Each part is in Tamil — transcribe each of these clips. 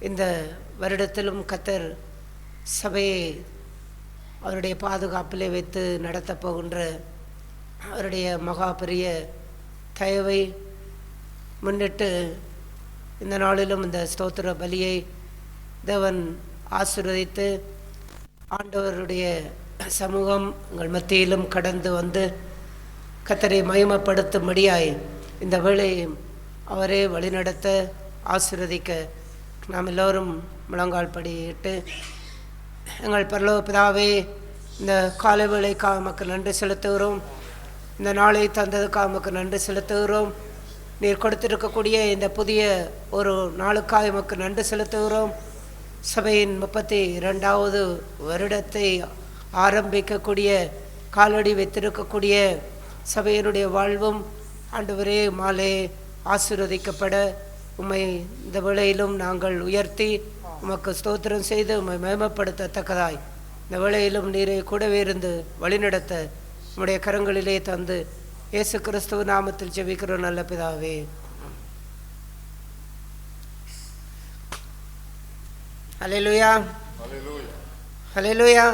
இந்த வருடத்திலும் கர்த்தர் சபையை அவருடைய பாதுகாப்பிலே வைத்து நடத்தப் போகின்ற அவருடைய மகா பெரிய தயவை முன்னிட்டு இந்த நாளிலும் இந்த ஸ்தோத்திர பலியை தேவன் ஆசீர்வதித்து ஆண்டவருடைய சமூகம் உங்கள் மத்தியிலும் கடந்து வந்து கர்த்தரை மகிமைப்படுத்தும்படியாய் இந்த வேளையை அவரே வழிநடத்த ஆசீர்வதிக்க நாம் எல்லோரும் முழங்கால் படியிட்டு, எங்கள் பரலோக பிதாவே, இந்த காலை வேளைக்காக உமக்கு நன்றி செலுத்துகிறோம். இந்த நாளை தந்ததுக்காக உமக்கு நன்றி செலுத்துகிறோம். நீர் கொடுத்திருக்கக்கூடிய இந்த புதிய ஒரு நாளுக்காக உமக்கு நன்றி செலுத்துகிறோம். சபையின் 32வது வருடத்தை ஆரம்பிக்கக்கூடிய காலடி வைத்திருக்கக்கூடிய சபையினுடைய வாழ்வும் ஆண்டவரே மாலே ஆசீர்வதிக்கப்பட உம்மை இந்த வேளையிலும் நாங்கள் உயர்த்தி உமக்கு ஸ்தோத்திரம் செய்து உம்மை மகிமைப்படுத்தத்தக்கதாய் இந்த வேளையிலும் நீரை கூடவே இருந்து வழிநடத்த உம்முடைய கரங்களிலே தந்து இயேசு கிறிஸ்துவ நாமத்தில் ஜெபிக்கிறோம் நல்ல பிதாவே. ஹல்லேலூயா, ஹல்லேலூயா.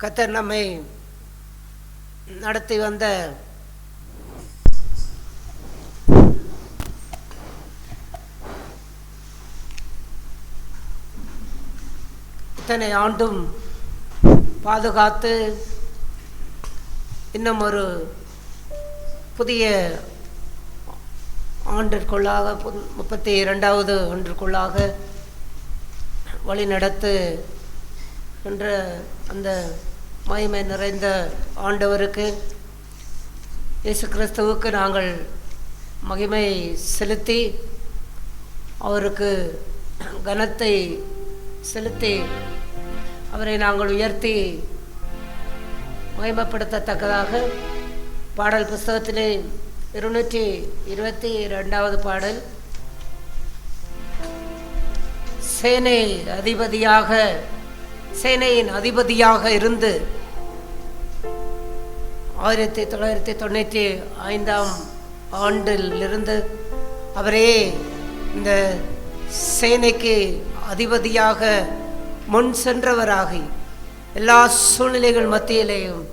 கர்த்தர் நம்மை நடத்தி வந்த இத்தனை ஆண்டும் பாதுகாத்து இன்னும் ஒரு புதிய ஆண்டிற்குள்ளாக 32வது ஆண்டிற்குள்ளாக வழி நடத்து என்ற அந்த மகிமை நிறைந்த ஆண்டவருக்கு இயேசு கிறிஸ்துவுக்கு நாங்கள் மகிமை செலுத்தி அவருக்கு கனத்தை செலுத்தி அவரை நாங்கள் உயர்த்தி மகிமைப்படுத்தத்தக்கதாக பாடல் புஸ்தகத்திலே 222வது பாடல், சேனையின் அதிபதியாக இருந்து 1995ஆம் ஆண்டில் இருந்து அவரே இந்த சேனைக்கு அதிபதியாக முன் சென்றவராகி எல்லா சூழ்நிலைகள் மத்தியிலேயும்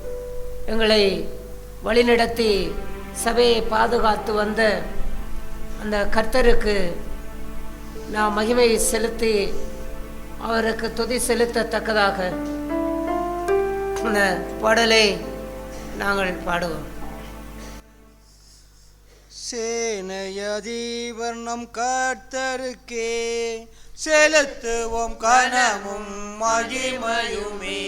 எங்களை வழிநடத்தி சபையை பாதுகாத்து வந்த அந்த கர்த்தருக்கு நாம் மகிமை செலுத்தி அவருக்கு துதி செலுத்தத்தக்கதாக அந்த பாடலை நாங்கள் பாடுவோம். சேனையதிபர் நம் கர்த்தருக்கே செலுத்துவோம் கனமும் மகிமையுமே.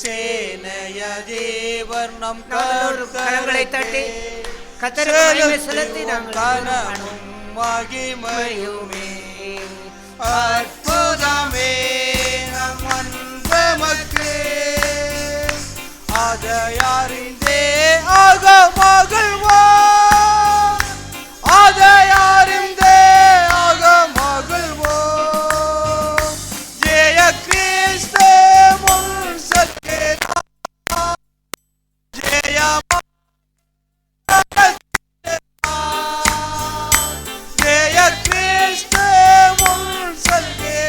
சேனையதிபர் நம் கரங்களை தட்டி செலுத்துவோம் கனமும் மகிமையுமே. அற்புதமே நம் அன்பமக்கு அதையறிந்தே ஆக மகிழ்வோம், அதையறிந்தே ஆக மகிழ்வோம். ஜெய கிறிஸ்து முன் செல்கிறார், ஜெயமா ஜெய கிறிஸ்து முன் செல்கிறார்.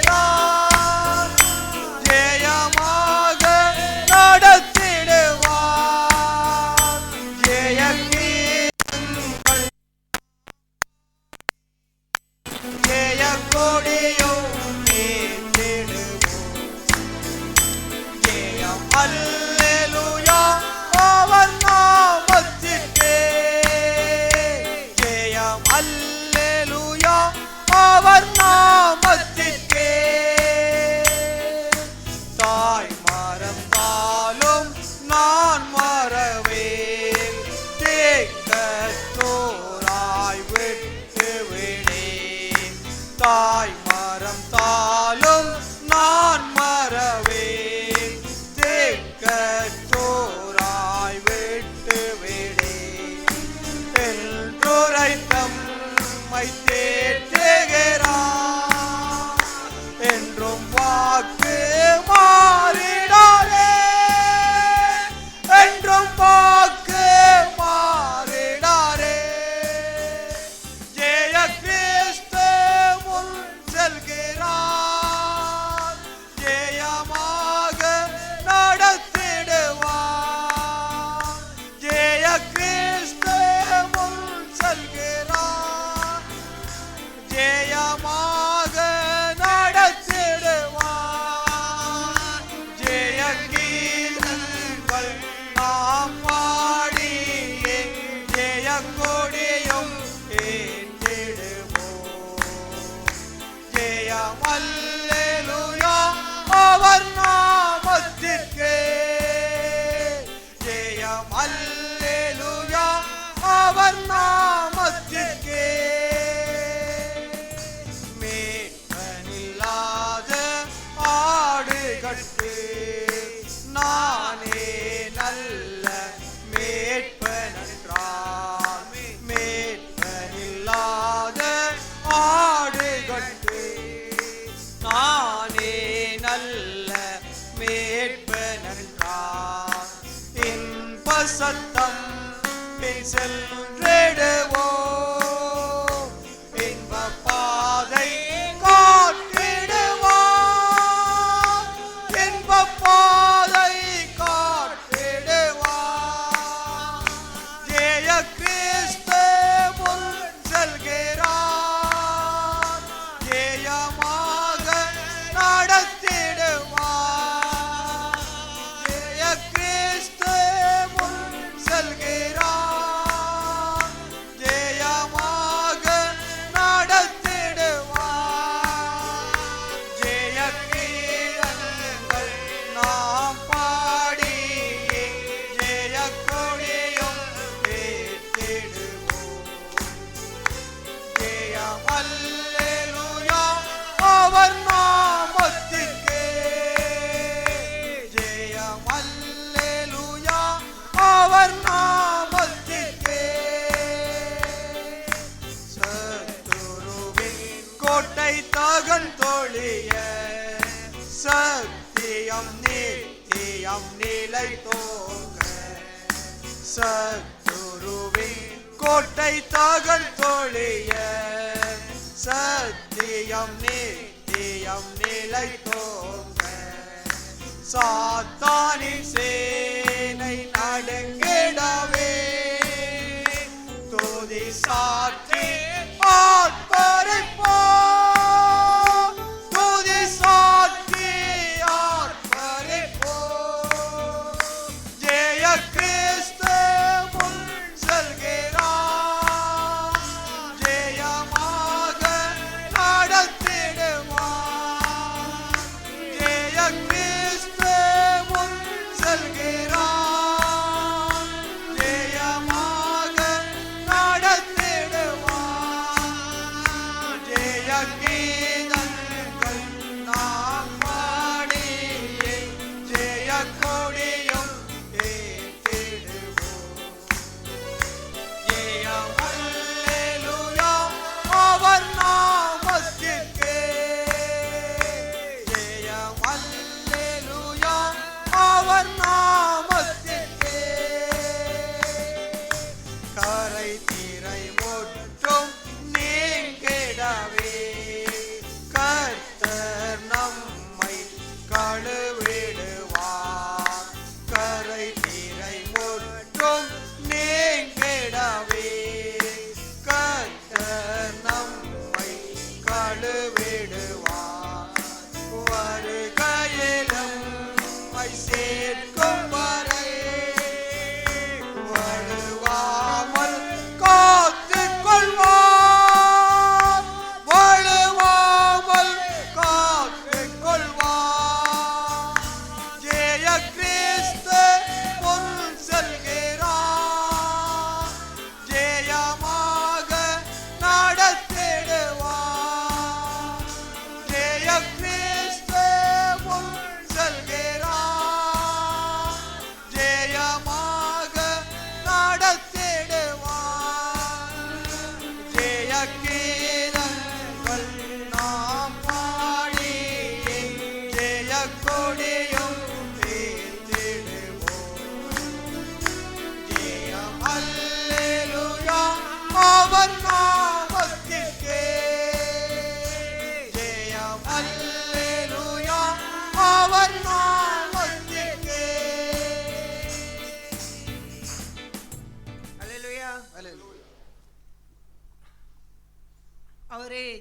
நாளும் நான் மறவேன், தேக்கத்தோராய் விட்டு விடேன். என்றுரைத்தம்மை தேற்றுகிறார், என்றும் வாக்கு மாறிடாரே, என்றும் வாக்கு மாறிடாரே. ஜெய கிறிஸ்து முன் செல்கிறார், ஜெயமாக நடத்திடுவார். ஜெய கிறிஸ்து முன் செல்கிறார், ஜெயமாக நடத்திடுவார். ஜெய கீதங்கள் நாம் பாடியே ஜெய கொடியும் ஏற்றிடுவோம். ஜெயம் அல்லேலூயா அவர் நாமத்திற்கே, ஜெயம் அல்லேலூயா அவர் நாமத்திற்கே. மேற்பனில்லாத ஆடுகட்கு நானே நல்ல மேற்பனென்றார். மேற்பனில்லாத ஆடுகட்கு நானே நல்ல மேற்பனென்றார். இன்ப சத்தம் பின் சென்றிடுவோம், இன்ப பாதை காட்டிடுவார், இன்ப பாதை காட்டிடுவார். ஜெய கிறிஸ்து முன் செல்கிறார், ஜெயமாக நடத்திடுவார். ஜெய கிறிஸ்து முன் செல்கிறார், ஜெயமாக நடத்திடுவார். ஜெய கீதங்கள் நாம் பாடியே ஜெய கொடியும் ஏற்றிடுவோம். ஜெயம் அல்லேலூயா அவர் நாமத்திற்கே, ஜெயம் அல்லேலூயா அவர் நாமத்திற்கே. சத்துருவின் கோட்டை தகர்ந்தொழிய சத்தியம் நித்தியம் நிலைத்தோங்க. சத்துருவின் கோட்டை தகர்ந்தொழிய சத்தியம் நித்தியம் நிலைத்தோங்க. சாத்தானின் சேனை நடுங்கிடவே துதி சாற்றி ஆர்ப்பரிப்போம், துதி சாற்றி ஆர்ப்பரிப்போம். ஜெய கிறிஸ்து முன் செல்கிறார், ஜெயமாக நடத்திடுவார். ஜெய கிறிஸ்து முன் செல்கிறார்,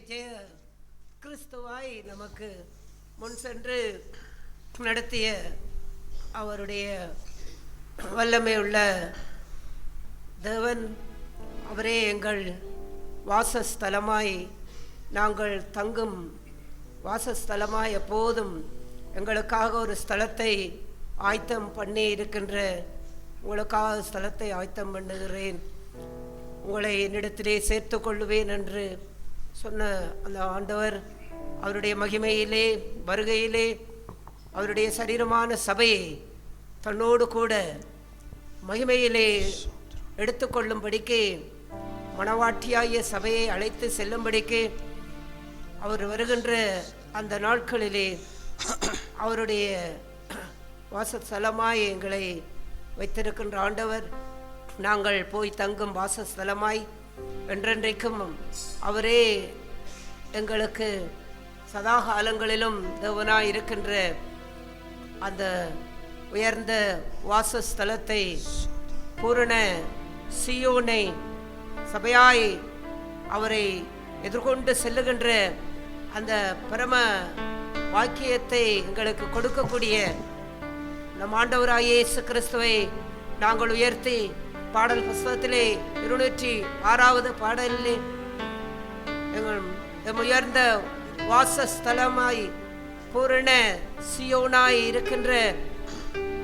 ஜெய கிறிஸ்துவாய் நமக்கு முன் சென்று நடத்திய அவருடைய வல்லமை உள்ள தேவன், அவரே எங்கள் வாசஸ்தலமாய், நாங்கள் தங்கும் வாசஸ்தலமாய் எப்போதும் எங்களுக்காக ஒரு ஸ்தலத்தை ஆயத்தம் பண்ணி இருக்கின்ற உங்களுக்காக ஸ்தலத்தை ஆயத்தம் பண்ணுகிறேன், உங்களை என்னிடத்திலே சேர்த்து கொள்ளுவேன் என்று சொன்ன அந்த ஆண்டவர் அவருடைய மகிமையிலே வருகையிலே அவருடைய சரீரமான சபையை தன்னோடு கூட மகிமையிலே எடுத்துக்கொள்ளும்படிக்கு, மணவாட்டியாகிய சபையை அழைத்து செல்லும்படிக்கு அவர் வருகின்ற அந்த நாட்களிலே அவருடைய வாசஸ்தலமாய் எங்களை வைத்திருக்கின்ற ஆண்டவர், நாங்கள் போய் தங்கும் வாசஸ்தலமாய் என்றென்றைக்கும் அவரே எங்களுக்கு சதா காலங்களிலும் தேவனாய் இருக்கின்ற அந்த உயர்ந்த வாசஸ்தலத்தை, பூரண சீயோனை சபையாய் அவரை எதிர்கொண்டு செல்லுகின்ற அந்த பரம வாக்கியத்தை எங்களுக்கு கொடுக்கக்கூடிய நம் ஆண்டவராகிய இயேசு கிறிஸ்துவை நாங்கள் உயர்த்தி பாடல் புஸ்தகத்திலே 206வது பாடலிலே எங்கள் உயர்ந்த வாசஸ்தலமாய் பூரண சியோனாய் இருக்கின்ற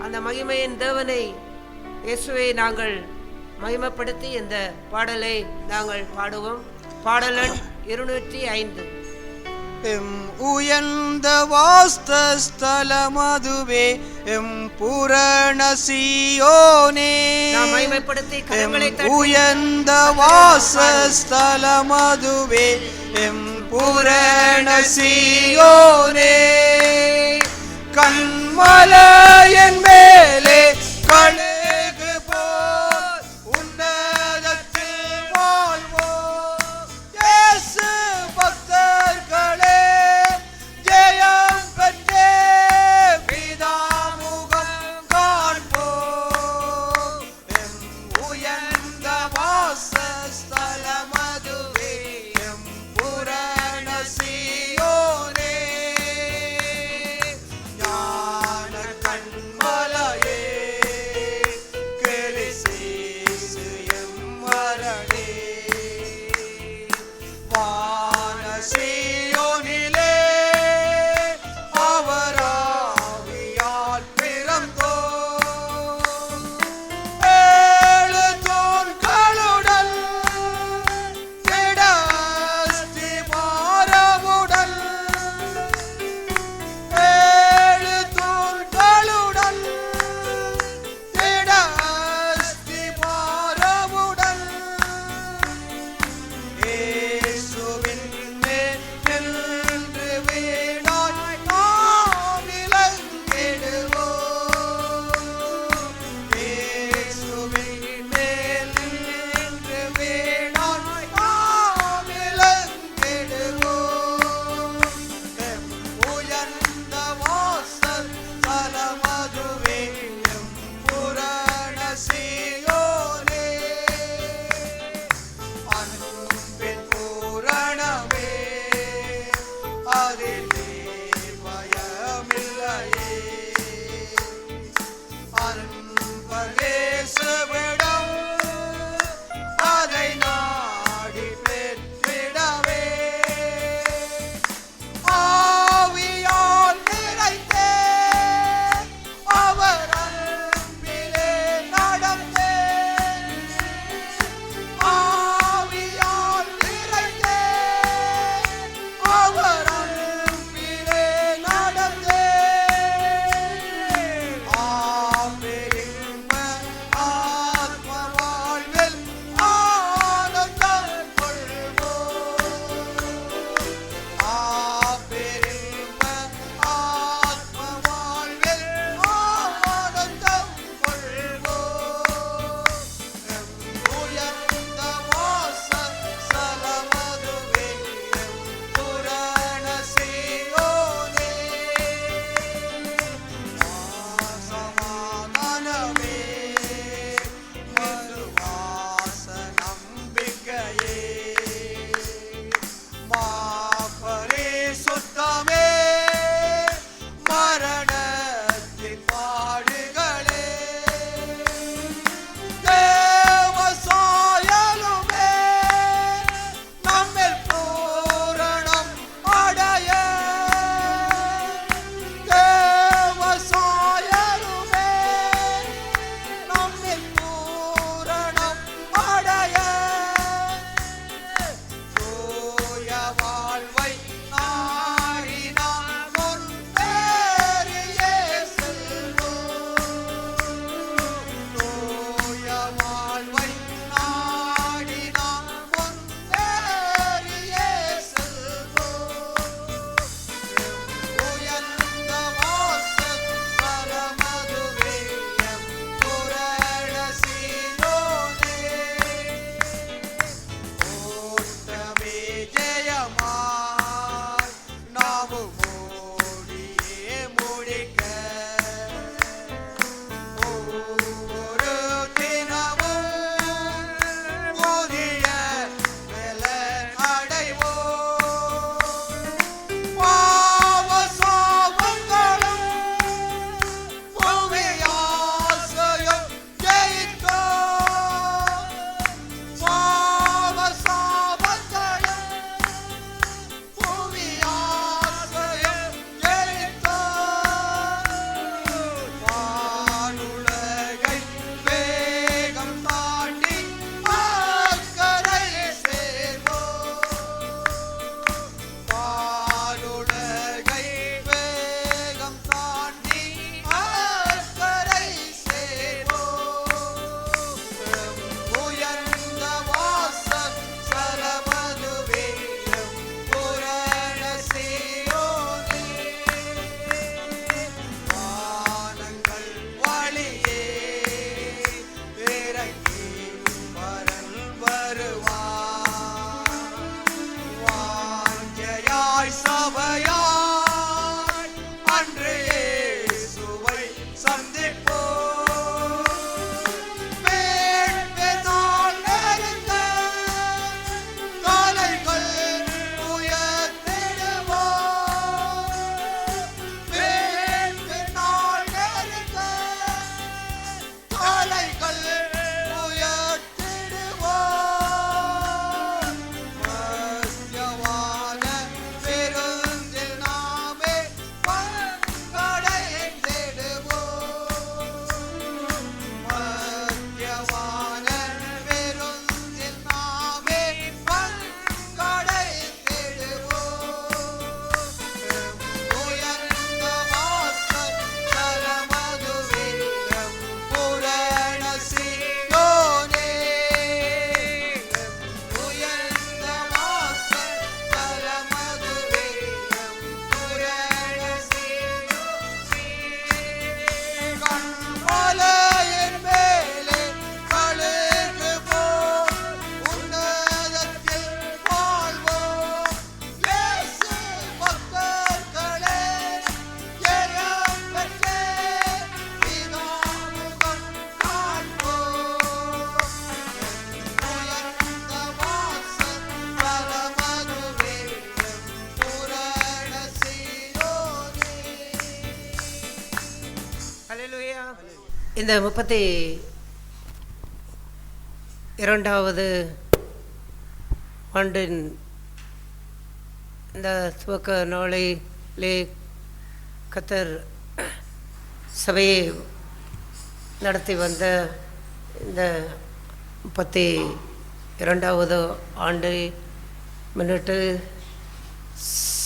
அந்த மகிமையின் தேவனை இயேசுவை நாங்கள் மகிமைப்படுத்தி இந்த பாடலை நாங்கள் பாடுவோம். பாடலன் 205. எம் உயர்ந்த வாஸ்தலமதுவே எம் பூரண சீயோனே, நாம் மகிமைப்படுத்தி கரங்களை தட்டி உயர்ந்த வாசஸ்தலமதுவே எம் பூரண சீயோனே, கண்மலையின் மேலே கழுகு போல் உன்னதத்தில் வாழ்வோம். இயேசு பக்தர்களே ஜெயம் பெற்றே பிதாமுகம் காண்போம். எம் உயர்ந்த வாசஸ்தலமதுவே எம் பூரண சீயோனே, ஞான கண்மலையின் இந்த 32வது ஆண்டின் இந்த துவக்க நாளிலே கர்த்தர் சபையை நடத்தி வந்த இந்த 32வது ஆண்டை முன்னிட்டு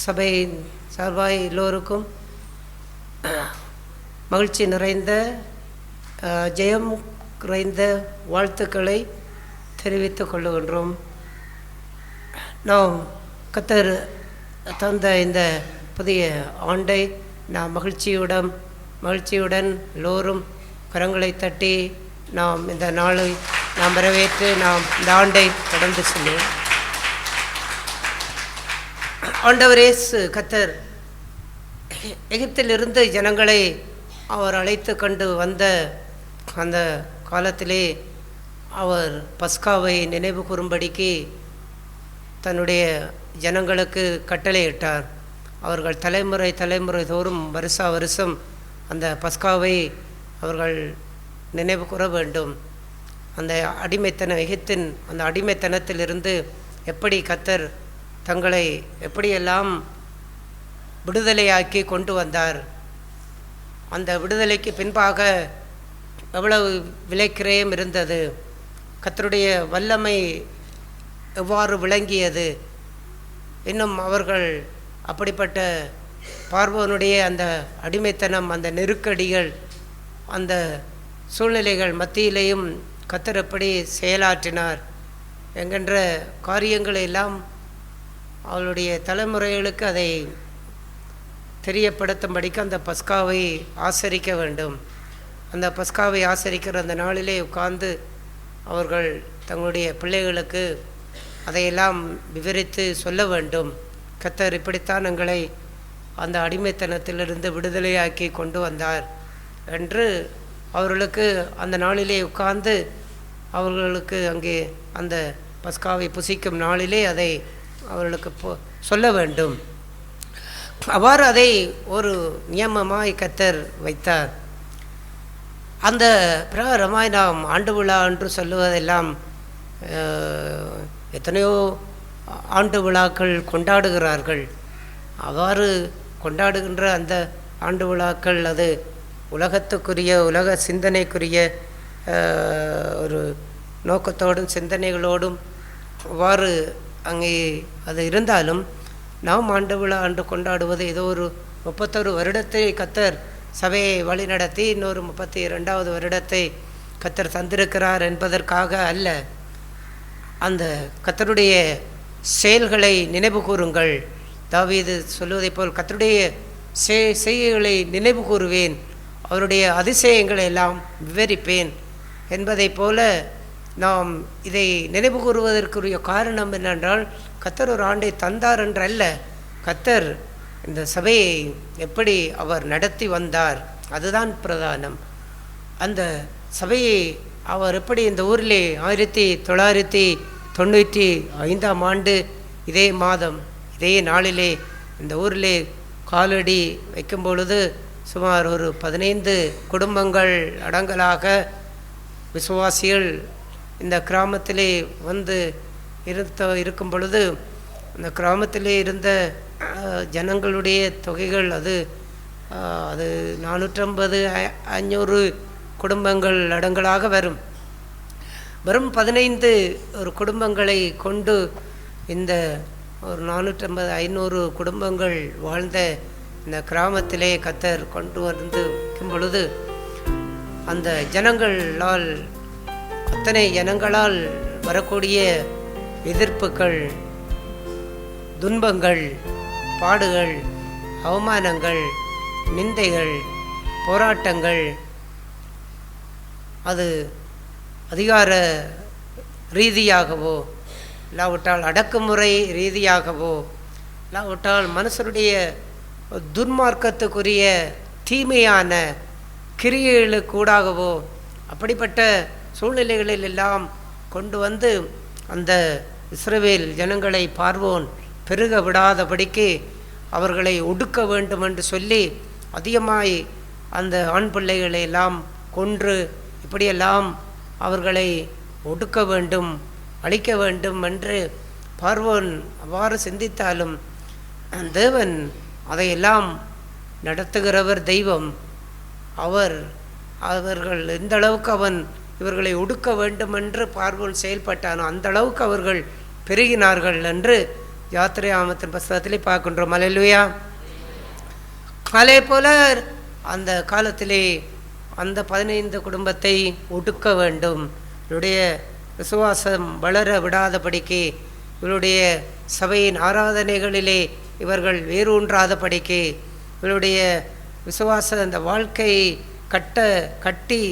சபையின் சார்பாய் எல்லோருக்கும் மகிழ்ச்சி நிறைந்த ஜெயம் குறைந்த வாழ்த்துக்களை தெரிவித்துக் கொள்ளுகின்றோம். நாம் கர்த்தர் தந்த இந்த புதிய ஆண்டை நாம் மகிழ்ச்சியுடன் எல்லோரும் கரங்களை தட்டி நாம் இந்த நாளை நாம் வரவேற்று நாம் இந்த ஆண்டை கடந்து செல்வோம். ஆண்டவர் இயேசு கர்த்தர் எகிப்திலிருந்து ஜனங்களை அவர் அழைத்து கொண்டு வந்த அந்த காலத்திலே அவர் பஸ்காவை நினைவு கூறும்படிக்கு தன்னுடைய ஜனங்களுக்கு கட்டளையிட்டார். அவர்கள் தலைமுறை தோறும் வருஷம் அந்த பஸ்காவை அவர்கள் நினைவு கூற வேண்டும். அந்த எகிப்தின் அந்த அடிமைத்தனத்திலிருந்து எப்படி கர்த்தர் தங்களை எப்படியெல்லாம் விடுதலையாக்கி கொண்டு வந்தார், அந்த விடுதலைக்கு பின்பாக எவ்வளவு விலைக்கிரயம் இருந்தது, கர்த்தருடைய வல்லமை எவ்வாறு விளங்கியது, இன்னும் அவர்கள் அப்படிப்பட்ட பார்வோனுடைய அந்த அடிமைத்தனம், அந்த நெருக்கடிகள், அந்த சூழ்நிலைகள் மத்தியிலேயும் கர்த்தர் எப்படி செயலாற்றினார் என்கின்ற காரியங்களை எல்லாம் அவளுடைய தலைமுறைகளுக்கு அதை தெரியப்படுத்தும்படிக்கு அந்த பஸ்காவை ஆசரிக்க வேண்டும். அந்த பஸ்காவை ஆசரிக்கிற அந்த நாளிலே உட்கார்ந்து அவர்கள் தங்களுடைய பிள்ளைகளுக்கு அதையெல்லாம் விவரித்து சொல்ல வேண்டும். கர்த்தர் இப்படித்தான் எங்களை அந்த அடிமைத்தனத்திலிருந்து விடுதலையாக்கி கொண்டு வந்தார் என்று அவர்களுக்கு அந்த நாளிலே உட்கார்ந்து அவர்களுக்கு அங்கே அந்த பஸ்காவை புசிக்கும் நாளிலே அதை அவர்களுக்கு சொல்ல வேண்டும். அவ்வாறு அதை ஒரு நியமமாய் கர்த்தர் வைத்தார். அந்த பிரகாரமாய் நாம் ஆண்டு விழா என்று சொல்லுவதெல்லாம் எத்தனையோ ஆண்டு விழாக்கள் கொண்டாடுகிறார்கள். அவ்வாறு கொண்டாடுகின்ற அந்த ஆண்டு விழாக்கள் அது உலக சிந்தனைக்குரிய ஒரு நோக்கத்தோடும் சிந்தனைகளோடும் அவ்வாறு அங்கே அது இருந்தாலும் நாம் ஆண்டு விழா ஆண்டு கொண்டாடுவது ஏதோ ஒரு 31 வருடத்தை கர்த்தர் சபையை வழிநடத்தி இன்னொரு 32வது வருடத்தை கர்த்தர் தந்திருக்கிறார் என்பதற்காக அல்ல. அந்த கர்த்தருடைய செயல்களை நினைவு கூறுங்கள். தாவீது சொல்வதைப் போல் கர்த்தருடைய செய்கைகளை நினைவு கூறுவேன், அவருடைய அதிசயங்களை எல்லாம் விவரிப்பேன் என்பதைப் போல நாம் இதை நினைவு கூறுவதற்குரிய காரணம் என்னென்றால் கர்த்தர் ஒரு ஆண்டை தந்தார் என்றல்ல, கர்த்தர் இந்த சபையை எப்படி அவர் நடத்தி வந்தார் அதுதான் பிரதானம். அந்த சபையை அவர் எப்படி இந்த ஊரிலே 1995ஆம் ஆண்டு இதே மாதம் இதே நாளிலே இந்த ஊரிலே காலடி வைக்கும் பொழுது சுமார் ஒரு 15 குடும்பங்கள் அடங்கலாக விசுவாசிகள் இந்த கிராமத்திலே வந்து இருக்கும் பொழுது அந்த கிராமத்திலே இருந்த ஜனங்களுடைய தொகைகள் அது 450-500 குடும்பங்கள் அடங்கலாக வரும். வெறும் 15 ஒரு குடும்பங்களை கொண்டு இந்த ஒரு 450-500 குடும்பங்கள் வாழ்ந்த இந்த கிராமத்திலே கர்த்தர் கொண்டு வந்து வைக்கும் பொழுது அந்த ஜனங்களால் அத்தனை ஜனங்களால் வரக்கூடிய எதிர்ப்புகள், துன்பங்கள், பாடுகள், அவமானங்கள், நிந்தைகள், போராட்டங்கள், அது அதிகார ரீதியாகவோ இல்லாவிட்டால் அடக்குமுறை ரீதியாகவோ இல்லாவிட்டால் மனுஷருடைய துன்மார்க்கத்துக்குரிய தீமையான கிரியைகளுக்கூடாகவோ அப்படிப்பட்ட சூழ்நிலைகளில் எல்லாம் கொண்டு வந்து அந்த இஸ்ரவேல் ஜனங்களை பார்வோன் பெருக விடாதபடிக்கு அவர்களை ஒடுக்க வேண்டும் என்று சொல்லி அதிகமாய் அந்த ஆண் பிள்ளைகளை எல்லாம் கொன்று இப்படியெல்லாம் அவர்களை ஒடுக்க வேண்டும், அழிக்க வேண்டும் என்று பார்வோன் அவ்வாறு சிந்தித்தாலும் தேவன் அதையெல்லாம் நடத்துகிறவர் தெய்வம். அவர்கள் எந்த அளவுக்கு அவன் இவர்களை ஒடுக்க வேண்டும் என்று பார்வோன் செயல்பட்டானோ அந்த அளவுக்கு அவர்கள் பெருகினார்கள் என்று யாத்திரையாமத்தின் புஸ்தகத்திலே பார்க்கின்றோம். அல்லேலூயா. அதே போல அந்த காலத்திலே அந்த 15 குடும்பத்தை ஒடுக்க வேண்டும். இவருடைய விசுவாசம் வளர விடாதபடிக்கு, இவருடைய சபையின் ஆராதனைகளிலே இவர்கள் வேரூன்றாதபடிக்கு, இவருடைய விசுவாச அந்த வாழ்க்கையை கட்டி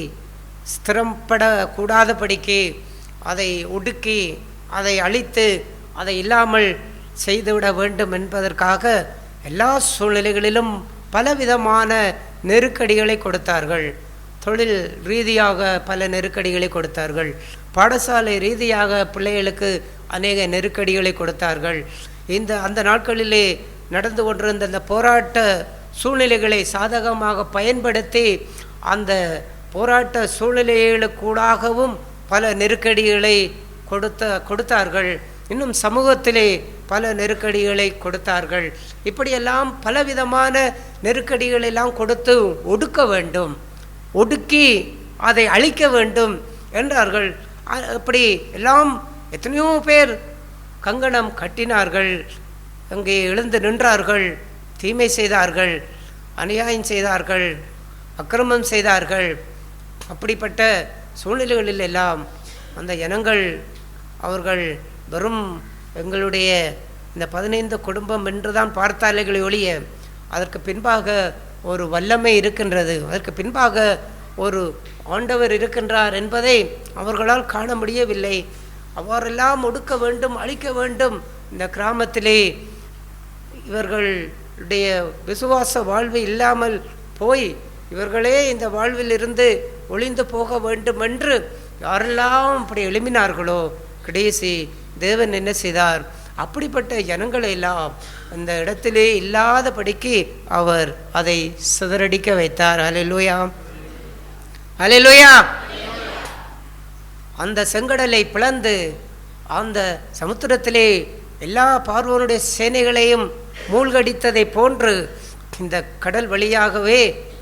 ஸ்திரப்படக்கூடாதபடிக்கு அதை ஒடுக்கி, அதை அழித்து, அதை இல்லாமல் செய்துவிட வேண்டும் என்பதற்காக எல்லா சூழ்நிலைகளிலும் பலவிதமான நெருக்கடிகளை கொடுத்தார்கள். தொழில் ரீதியாக பல நெருக்கடிகளை கொடுத்தார்கள். பாடசாலை ரீதியாக பிள்ளைகளுக்கு அநேக நெருக்கடிகளை கொடுத்தார்கள். அந்த நாட்களிலே நடந்து கொண்டிருந்த அந்த போராட்ட சூழ்நிலைகளை சாதகமாக பயன்படுத்தி அந்த போராட்ட சூழ்நிலைகளுக்கூடாகவும் பல நெருக்கடிகளை கொடுத்தார்கள். இன்னும் சமூகத்திலே பல நெருக்கடிகளை கொடுத்தார்கள். இப்படியெல்லாம் பலவிதமான நெருக்கடிகளெல்லாம் கொடுத்து ஒடுக்க வேண்டும், ஒடுக்கி அதை அழிக்க வேண்டும் என்றார்கள். அப்படி எல்லாம் எத்தனையோ பேர் கங்கணம் கட்டினார்கள், அங்கே எழுந்து நின்றார்கள், தீமை செய்தார்கள், அநியாயம் செய்தார்கள், அக்கிரமம் செய்தார்கள். அப்படிப்பட்ட சூழ்நிலைகளில் எல்லாம் அந்த ஜனங்கள் அவர்கள் வெறும் எங்களுடைய இந்த 15 குடும்பம் என்று தான் பார்த்தார்களே ஒழிய அதற்கு பின்பாக ஒரு வல்லமை இருக்கின்றது, அதற்கு பின்பாக ஒரு ஆண்டவர் இருக்கின்றார் என்பதை அவர்களால் காண முடியவில்லை. அவ்வாறெல்லாம் ஒடுக்க வேண்டும், அழிக்க வேண்டும். இந்த கிராமத்திலே இவர்களுடைய விசுவாச வாழ்வு இல்லாமல் போய் இவர்களே இந்த வாழ்வில் இருந்து ஒளிந்து போக வேண்டும் என்று யாரெல்லாம் அப்படி எழுப்பினார்களோ கடைசி தேவன் என்ன செய்தார்? அப்படிப்பட்ட ஜனங்களை எல்லாம் அந்த இடத்திலே இல்லாதபடிக்கு அவர் அதை சிதறடிக்க வைத்தார். அல்லேலூயா, அல்லேலூயா. அந்த செங்கடலை பிளந்து அந்த சமுத்திரத்திலே எல்லா பார்வோனுடைய சேனைகளையும் மூழ்கடித்ததை போன்று இந்த கடல் வழியாகவே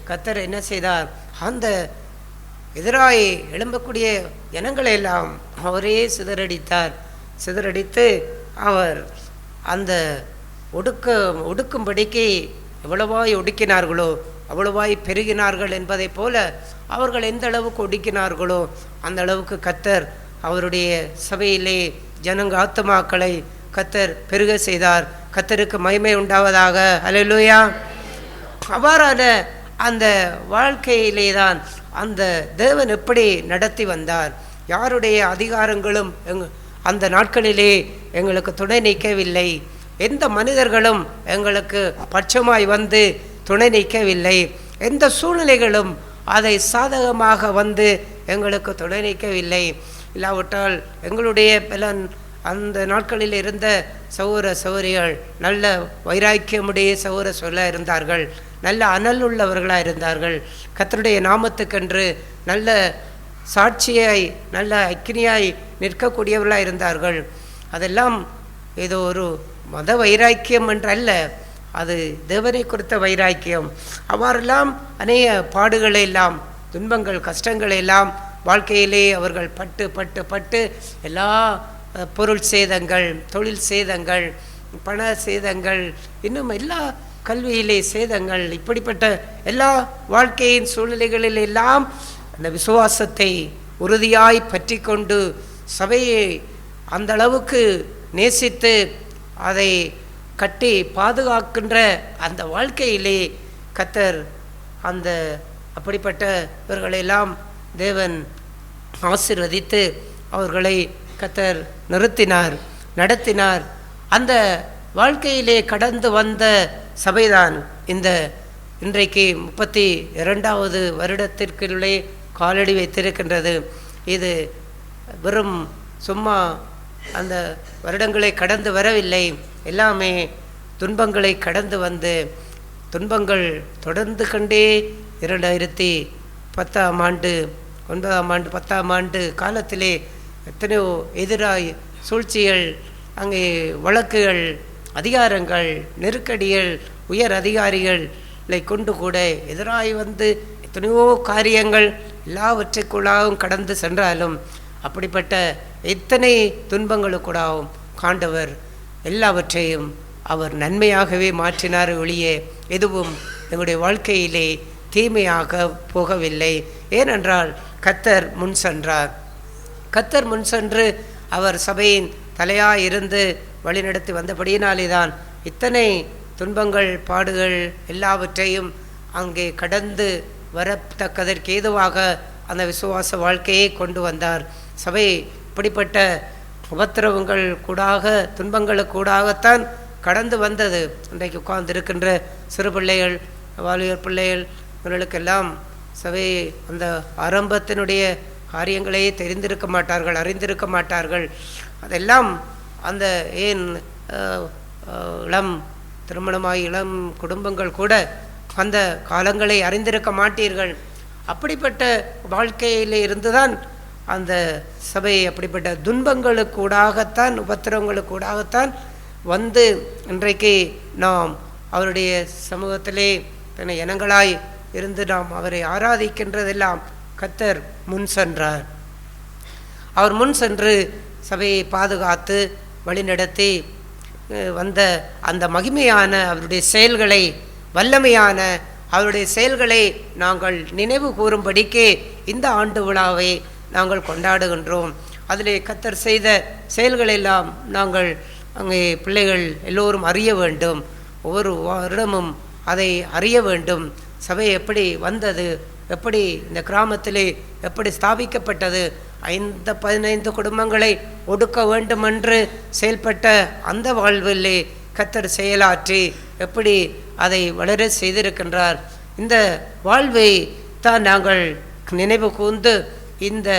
கர்த்தர் என்ன செய்தார்? அந்த எதிராய் எழும்பக்கூடிய ஜனங்களை எல்லாம் அவரே சிதறடித்து அவர் அந்த ஒடுக்கும்படிக்கு எவ்வளவாய் ஒடுக்கினார்களோ அவ்வளவாய் பெருகினார்கள் என்பதை போல அவர்கள் எந்த அளவுக்கு ஒடுக்கினார்களோ அந்த அளவுக்கு கர்த்தர் அவருடைய சபையிலே ஜனங்க ஆத்துமாக்களை கர்த்தர் பெருக செய்தார். கர்த்தருக்கு மகிமை உண்டாவதாக. அல்லேலூயா. அவ்வாறான அந்த வாழ்க்கையிலே தான் அந்த தேவன் எப்படி நடத்தி வந்தார். யாருடைய அதிகாரங்களும் அந்த நாட்களிலே எங்களுக்கு துணை நிற்கவில்லை. எந்த மனிதர்களும் எங்களுக்கு பட்சமாய் வந்து துணை நிற்கவில்லை. எந்த சூழ்நிலைகளும் அதை சாதகமாக வந்து எங்களுக்கு துணை நிற்கவில்லை. இல்லாவிட்டால் எங்களுடைய பலன் அந்த நாட்களில் இருந்த சகோதர சகோதரிகள் நல்ல வைராக்கியமுடைய சகோதர சொல்ல இருந்தார்கள், நல்ல அனல் உள்ளவர்களாக இருந்தார்கள். கர்த்தருடைய நாமத்துக்கென்று நல்ல சாட்சியாய் நல்ல அக்கினியாய் நிற்கக்கூடியவர்களாக இருந்தார்கள். அதெல்லாம் ஏதோ ஒரு மத வைராக்கியம் என்றல்ல, அது தேவனை குறித்த வைராக்கியம். அவ்வாறெல்லாம் அநேக பாடுகளை எல்லாம், துன்பங்கள், கஷ்டங்களை எல்லாம் வாழ்க்கையிலே அவர்கள் பட்டு எல்லா பொருள் சேதங்கள், தொழில் சேதங்கள், பண சேதங்கள், இன்னும் எல்லா கல்வியிலே சேதங்கள், இப்படிப்பட்ட எல்லா வாழ்க்கையின் சூழ்நிலைகளில் எல்லாம் அந்த விசுவாசத்தை உறுதியாய் பற்றி கொண்டு சபையை அந்த அளவுக்கு நேசித்து அதை கட்டி பாதுகாக்கின்ற அந்த வாழ்க்கையிலே கர்த்தர் அந்த அப்படிப்பட்டவர்களெல்லாம் தேவன் ஆசீர்வதித்து அவர்களை கர்த்தர் நடத்தினார். அந்த வாழ்க்கையிலே கடந்து வந்த சபைதான் இன்றைக்கு 32வது வருடத்திற்குள்ளே காலடி வைத்திருக்கின்றது. இது வெறும் சும்மா அந்த வருடங்களை கடந்து வரவில்லை, எல்லாமே துன்பங்களை கடந்து வந்து துன்பங்கள் தொடர்ந்து கண்டே 10ஆம் ஆண்டு 9ஆம் ஆண்டு 10ஆம் ஆண்டு காலத்திலே எத்தனையோ எதிராய் சூழ்ச்சிகள், அங்கே வழக்குகள், அதிகாரங்கள், நெருக்கடிகள், உயர் அதிகாரிகளை கொண்டு கூட எதிராய் வந்து எத்தனையோ காரியங்கள் எல்லாவற்றுக்குள்ளாகவும் கடந்து சென்றாலும் அப்படிப்பட்ட எத்தனை துன்பங்களுக்கூடாகவும் ஆண்டவர் எல்லாவற்றையும் அவர் நன்மையாகவே மாற்றினார் ஒழிய எதுவும் எங்களுடைய வாழ்க்கையிலே தீமையாக போகவில்லை. ஏனென்றால் கர்த்தர் முன் சென்றார். கர்த்தர் முன் சென்று அவர் சபையின் தலையாய் இருந்து வழிநடத்தி வந்தபடியினாலே தான் இத்தனை துன்பங்கள், பாடுகள் எல்லாவற்றையும் அங்கே கடந்து வரத்தக்கதற்கு ஏதுவாக அந்த விசுவாச வாழ்க்கையை கொண்டு வந்தார். சபை இப்படிப்பட்ட உபத்திரவங்கள் கூடாக, துன்பங்களுக்கூடாகத்தான் கடந்து வந்தது. இன்றைக்கு உட்கார்ந்திருக்கின்ற சிறு பிள்ளைகள், வாலிபர் பிள்ளைகள், இவர்களுக்கெல்லாம் சபை அந்த ஆரம்பத்தினுடைய காரியங்களையே தெரிந்திருக்க மாட்டார்கள், அறிந்திருக்க மாட்டார்கள். அதெல்லாம் அந்த ஏன் இளம் திருமணமாய் இளம் குடும்பங்கள் கூட அந்த காலங்களை அறிந்திருக்க மாட்டீர்கள். அப்படிப்பட்ட வாழ்க்கையில் இருந்துதான் அந்த சபை அப்படிப்பட்ட துன்பங்களுக்கூடாகத்தான், உபத்திரவங்களுக்கூடாகத்தான் வந்து இன்றைக்கு நாம் அவருடைய சமூகத்திலே தன்னை இனங்களாய் இருந்து நாம் அவரை ஆராதிக்கின்றதெல்லாம் கர்த்தர் முன் சென்றார். அவர் முன் சென்று சபையை பாதுகாத்து வழிநடத்தி வந்த அந்த மகிமையான அவருடைய செயல்களை, வல்லமையான அவருடைய செயல்களை நாங்கள் நினைவு கூறும்படிக்கு இந்த ஆண்டு விழாவை நாங்கள் கொண்டாடுகின்றோம். அதிலே கர்த்தர் செய்த செயல்களெல்லாம் நாங்கள் அங்கே பிள்ளைகள் எல்லோரும் அறிய வேண்டும். ஒவ்வொரு வருடமும் அதை அறிய வேண்டும். சபை எப்படி வந்தது, எப்படி இந்த கிராமத்திலே எப்படி ஸ்தாபிக்கப்பட்டது, 15 குடும்பங்களை ஒடுக்க வேண்டுமென்று செயல்பட்ட அந்த வாழ்விலே கர்த்தர் செயலாற்றி எப்படி அதை வளர செய்திருக்கின்றார். இந்த வாழ்வை தான் நாங்கள் நினைவு கூர்ந்து இந்த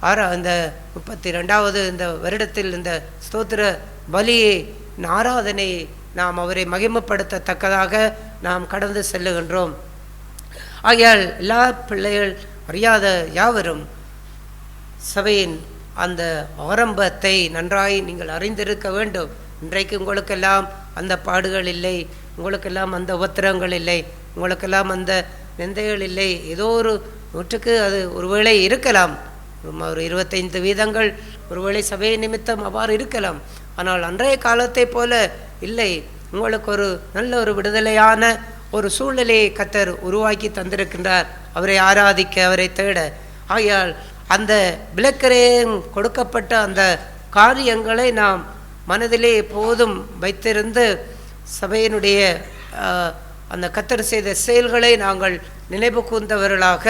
32வது இந்த வருடத்தில் இந்த ஸ்தோத்திர பலியை ஆராதனை நாம் அவரை மகிமைப்படுத்தத்தக்கதாக நாம் கடந்து செல்லுகின்றோம். ஆகையால் எல்லா பிள்ளைகள் அறியாத யாவரும் சபையின் அந்த ஆரம்பத்தை நன்றாய் நீங்கள் அறிந்திருக்க வேண்டும். இன்றைக்கு உங்களுக்கெல்லாம் அந்த பாடுகள் இல்லை, உங்களுக்கெல்லாம் அந்த உபத்திரங்கள் இல்லை, உங்களுக்கெல்லாம் அந்த நிந்தைகள் இல்லை. ஏதோ ஒரு நூற்றுக்கு அது ஒருவேளை இருக்கலாம், ஒரு 25% ஒருவேளை சபை நிமித்தம் அவ்வாறு இருக்கலாம். ஆனால் அன்றைய காலத்தை போல இல்லை. உங்களுக்கு ஒரு நல்ல ஒரு விடுதலையான ஒரு சூழ்நிலையை கர்த்தர் உருவாக்கி தந்திருக்கின்றார், அவரை ஆராதிக்க, அவரை தேட. ஆகையால் அந்த விளக்கரையும் கொடுக்கப்பட்ட அந்த காரியங்களை நாம் மனதிலே எப்போதும் வைத்திருந்து சபையினுடைய அந்த கர்த்தர் செய்த செயல்களை நாங்கள் நினைவு கூர்ந்தவர்களாக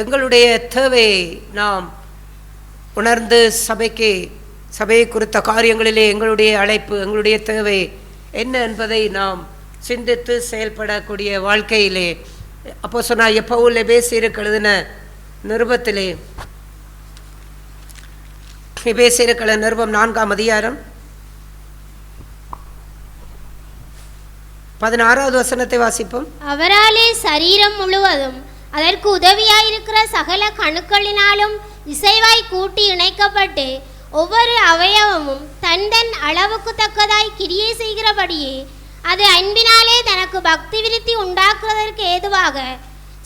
எங்களுடைய தேவையை நாம் உணர்ந்து சபையை குறித்த காரியங்களிலே எங்களுடைய அழைப்பு, எங்களுடைய தேவை என்ன என்பதை நாம் சிந்தித்து செயல்படக்கூடிய வாழ்க்கையிலே அப்போஸ்தலனாகிய பவுல் எபேசியருக்கு எழுதின நிருபத்திலே, எபேசியருக்கு எழுதின நிருபம் 4ஆம் அதிகாரம் 16வது வசனத்தை வாசிப்போம். அவராலே சரீரம் முழுவதும் அதற்கு உதவியாயிருக்கிற சகல கணுக்களினாலும் இசைவாய் கூட்டி இணைக்கப்பட்டு ஒவ்வொரு அவயவமும் தன் தன் அளவுக்கு தக்கதாய் கிரியை செய்கிறபடியே அது அன்பினாலே தனக்கு பக்தி விருத்தி உண்டாக்குவதற்கு ஏதுவாக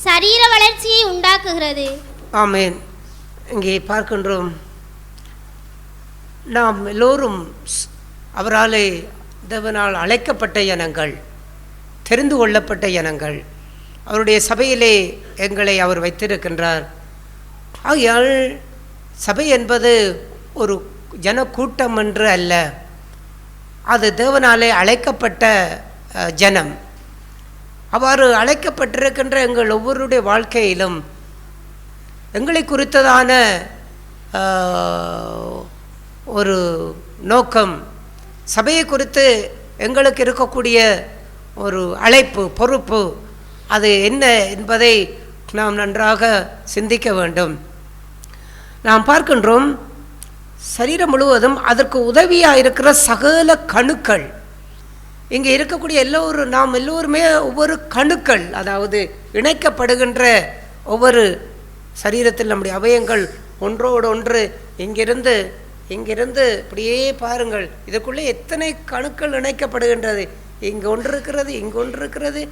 சரீர வளர்ச்சியை உண்டாக்குகிறது. ஆமேன். இங்கே பார்க்கின்றோம், நாம் எல்லோரும் அவராலே தேவனால் அழைக்கப்பட்ட இனங்கள், தெரிந்து கொள்ளப்பட்ட இனங்கள். அவருடைய சபையிலே எங்களை அவர் வைத்திருக்கின்றார். ஆகையால் சபை என்பது ஒரு ஜனக்கூட்டம் என்று அல்ல, அது தேவனாலே அழைக்கப்பட்ட ஜனம். அவ்வாறு அழைக்கப்பட்டிருக்கின்ற எங்கள் ஒவ்வொருடைய வாழ்க்கையிலும் எங்களை குறித்ததான ஒரு நோக்கம், சபையை குறித்து எங்களுக்கு இருக்கக்கூடிய ஒரு அழைப்பு, பொறுப்பு, அது என்ன என்பதை நாம் நன்றாக சிந்திக்க வேண்டும். நாம் பார்க்கின்றோம், சரீரம் முழுவதும் அதற்கு உதவியாக இருக்கிற சகல கணுக்கள். இங்கே இருக்கக்கூடிய நாம் எல்லோருமே ஒவ்வொரு கணுக்கள், அதாவது இணைக்கப்படுகின்ற ஒவ்வொரு சரீரத்தில் நம்முடைய அவயங்கள் ஒன்றோடு ஒன்று இங்கிருந்து இப்படியே பாருங்கள், இதுக்குள்ளே எத்தனை கணுக்கள் இணைக்கப்படுகின்றது. இங்கே ஒன்று இருக்கிறது, இங்கொன்று இருக்கிறது,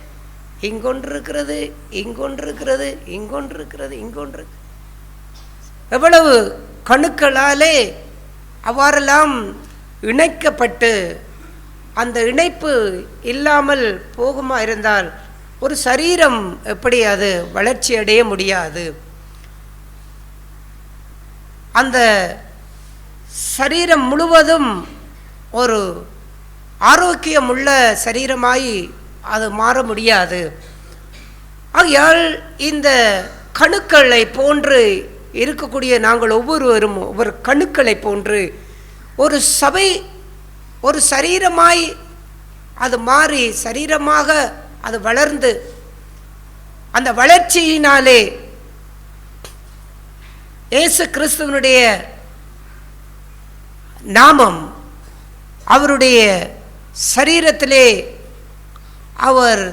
இங்கொன்று இருக்கிறது, இங்கொன்று இருக்கிறது, இங்கொன்று இருக்கிறது, இங்கொன்று. எவ்வளவு கணுக்களாலே அவ்வாறெல்லாம் இணைக்கப்பட்டு அந்த இணைப்பு இல்லாமல் போகுமா இருந்தால் ஒரு சரீரம் எப்படி அது வளர்ச்சி அடைய முடியாது. அந்த சரீரம் முழுவதும் ஒரு ஆரோக்கியமுள்ள சரீரமாய் அது மாற முடியாது. ஆகையால் இந்த கணுக்களை போன்று இருக்கக்கூடிய நாங்கள் ஒவ்வொருவரும் ஒவ்வொரு கணுக்களை போன்று ஒரு சபை ஒரு சரீரமாய் அது மாறி சரீரமாக அது வளர்ந்து அந்த வளர்ச்சியினாலே இயேசு கிறிஸ்துவனுடைய நாமம் அவருடைய சரீரத்திலே அவர்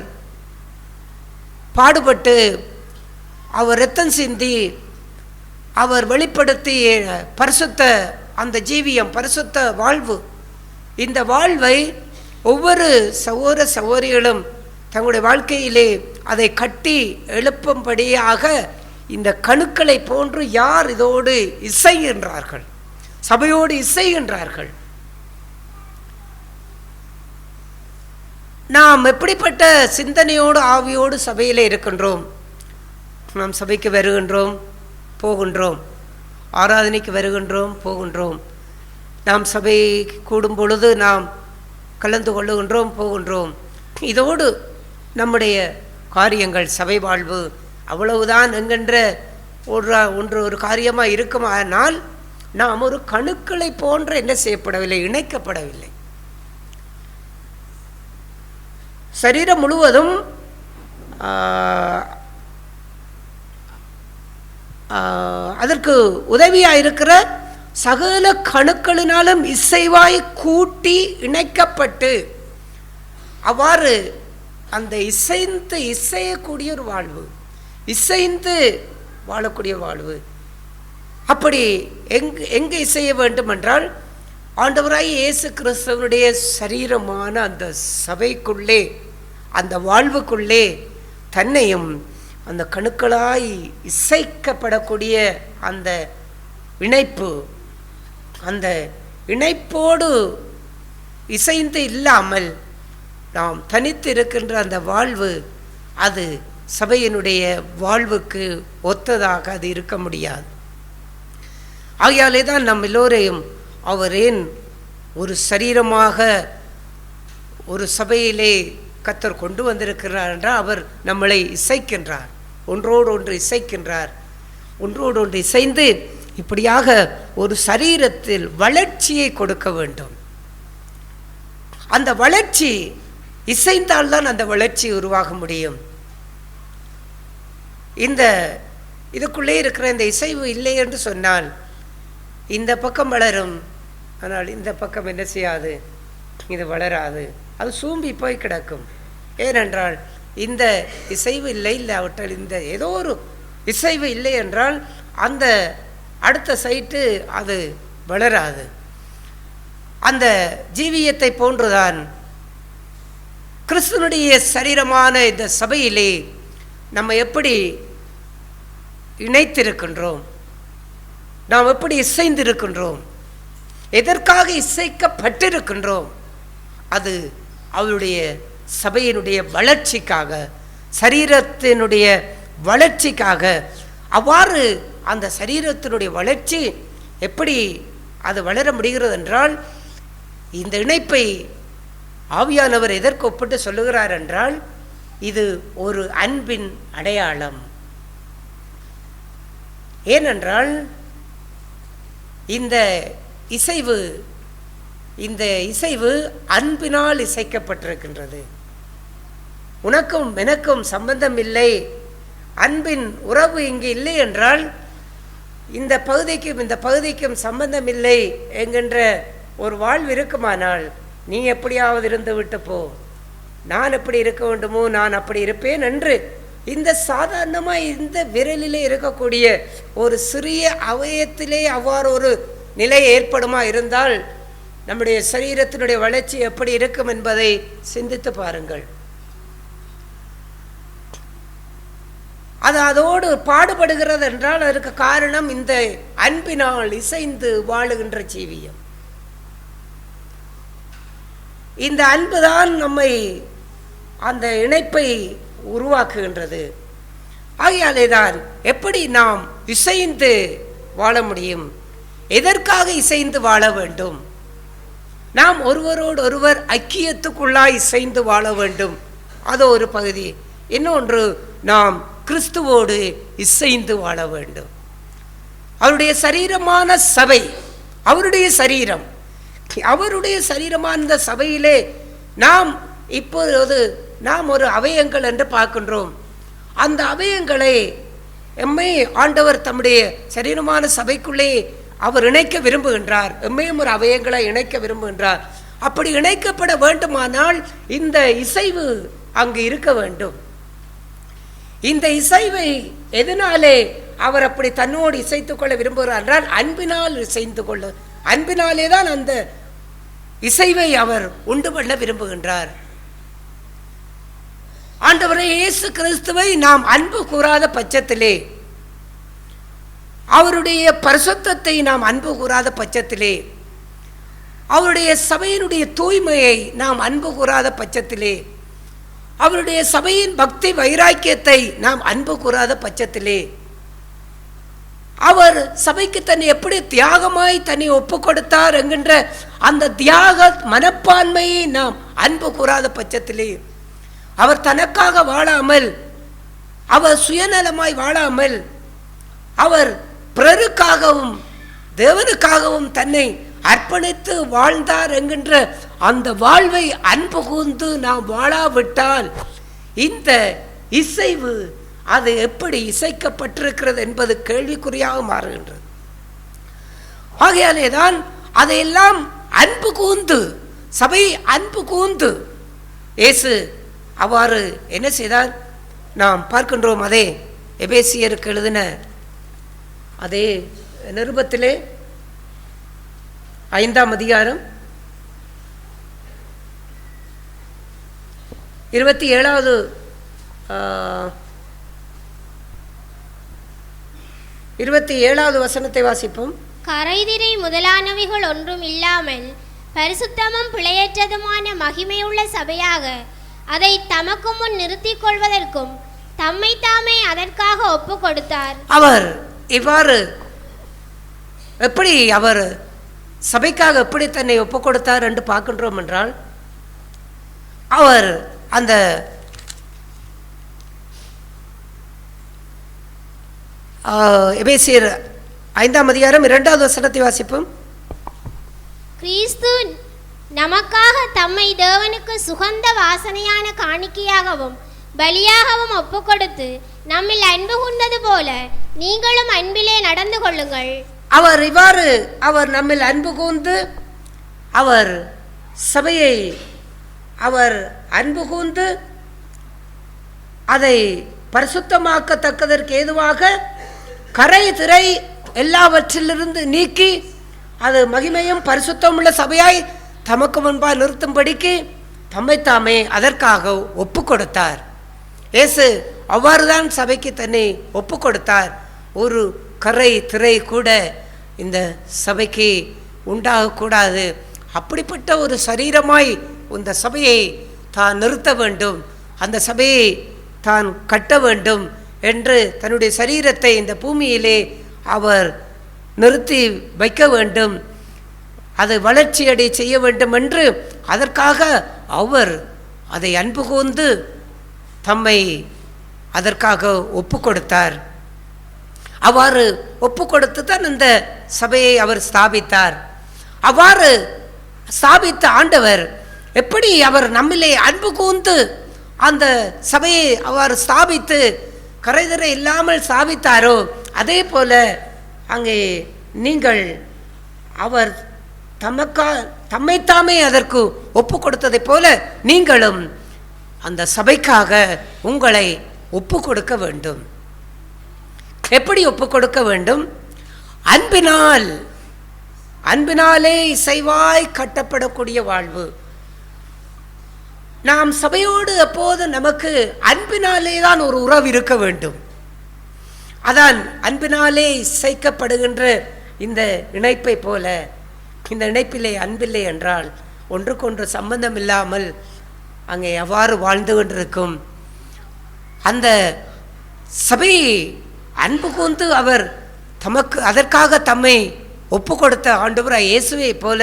பாடுபட்டு அவர் இரத்தம் சிந்தி அவர் வெளிப்படுத்திய பரிசுத்த அந்த ஜீவியம், பரிசுத்த வாழ்வு, இந்த வாழ்வை ஒவ்வொரு சகோதர சகோதரிகளும் தங்களுடைய வாழ்க்கையிலே அதை கட்டி எழுப்பும்படியாக இந்த கணுக்களை போன்று யார் இதோடு இசைகின்றார்கள், சபையோடு இசைகின்றார்கள். நாம் எப்படிப்பட்ட சிந்தனையோடு ஆவியோடு சபையிலே இருக்கின்றோம்? நாம் சபைக்கு வருகின்றோம், போகின்றோம், ஆராதனைக்கு வருகின்றோம், போகின்றோம், நாம் சபை கூடும் பொழுது நாம் கலந்து கொள்ளுகின்றோம், போகின்றோம். இதோடு நம்முடைய காரியங்கள் சபை வாழ்வு அவ்வளவுதான் என்கின்ற ஒரு காரியமாக இருக்குமானால் நாம் ஒரு கணுக்களை போன்ற என்ன செய்யப்படவில்லை, இணைக்கப்படவில்லை. சரீரம் முழுவதும் அதற்கு உதவியாக இருக்கிற சகல கணுக்களினாலும் இசைவாய் கூட்டி இணைக்கப்பட்டு அவ்வாறு அந்த இசையக்கூடிய ஒரு வாழ்வு, இசைந்து வாழக்கூடிய வாழ்வு. அப்படி எங்கே இசைய வேண்டும் என்றால் ஆண்டவராய் இயேசு கிறிஸ்துவனுடைய சரீரமான அந்த சபைக்குள்ளே, அந்த வாழ்வுக்குள்ளே தன்னையும் அந்த கணுக்களாய் இசைக்கப்படக்கூடிய அந்த இணைப்பு, அந்த இணைப்போடு இசைந்து இல்லாமல் நாம் தனித்து இருக்கின்ற அந்த வாழ்வு, அது சபையினுடைய வாழ்வுக்கு ஒத்ததாக அது இருக்க முடியாது. ஆகையாலே தான் நம் எல்லோரையும் அவர் ஏன் ஒரு சரீரமாக ஒரு சபையிலே கர்த்தர் கொண்டு வந்திருக்கிறார் என்றால் அவர் நம்மளை இசைக்கின்றார், ஒன்றோடு ஒன்று இசைக்கின்றார். ஒன்றோடு ஒன்று இசைந்து இப்படியாக ஒரு சரீரத்தில் வளர்ச்சியை கொடுக்க வேண்டும். அந்த வளர்ச்சி இசைந்தால்தான் அந்த வளர்ச்சி உருவாக முடியும். இதுக்குள்ளே இருக்கிற இந்த இசைவு இல்லை என்று சொன்னால் இந்த பக்கம் வளரும், ஆனால் இந்த பக்கம் என்ன செய்யாது, இது வளராது, அது சூம்பி போய் கிடக்கும். ஏனென்றால் இந்த இசைவு இல்லை அவற்றில் இந்த ஏதோ ஒரு இசைவு இல்லை என்றால் அந்த அடுத்த சைட்டு அது வளராது. அந்த ஜீவியத்தை போன்றுதான் கிறிஸ்துவனுடைய சரீரமான இந்த சபையிலே நம்ம எப்படி இணைத்திருக்கின்றோம், நாம் எப்படி இசைந்திருக்கின்றோம், எதற்காக இசைக்கப்பட்டிருக்கின்றோம், அது அவருடைய சபையினுடைய வளர்ச்சிக்காக, சரீரத்தினுடைய வளர்ச்சிக்காக. அவ்வாறு அந்த சரீரத்தினுடைய வளர்ச்சி எப்படி அது வளர முடிகிறது என்றால் இந்த இணைப்பை ஆவியானவர் எதற்கு ஒப்பிட்டு சொல்லுகிறார் என்றால் இது ஒரு அன்பின் அடையாளம். ஏனென்றால் இந்த இசைவு அன்பினால் இசைக்கப்பட்டிருக்கின்றது. உனக்கும் எனக்கும் சம்பந்தம் இல்லை, அன்பின் உறவு இங்கு இல்லை என்றால் இந்த பகுதிக்கும் இந்த பகுதிக்கும் சம்பந்தம் இல்லை என்கின்ற ஒரு வாழ்வு இருக்குமானால் நீ எப்படியாவது இருந்து விட்டு போ, நான் எப்படி இருக்க வேண்டுமோ நான் அப்படி இருப்பேன் என்று இந்த சாதாரணமாக இந்த விரலிலே இருக்கக்கூடிய ஒரு சிறிய அவயத்திலே அவ்வாறு ஒரு நிலை ஏற்படுமா இருந்தால் நம்முடைய சரீரத்தினுடைய வளர்ச்சி எப்படி இருக்கும் என்பதை சிந்தித்து பாருங்கள். அது அதோடு பாடுபடுகிறது என்றால் அதற்கு காரணம் இந்த அன்பினால் இசைந்து வாழுகின்ற ஜீவியம். இந்த அன்புதான் நம்மை அந்த இணைப்பை உருவாக்குகின்றது. ஆகையாலே தான் எப்படி நாம் இசைந்து வாழ முடியும், எதற்காக இசைந்து வாழ வேண்டும், நாம் ஒருவரோடு ஒருவர் ஐக்கியத்துக்குள்ளாய் இசைந்து வாழ வேண்டும், அது ஒரு பகுதி. இன்னொன்று, நாம் கிறிஸ்துவோடு இசைந்து வாழ வேண்டும். அவருடைய சரீரமான சபை, அவருடைய சரீரம், அவருடைய சரீரமான இந்த சபையிலே நாம் இப்போது நாம் ஒரு அவயங்கள் என்று பார்க்கின்றோம். அந்த அவயங்களை எம்மை ஆண்டவர் தம்முடைய சரீரமான சபைக்குள்ளே அவர் இணைக்க விரும்புகின்றார். எம்மையும் ஒரு அவயங்களை இணைக்க விரும்புகின்றார். அப்படி இணைக்கப்பட வேண்டுமானால் இந்த இசைவு அங்கு இருக்க வேண்டும். இந்த இசைவை எதனாலே அவர் அப்படி தன்னோடு இசைத்துக் கொள்ள விரும்புகிறார் என்றால் அன்பினால் இசைந்து கொள்ள, அன்பினாலே தான் அந்த இசைவை அவர் உண்டு பண்ண விரும்புகின்றார். ஆண்டவரே இயேசு கிறிஸ்துவை நாம் அன்பு கூறாத பட்சத்திலே, அவருடைய பரிசுத்தத்தை நாம் அன்பு கூறாத பட்சத்திலே, அவருடைய சபையினுடைய தூய்மையை நாம் அன்பு கூறாத பட்சத்திலே, அவருடைய சபையின் பக்தி வைராக்கியத்தை நாம் அன்பு கூறாத பட்சத்திலே, அவர் சபைக்கு தன்னை எப்படி தியாகமாய் தன்னை ஒப்பு கொடுத்தார் என்கின்ற அந்த தியாக மனப்பான்மையை நாம் அன்பு கூறாத பட்சத்திலே, அவர் தனக்காக வாழாமல், அவர் சுயநலமாய் வாழாமல், அவர் பிறருக்காகவும் தேவனுக்காகவும் தன்னை அர்ப்பணித்து வாழ்ந்தார் என்கின்ற அந்த வாழ்வை அன்பு கூர்ந்து நாம் வாழாவிட்டால் இந்த இசைவு அது எப்படி இசைக்கப்பட்டிருக்கிறது என்பது கேள்விக்குறியாக மாறுகின்றது. ஆகையாலே தான் அதையெல்லாம் அன்பு கூர்ந்து, சபை அன்பு கூர்ந்து இயேசு அவ்வாறு என்ன செய்தார் நாம் பார்க்கின்றோம். அதே எபேசியருக்கு எழுதின அதே நிருபத்திலே 5ஆம் அதிகாரம் 27வது வசனத்தை வாசிப்போம். கரைதிரை முதலானவைகள் ஒன்றும் இல்லாமல் பரிசுத்தமும் பிழையற்றதுமான மகிமையுள்ள சபையாக அதை தமக்கு முன் நிறுத்திக் கொள்வதற்கும் தம்மை தாமே அதற்காக ஒப்பு கொடுத்தார். அவர் இவ்வாறு எப்படி அவர் சபைக்காக எப்படி தன்னை ஒப்பு கொடுத்தார் என்று பார்க்கின்றோம் என்றால், அவர் அந்த எபேசியர் 5ஆம் அதிகாரம் 2வது வசனத்தை வாசிப்போம். கிறிஸ்து நமக்காக தம்மை தேவனுக்கு சுகந்த வாசனையான காணிக்கையாகவும் பலியாகவும் ஒப்பு கொடுத்து நம்மில் அன்பு கூர்ந்தது போல நீங்களும் அன்பிலே நடந்து கொள்ளுங்கள். அவர் இவ்வாறு அவர் நம்மில் அன்பு கூர்ந்து அவர் சபையை அவர் அன்பு கூர்ந்து அதை பரிசுத்தமாக்கத்தக்கதற்கு ஏதுவாக கரை திரை எல்லாவற்றிலிருந்து நீக்கி அது மகிமையும் பரிசுத்தமுள்ள சபையாய் தமக்கு முன்பாக நிறுத்தும்படிக்கு தம்மைத்தாமே அதற்காக ஒப்பு கொடுத்தார். இயேசு அவ்வாறுதான் சபைக்கு தன்னை ஒப்பு கொடுத்தார். ஒரு கரை திரை கூட இந்த சபைக்கு உண்டாகக்கூடாது. அப்படிப்பட்ட ஒரு சரீரமாய் இந்த சபையை தான் நிறுத்த வேண்டும், அந்த சபையை தான் கட்ட வேண்டும் என்று தன்னுடைய சரீரத்தை இந்த பூமியிலே அவர் நிறுத்தி வைக்க வேண்டும், அது வளர்ச்சியடை செய்ய வேண்டும் என்று அதற்காக அவர் அதை அன்பு கூர்ந்து தம்மை அதற்காக ஒப்பு கொடுத்தார். அவ்வாறு ஒப்பு கொடுத்து தான் இந்த சபையை அவர் ஸ்தாபித்தார். அவ்வாறு ஸ்தாபித்த ஆண்டவர் எப்படி அவர் நம்மிலே அன்பு கூர்ந்து அந்த சபையை அவ்வாறு ஸ்தாபித்து கரைதரை இல்லாமல் ஸ்தாபித்தாரோ, அதே போல அங்கே நீங்கள் அவர் தம்மைத்தாமே அதற்கு ஒப்பு கொடுத்ததை போல நீங்களும் அந்த சபைக்காக உங்களை ஒப்பு கொடுக்க வேண்டும். எப்படி ஒப்பு கொடுக்க வேண்டும்? அன்பினாலே இசைவாய் கட்டப்படக்கூடிய வாழ்வு. நாம் சபையோடு அப்போது நமக்கு அன்பினாலே தான் ஒரு உறவு இருக்க வேண்டும். அதான் அன்பினாலே இசைக்கப்படுகின்ற இந்த இணைப்பை போல, இந்த இணைப்பிலே அன்பில்லை என்றால் ஒன்றுக்கொன்று சம்பந்தம் இல்லாமல் அங்கே எவ்வாறு வாழ்ந்து கொண்டிருக்கும்? அந்த சபை அன்பு கூர்ந்து அவர் தமக்கு அதற்காக தம்மை ஒப்பு கொடுத்த ஆண்டவராய் இயேசுவை போல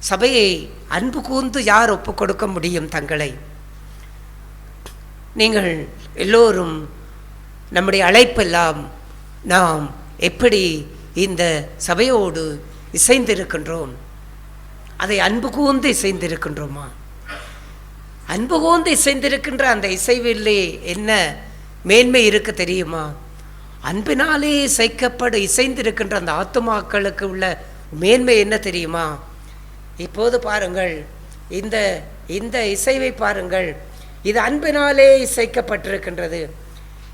சபையை அன்பு கூர்ந்து யார் ஒப்பு கொடுக்க முடியும் தங்களை? நீங்கள் எல்லோரும் நம்முடைய அழைப்பெல்லாம் நாம் எப்படி இந்த சபையோடு இசைந்திருக்கின்றோம்? அதை அன்பு கூர்ந்து இசைந்திருக்கின்றோமா? அன்பு கூர்ந்து இசைந்திருக்கின்ற அந்த இசைவிலே என்ன மேன்மை இருக்கு தெரியுமா? அன்பினாலே இசைந்திருக்கின்ற அந்த ஆத்துமாக்களுக்கு உள்ள மேன்மை என்ன தெரியுமா? இப்போது பாருங்கள், இந்த இசைவை பாருங்கள். இது அன்பினாலே இசைக்கப்பட்டிருக்கின்றது.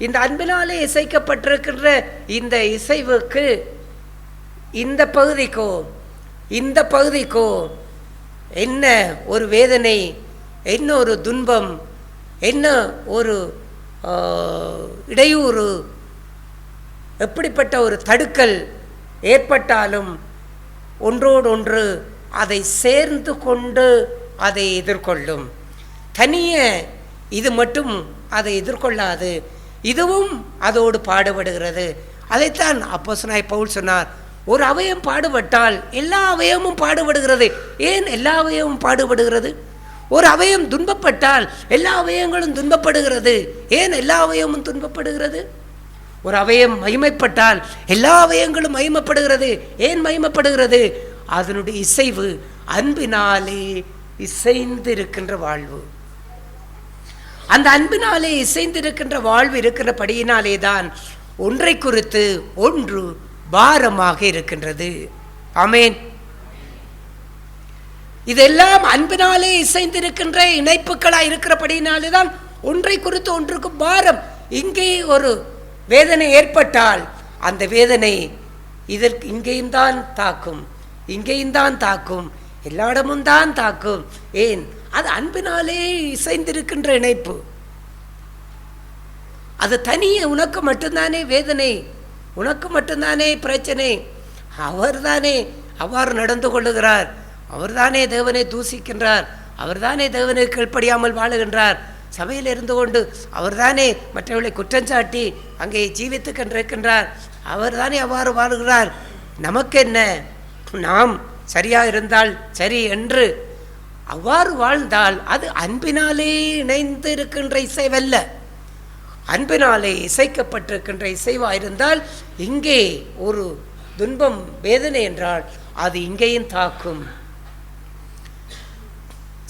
இந்த அன்பினாலே இசைக்கப்பட்டிருக்கின்ற இந்த இசைவுக்கு இந்த பகுதிக்கோ என்ன ஒரு வேதனை, என்ன ஒரு துன்பம், என்ன ஒரு இடையூறு, எப்படிப்பட்ட ஒரு தடுக்கல் ஏற்பட்டாலும் ஒன்றோடொன்று அதை சேர்ந்து கொண்டு அதை எதிர்கொள்ளும். தனியே இது மட்டும் அதை எதிர்கொள்ளாது, இதுவும் அதோடு பாடுபடுகிறது. அதைத்தான் அப்போஸ்தலனாகிய பவுல் சொன்னார், ஒரு அவயம் பாடுபட்டால் எல்லா அவயமும் பாடுபடுகிறது. ஏன் எல்லா அவயமும் பாடுபடுகிறது? ஒரு அவயம் துன்பப்பட்டால் எல்லா அவயங்களும் துன்பப்படுகிறது. ஏன் எல்லா அவயமும் துன்பப்படுகிறது? ஒரு அவயம் மகிமைப்பட்டால் எல்லா அவயங்களும் மகிமைப்படுகிறது. ஏன் மகிமைப்படுகிறது? அதனுடைய இசைவு அன்பினாலே இசைந்து இருக்கின்ற வாழ்வு. அந்த அன்பினாலே இசைந்திருக்கின்ற வாழ்வு இருக்கிறபடியினாலே தான் ஒன்றை குறித்து ஒன்று பாரமாக இருக்கின்றது. ஆமேன். இதெல்லாம் அன்பினாலே இசைந்திருக்கின்ற இணைப்புகளாக இருக்கிறபடியினாலே தான் ஒன்றை குறித்து ஒன்றுக்கு பாரம். இங்கே ஒரு வேதனை ஏற்பட்டால் அந்த வேதனை இதற்கு இங்கேயும் தான் தாக்கும், இங்கேயும் தான் தாக்கும், எல்லா இடமும் தான் தாக்கும். ஏன்? அது அன்பினாலே இசைந்திருக்கின்ற இணைப்பு. அது தனியே உனக்கு மட்டும்தானே வேதனை, உனக்கு மட்டும்தானே பிரச்சனை. அவர் தானே அவ்வாறு நடந்து கொள்ளுகிறார், அவர் தானே தேவனை தூசிக்கின்றார், அவர் தானே தேவனை கீழ்ப்படியாமல் வாழுகின்றார். சபையில் இருந்து கொண்டு அவர் தானே மற்றவர்களை குற்றஞ்சாட்டி அங்கே ஜீவித்து கொண்டிருக்கின்றார், அவர் தானே அவ்வாறு வாழுகிறார். நமக்கு என்ன? நாம் சரியா இருந்தால் சரி என்று அவ்வாறு வாழ்ந்தால் அது அன்பினாலே இணைந்து இருக்கின்ற இசைவல்ல. அன்பினாலே இசைக்கப்பட்டிருக்கின்ற இசைவா இருந்தால் இங்கே ஒரு துன்பம் வேதனை என்றால் அது இங்கேயும் தாக்கும்.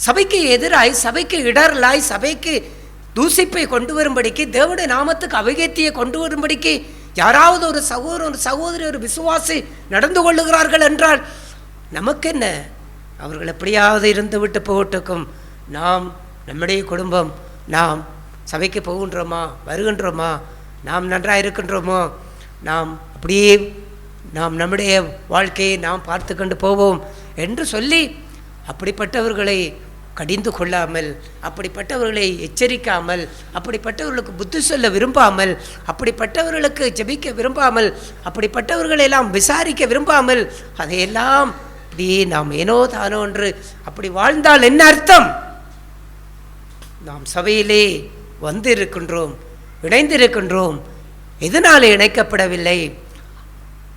சபைக்கு எதிராய், சபைக்கு இடரலாய், சபைக்கு தூசிப்பை கொண்டு வரும்படிக்கு, தேவனுடைய நாமத்துக்கு அபகீர்த்தியை கொண்டு வரும்படிக்கு யாராவது ஒரு சகோதரன், ஒரு சகோதரி, ஒரு விசுவாசி நடந்து கொள்ளுகிறார்கள் என்றால் நமக்கு என்ன? அவர்கள் எப்படியாவது இருந்து விட்டு போகட்டுக்கும். நாம் நம்முடைய குடும்பம், நாம் சபைக்கு போகின்றோமா, வருகின்றோமா, நாம் நன்றாக இருக்கின்றோமோ, நாம் அப்படியே நாம் நம்முடைய வாழ்க்கையை நாம் பார்த்து கொண்டு போவோம் என்று சொல்லி அப்படிப்பட்டவர்களை கடிந்து கொள்ளாமல், அப்படிப்பட்டவர்களை எச்சரிக்காமல், அப்படிப்பட்டவர்களுக்கு புத்தி சொல்ல விரும்பாமல், அப்படிப்பட்டவர்களுக்கு ஜெபிக்க விரும்பாமல், அப்படிப்பட்டவர்களெல்லாம் விசாரிக்க விரும்பாமல் அதையெல்லாம் அப்படியே நாம் ஏனோ தானோ என்று அப்படி வாழ்ந்தால் என்ன அர்த்தம்? நாம் சபையிலே வந்து இருக்கின்றோம், இணைந்திருக்கின்றோம். எதனால் இணைக்கப்படவில்லை?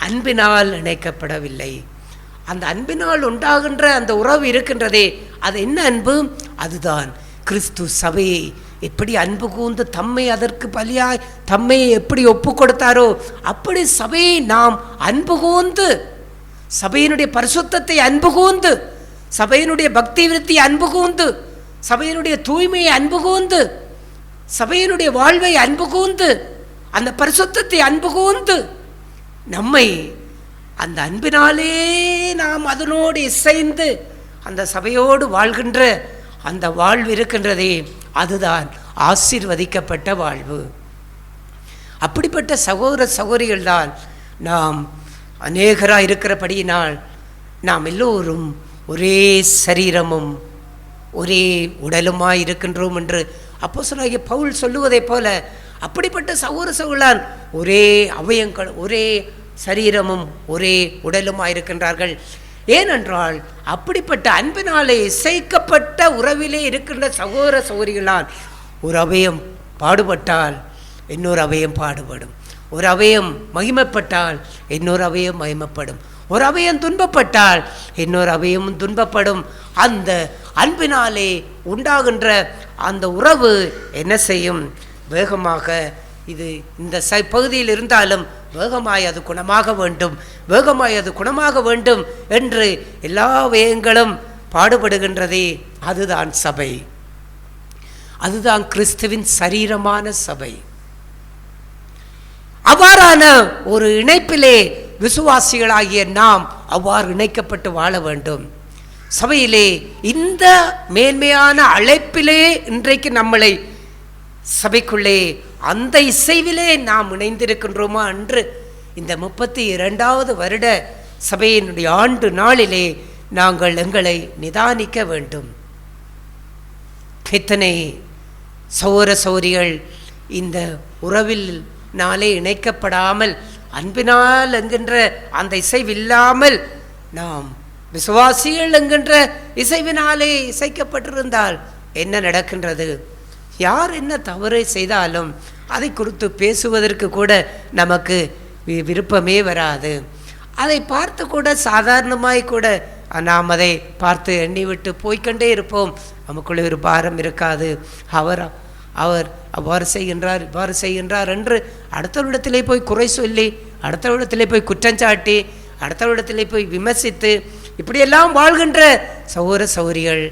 அன்பினால் இணைக்கப்படவில்லை. அந்த அன்பினால் உண்டாகின்ற அந்த உறவு இருக்கின்றதே, அது என்ன அன்பு? அதுதான் கிறிஸ்து சபையை எப்படி அன்பு கூர்ந்து தம்மை அதற்கு பலியாய் தம்மை எப்படி ஒப்பு கொடுத்தாரோ அப்படி சபையை நாம் அன்பு கூர்ந்து, சபையினுடைய பரிசுத்தத்தை அன்பு கூர்ந்து, சபையினுடைய பக்தி விருத்தி அன்பு கூர்ந்து, சபையினுடைய தூய்மையை அன்பு கூர்ந்து, சபையினுடைய வாழ்வை அன்பு கூர்ந்து, அந்த பரிசுத்தத்தை அன்பு கூர்ந்து நம்மை அந்த அன்பினாலே நாம் அதனோடு இசைந்து அந்த சபையோடு வாழ்கின்ற அந்த வாழ்வு இருக்கின்றதே, அதுதான் ஆசீர்வதிக்கப்பட்ட வாழ்வு. அப்படிப்பட்ட சகோதர சகோதரிகள் தான் நாம் அநேகராக இருக்கிறபடியினால் நாம் எல்லோரும் ஒரே சரீரமும் ஒரே உடலுமாய் இருக்கின்றோம் என்று அப்போஸ்தலனாகிய பவுல் சொல்லுவதைப் போல அப்படிப்பட்ட சகோதர சகோதரன் ஒரே அவயங்கள், ஒரே சரீரமும் ஒரே உடலுமாய் இருக்கின்றார்கள். ஏனென்றால் அப்படிப்பட்ட அன்பினாலே இசைக்கப்பட்ட உறவிலே இருக்கின்ற சகோதர சகோதரிகளால் ஒரு அவயம் பாடுபட்டால் இன்னொரு அவயம் பாடுபடும், ஒரு அவயம் மகிமைப்பட்டால் இன்னொரு அவயம் மகிமைப்படும், ஒரு அவயம் துன்பப்பட்டால் இன்னொரு அவயமும் துன்பப்படும். அந்த அன்பினாலே உண்டாகின்ற அந்த உறவு என்ன செய்யும்? வேகமாக இது இந்த பகுதியில் இருந்தாலும் வேகமாய் அது குணமாக வேண்டும், வேகமாய் அது குணமாக வேண்டும் என்று எல்லா வேகங்களும் பாடுபடுகின்றதே, அதுதான் சபை, அதுதான் கிறிஸ்துவின் சரீரமான சபை. அவ்வாறான ஒரு இணைப்பிலே விசுவாசிகளாகிய நாம் அவ்வாறு இணைக்கப்பட்டு வாழ வேண்டும். சபையிலே இந்த மேன்மையான அழைப்பிலே இன்றைக்கு நம்மளை சபைக்குள்ளே அந்த இசைவிலே நாம் இணைந்திருக்கின்றோமா என்று இந்த 32வது வருட சபையினுடைய ஆண்டு நாளிலே நாங்கள் எங்களை நிதானிக்க வேண்டும். எத்தனை சகோதர சகோதரிகள் இந்த உறவில் நாளே இணைக்கப்படாமல் அன்பினால் என்கின்ற அந்த இசைவில்லாமல் நாம் விசுவாசிகள் என்கின்ற இசைவினாலே இசைக்கப்பட்டிருந்தால் என்ன நடக்கின்றது? யார் என்ன தவறு செய்தாலும் அதை குறித்து பேசுவதற்கு கூட நமக்கு விருப்பமே வராது. அதை பார்த்து கூட சாதாரணமாய் கூட நாம் அதை பார்த்து எண்ணி விட்டு போய்கொண்டே இருப்போம். நமக்குள்ளே ஒரு பாரம் இருக்காது. அவர் அவ்வாறு செய்கின்றார், இவ்வாறு செய்கின்றார் என்று அடுத்தவரிடத்திலே போய் குறை சொல்லி, அடுத்தவரிடத்திலே போய் குற்றஞ்சாட்டி, அடுத்தவரிடத்திலே போய் விமர்சித்து இப்படியெல்லாம் வாழ்கின்ற சகோதர சகோதரிகள்,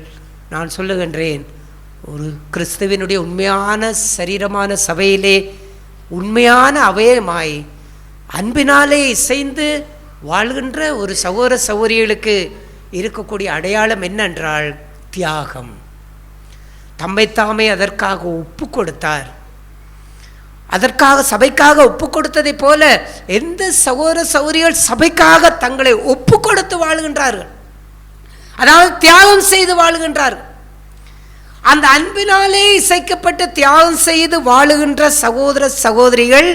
நான் சொல்லுகின்றேன், ஒரு கிறிஸ்துவினுடைய உண்மையான சரீரமான சபையிலே உண்மையான அவயமாய் அன்பினாலே இசைந்து வாழ்கின்ற ஒரு சகோதர சகோதரிகளுக்கு இருக்கக்கூடிய அடையாளம் என்னென்றால் தியாகம். தம்மைத்தாமே அதற்காக ஒப்பு கொடுத்தார். அதற்காக சபைக்காக ஒப்பு கொடுத்ததை போல எந்த சகோதர சகோதரிகள் சபைக்காக தங்களை ஒப்பு கொடுத்து வாழ்கின்றார்கள், அதாவது தியாகம் செய்து வாழ்கின்றார்கள். அந்த அன்பினாலே இசைக்கப்பட்டு தியாகம் செய்து வாழுகின்ற சகோதர சகோதரிகள்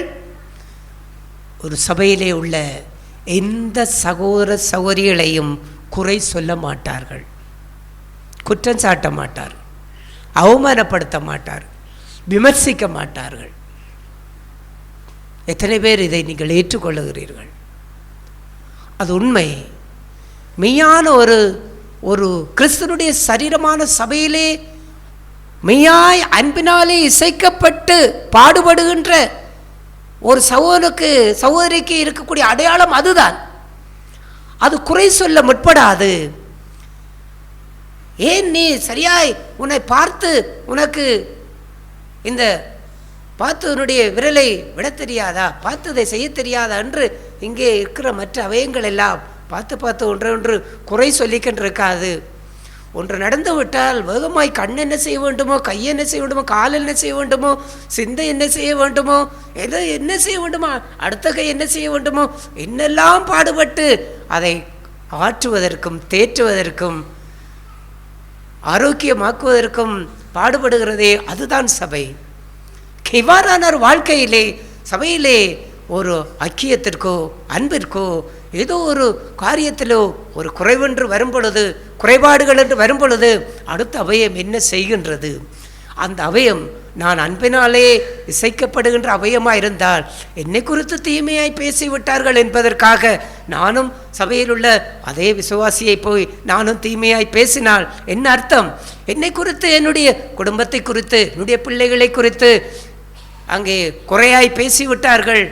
ஒரு சபையிலே உள்ள எந்த சகோதர சகோதரிகளையும் குறை சொல்ல மாட்டார்கள், குற்றம் சாட்ட மாட்டார்கள், அவமானப்படுத்த மாட்டார்கள், விமர்சிக்க மாட்டார்கள். எத்தனை பேர் இதை நீங்கள் ஏற்றுக்கொள்ளுகிறீர்கள்? அது உண்மை. மெய்யான ஒரு கிறிஸ்துனுடைய சரீரமான சபையிலே மெய்யாய் அன்பினாலே இசைக்கப்பட்டு பாடுபடுகின்ற ஒரு சகோதரிக்கு இருக்கக்கூடிய அடையாளம் அதுதான். அது குறை சொல்ல முற்படாது. ஏன் நீ சரியாய் உன்னை பார்த்து உனக்கு இந்த பார்த்து உன்னுடைய விரலை விட தெரியாதா, பார்த்ததை செய்ய தெரியாதா என்று இங்கே இருக்கிற மற்ற அவயங்கள் எல்லாம் பார்த்து ஒன்று குறை சொல்லிக்கின்றிருக்காது. ஒன்று நடந்து விட்டால் வேகமாய் கண் என்ன செய்ய வேண்டுமோ, கை என்ன செய்ய வேண்டுமோ, கால் என்ன செய்ய வேண்டுமோ, சிந்தை என்ன செய்ய வேண்டுமோ, எதை என்ன செய்ய வேண்டுமோ, அடுத்த கை என்ன செய்ய வேண்டுமோ, என்னெல்லாம் பாடுபட்டு அதை ஆற்றுவதற்கும் தேற்றுவதற்கும் ஆரோக்கியமாக்குவதற்கும் பாடுபடுகிறதே, அதுதான் சபை. இவ்வாறான ஒரு வாழ்க்கையிலே சபையிலே ஒரு ஐக்கியத்திற்கோ அன்பிற்கோ ஏதோ ஒரு காரியத்திலோ ஒரு குறைவென்று வரும்பொழுது, குறைபாடுகள் என்று வரும்பொழுது அடுத்த அவயம் என்ன செய்கின்றது? அந்த அவயம் நான் அன்பினாலே இசைக்கப்படுகின்ற அவயமாக இருந்தால் என்னை குறித்து தீமையாய் பேசிவிட்டார்கள் என்பதற்காக நானும் சபையில் உள்ள அதே விசுவாசியை போய் நானும் தீமையாய் பேசினால் என்ன அர்த்தம்? என்னை குறித்து, என்னுடைய குடும்பத்தை குறித்து, என்னுடைய பிள்ளைகளை குறித்து அங்கே குறையாய் பேசிவிட்டார்கள்,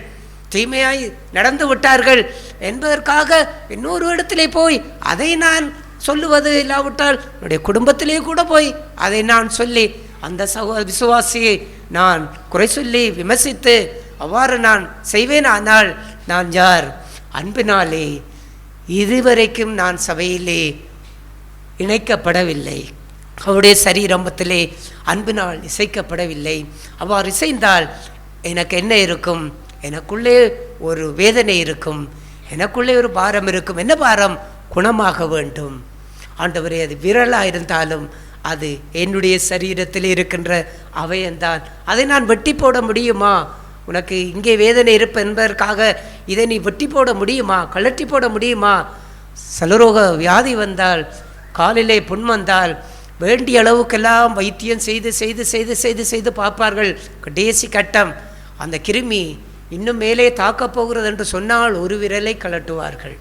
தீமையாய் நடந்து விட்டார்கள் என்பதற்காக இன்னொரு இடத்திலே போய் அதை நான் சொல்லுவது இல்லாவிட்டால் என்னுடைய குடும்பத்திலே கூட போய் அதை நான் சொல்லி அந்த விசுவாசியை நான் குறை சொல்லி விமர்சித்து அவ்வாறு நான் செய்வேன். ஆனால் நான் யார்? அன்பினாலே இதுவரைக்கும் நான் சபையிலே இணைக்கப்படவில்லை, அவருடைய சரீரத்திலே அன்பினால் இசைக்கப்படவில்லை. அவ்வாறு இசைந்தால் எனக்கு என்ன இருக்கும்? எனக்குள்ளே ஒரு வேதனை இருக்கும், எனக்குள்ளே ஒரு பாரம் இருக்கும். என்ன பாரம்? குணமாக வேண்டும் ஆண்டவரே. அது விரலாக இருந்தாலும் அது என்னுடைய சரீரத்தில் இருக்கின்ற அவயம்தான். அதை நான் வெட்டி போட முடியுமா? உனக்கு இங்கே வேதனை இருப்ப என்பதற்காக இதை நீ வெட்டி போட முடியுமா? கழட்டி போட முடியுமா? சலரோக வியாதி வந்தால், காலிலே புண் வந்தால் வேண்டிய அளவுக்கெல்லாம் வைத்தியம் செய்து செய்து செய்து செய்து செய்து பார்ப்பார்கள். கடைசி கட்டம் அந்த கிருமி இன்னும் மேலே தாக்கப் போகிறது என்று சொன்னால் ஒரு விரலை கழட்டுவார்கள்.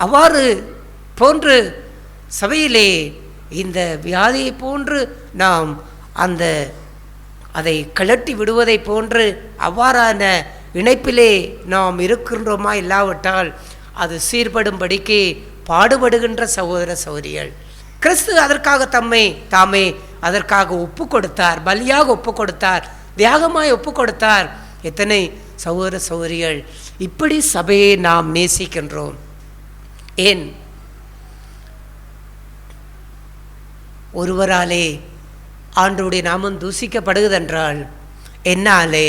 அவ்வாறு போன்று சபையிலே இந்த வியாதியை போன்று நாம் அதை கழட்டி விடுவதை போன்று அவ்வாறான இணைப்பிலே நாம் இருக்கின்றோமா? இல்லாவிட்டால் அது சீர்படும்படிக்கு பாடுபடுகின்ற சகோதர சகோதரிகள். கிறிஸ்து அதற்காக தாமே அதற்காக ஒப்பு கொடுத்தார், பலியாக ஒப்பு கொடுத்தார், தியாகமாய் ஒப்பு கொடுத்தார். எத்தனை சகோதர சகோதரிகள் இப்படி சபையை நாம் நேசிக்கின்றோம்? ஏன்? ஒருவராலே ஆண்டவருடைய நாமம் தூசிக்கப்படுவதென்றால் என்னாலே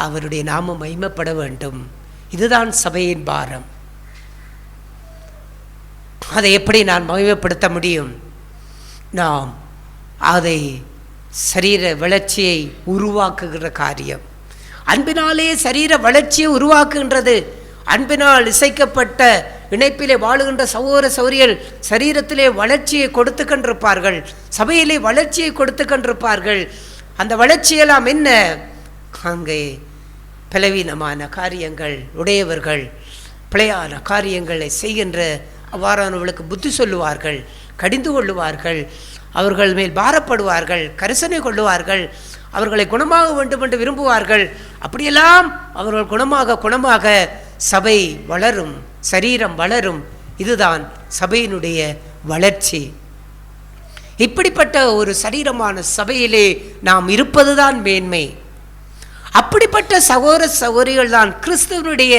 அவருடைய நாமம் மகிமைப்பட வேண்டும். இதுதான் சபையின் பாரம். அதை எப்படி நான் மகிமைப்படுத்த முடியும்? நாம் அதை சரீர வளர்ச்சியை உருவாக்குகிற காரியம். அன்பினாலே சரீர வளர்ச்சியை உருவாக்குகின்றது. அன்பினால் இசைக்கப்பட்ட இணைப்பிலே வாழுகின்ற சகோதர சகோதரிகள் சரீரத்திலே வளர்ச்சியை கொடுத்து கொண்டிருப்பார்கள், சபையிலே வளர்ச்சியை கொடுத்து கொண்டிருப்பார்கள். அந்த வளர்ச்சியெல்லாம் என்ன? அங்கே பலவீனமான காரியங்கள் உடையவர்கள் பிழையான காரியங்களை செய்கின்ற அவ்வாறானவர்களுக்கு புத்தி சொல்லுவார்கள், கடிந்து கொள்ளுவார்கள், அவர்கள் மேல் பாரப்படுவார்கள், கரிசனை கொள்ளுவார்கள், அவர்களை குணமாக வேண்டும் என்று விரும்புவார்கள். அப்படியெல்லாம் அவர்கள் குணமாக சபை வளரும், சரீரம் வளரும். இதுதான் சபையினுடைய வளர்ச்சி. இப்படிப்பட்ட ஒரு சரீரமான சபையிலே நாம் இருப்பதுதான் மேன்மை. அப்படிப்பட்ட சகோதர சகோதரிகள் தான் கிறிஸ்துவனுடைய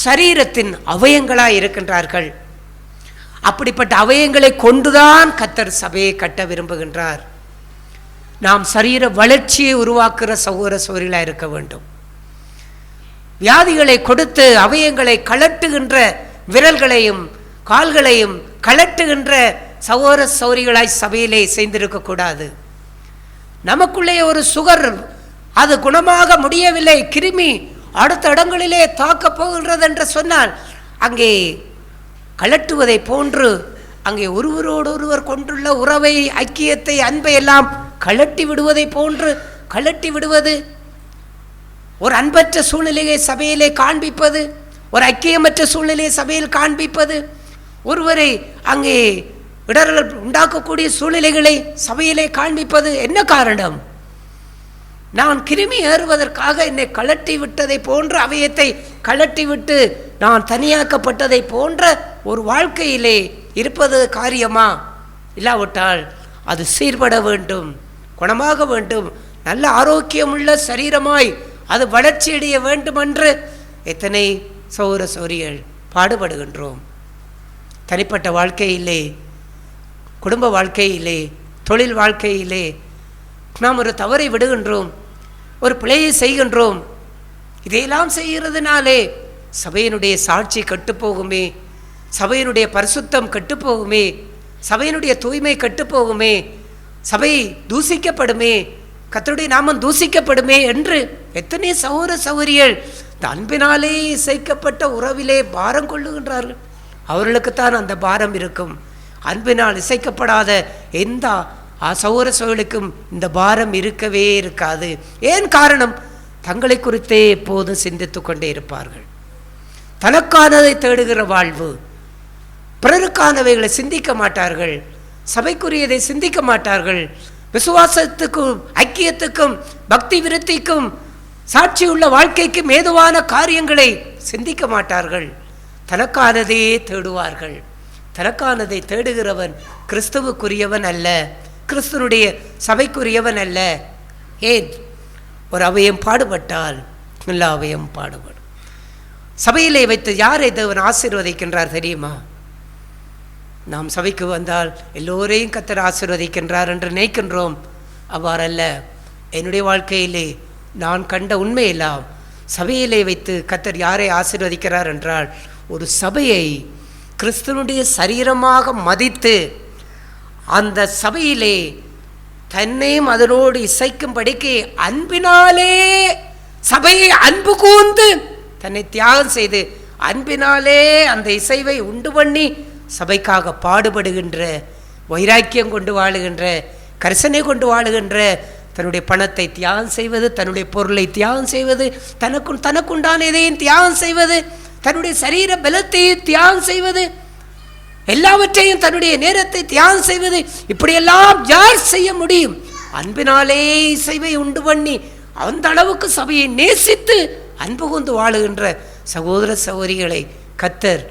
சரீரத்தின் அவயங்களாய் இருக்கின்றார்கள். அப்படிப்பட்ட அவயங்களை கொண்டுதான் கர்த்தர் சபையை கட்ட விரும்புகின்றார். நாம் சரீர வளர்ச்சியை உருவாக்குகிற சகோதர சகோதரிகளாக இருக்க வேண்டும். வியாதிகளை கொடுத்து அவயங்களை கலட்டுகின்ற, விரல்களையும் கால்களையும் கலட்டுகின்ற சகோதர சகோதரிகளாய் சபையிலே செய்திருக்கக்கூடாது. நமக்குள்ளே ஒரு சுகர், அது குணமாக முடியவில்லை, கிருமி அடுத்த இடங்களிலே தாக்கப் போகின்றது என்று சொன்னால் அங்கே கலட்டுவதை போன்று, அங்கே ஒருவரோடு ஒருவர் கொண்டுள்ள உறவை, ஐக்கியத்தை, அன்பை எல்லாம் கலட்டி விடுவதை போன்று கலட்டி விடுவது, ஒரு அன்பற்ற சூழ்நிலையை சபையிலே காண்பிப்பது, ஒரு ஐக்கியமற்ற சூழ்நிலையை சபையில் காண்பிப்பது, ஒருவரை அங்கே இடர்கள் உண்டாக்கக்கூடிய சூழ்நிலைகளை சபையிலே காண்பிப்பது. என்ன காரணம்? நான் கிருமி ஏறுவதற்காக என்னை கலட்டி விட்டதை போன்ற, அவயத்தை கலட்டி விட்டு நான் தனியாக்கப்பட்டதை போன்ற ஒரு வாழ்க்கையிலே இருப்பது காரியமா? இல்லாவிட்டால் அது சீர்பட வேண்டும், குணமாக வேண்டும், நல்ல ஆரோக்கியமுள்ள சரீரமாய் அது வளர்ச்சியடைய வேண்டும் என்று எத்தனை சகோதர சகோதரிகள் பாடுபடுகின்றோம். தனிப்பட்ட வாழ்க்கையிலே, குடும்ப வாழ்க்கையிலே, தொழில் வாழ்க்கையிலே நாம் ஒரு தவறை விடுகின்றோம், ஒரு பிழையை செய்கின்றோம். இதையெல்லாம் செய்கிறதுனாலே சபையினுடைய சாட்சி கட்டுப்போகுமே, சபையினுடைய பரிசுத்தம் கட்டுப்போகுமே, சபையினுடைய தூய்மை கட்டுப்போகுமே, சபை தூசிக்கப்படுமே, கர்த்தருடைய நாமம் தூசிக்கப்படுமே என்று எத்தனை சகோதர சகோதரிகள் இந்த அன்பினாலே இசைக்கப்பட்ட உறவிலே பாரம் கொள்ளுகின்றார்கள். அவர்களுக்குத்தான் அந்த பாரம் இருக்கும். அன்பினால் இசைக்கப்படாத எந்த சகோதர சகோதரிகளுக்கும் இந்த பாரம் இருக்கவே இருக்காது. ஏன் காரணம்? தங்களை குறித்தே எப்போதும் சிந்தித்து கொண்டே இருப்பார்கள். தனக்கானதை தேடுகிற வாழ்வு, பிறருக்கானவைகளை சிந்திக்க மாட்டார்கள், சபைக்குரியதை சிந்திக்க மாட்டார்கள், விசுவாசத்துக்கும் ஐக்கியத்துக்கும் பக்தி விருத்திக்கும் சாட்சியுள்ள வாழ்க்கைக்கும் ஏதுவான காரியங்களை சிந்திக்க மாட்டார்கள். தனக்கானதையே தேடுவார்கள். தனக்கானதை தேடுகிறவன் கிறிஸ்துவுக்குரியவன் அல்ல, கிறிஸ்துவனுடைய சபைக்குரியவன் அல்ல. ஏன்? ஒரு அவயம் பாடுபட்டால் எல்லா அவயம் பாடுபடும். சபையிலே வைத்து யாரை தேவன் ஆசீர்வதிக்கின்றார் தெரியுமா? நாம் சபைக்கு வந்தால் எல்லோரையும் கர்த்தர் ஆசீர்வதிக்கின்றார் என்று நினைக்கின்றோம். அவ்வாறல்ல. என்னுடைய வாழ்க்கையிலே நான் கண்ட உண்மையெல்லாம் சபையிலே வைத்து கர்த்தர் யாரை ஆசீர்வதிக்கிறார் என்றால், ஒரு சபையை கிறிஸ்துவனுடைய சரீரமாக மதித்து அந்த சபையிலே தன்னையும் அதனோடு இசைக்கும்படிக்கு அன்பினாலே சபையை அன்பு கூர்ந்து தன்னை தியாகம் செய்து அன்பினாலே அந்த இசைவை உண்டு பண்ணி சபைக்காக பாடுபடுகின்ற, வைராக்கியம் கொண்டு வாழுகின்ற, கரிசனை கொண்டு வாழுகின்ற, தன்னுடைய பணத்தை தியாகம் செய்வது, தன்னுடைய பொருளை தியாகம் செய்வது, தனக்குண்டான எதையும் தியாகம் செய்வது, தன்னுடைய சரீர பலத்தையும் தியாகம் செய்வது, எல்லாவற்றையும் தன்னுடைய நேரத்தை தியாகம் செய்வது, இப்படியெல்லாம் யார் செய்ய முடியும்? அன்பினாலே இசைவை உண்டு பண்ணி அந்த அளவுக்கு சபையை நேசித்து அன்பு கொண்டு வாழுகின்ற சகோதர சகோதரிகளை கர்த்தர்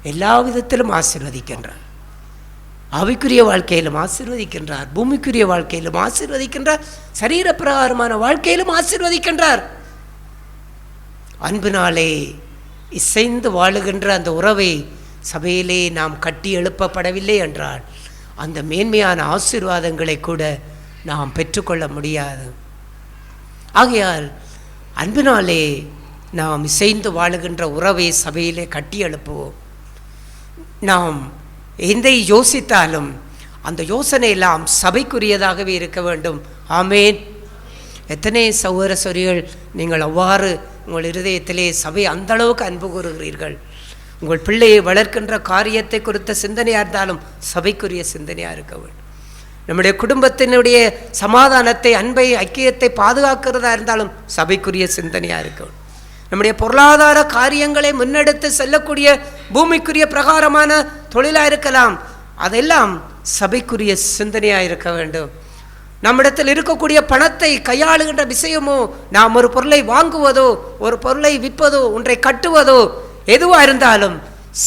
எல்லா விதத்திலும் ஆசீர்வதிக்கின்றார். ஆவிக்குரிய வாழ்க்கையிலும் ஆசீர்வதிக்கின்றார், பூமிக்குரிய வாழ்க்கையிலும் ஆசீர்வதிக்கின்றார், சரீர பிரகாரமான வாழ்க்கையிலும் ஆசீர்வதிக்கின்றார். அன்பினாலே இசைந்து வாழுகின்ற அந்த உறவை சபையிலே நாம் கட்டி எழுப்பப்படவில்லை என்றால் அந்த மேன்மையான ஆசீர்வாதங்களை கூட நாம் பெற்றுக்கொள்ள முடியாது. ஆகையால் அன்பினாலே நாம் இசைந்து வாழுகின்ற உறவை சபையிலே கட்டி எழுப்புவோம். நாம் எதை யோசித்தாலும் அந்த யோசனை எல்லாம் சபைக்குரியதாகவே இருக்க வேண்டும். ஆமேன். எத்தனை சகோதர சகோதரிகள் நீங்கள் அவ்வாறு உங்கள் இருதயத்திலே சபை அந்த அளவுக்கு அன்பு கூறுகிறீர்கள்? உங்கள் பிள்ளையை வளர்க்கின்ற காரியத்தை குறித்த சிந்தனையாக இருந்தாலும் சபைக்குரிய சிந்தனையாக இருக்க வேண்டும். நம்முடைய குடும்பத்தினுடைய சமாதானத்தை, அன்பை, ஐக்கியத்தை பாதுகாக்கிறதா இருந்தாலும் சபைக்குரிய சிந்தனையாக இருக்க வேண்டும். நம்முடைய பொருளாதார காரியங்களை முன்னெடுத்து செல்லக்கூடிய பூமிக்குரிய பிரகாரமான தொழிலாக இருக்கலாம், அதெல்லாம் சபைக்குரிய சிந்தனையாக இருக்க வேண்டும். நம்மிடத்தில் இருக்கக்கூடிய பணத்தை கையாளுகின்ற விஷயமோ, நாம் ஒரு பொருளை வாங்குவதோ, ஒரு பொருளை விற்பதோ, ஒன்றை கட்டுவதோ, எதுவாக இருந்தாலும்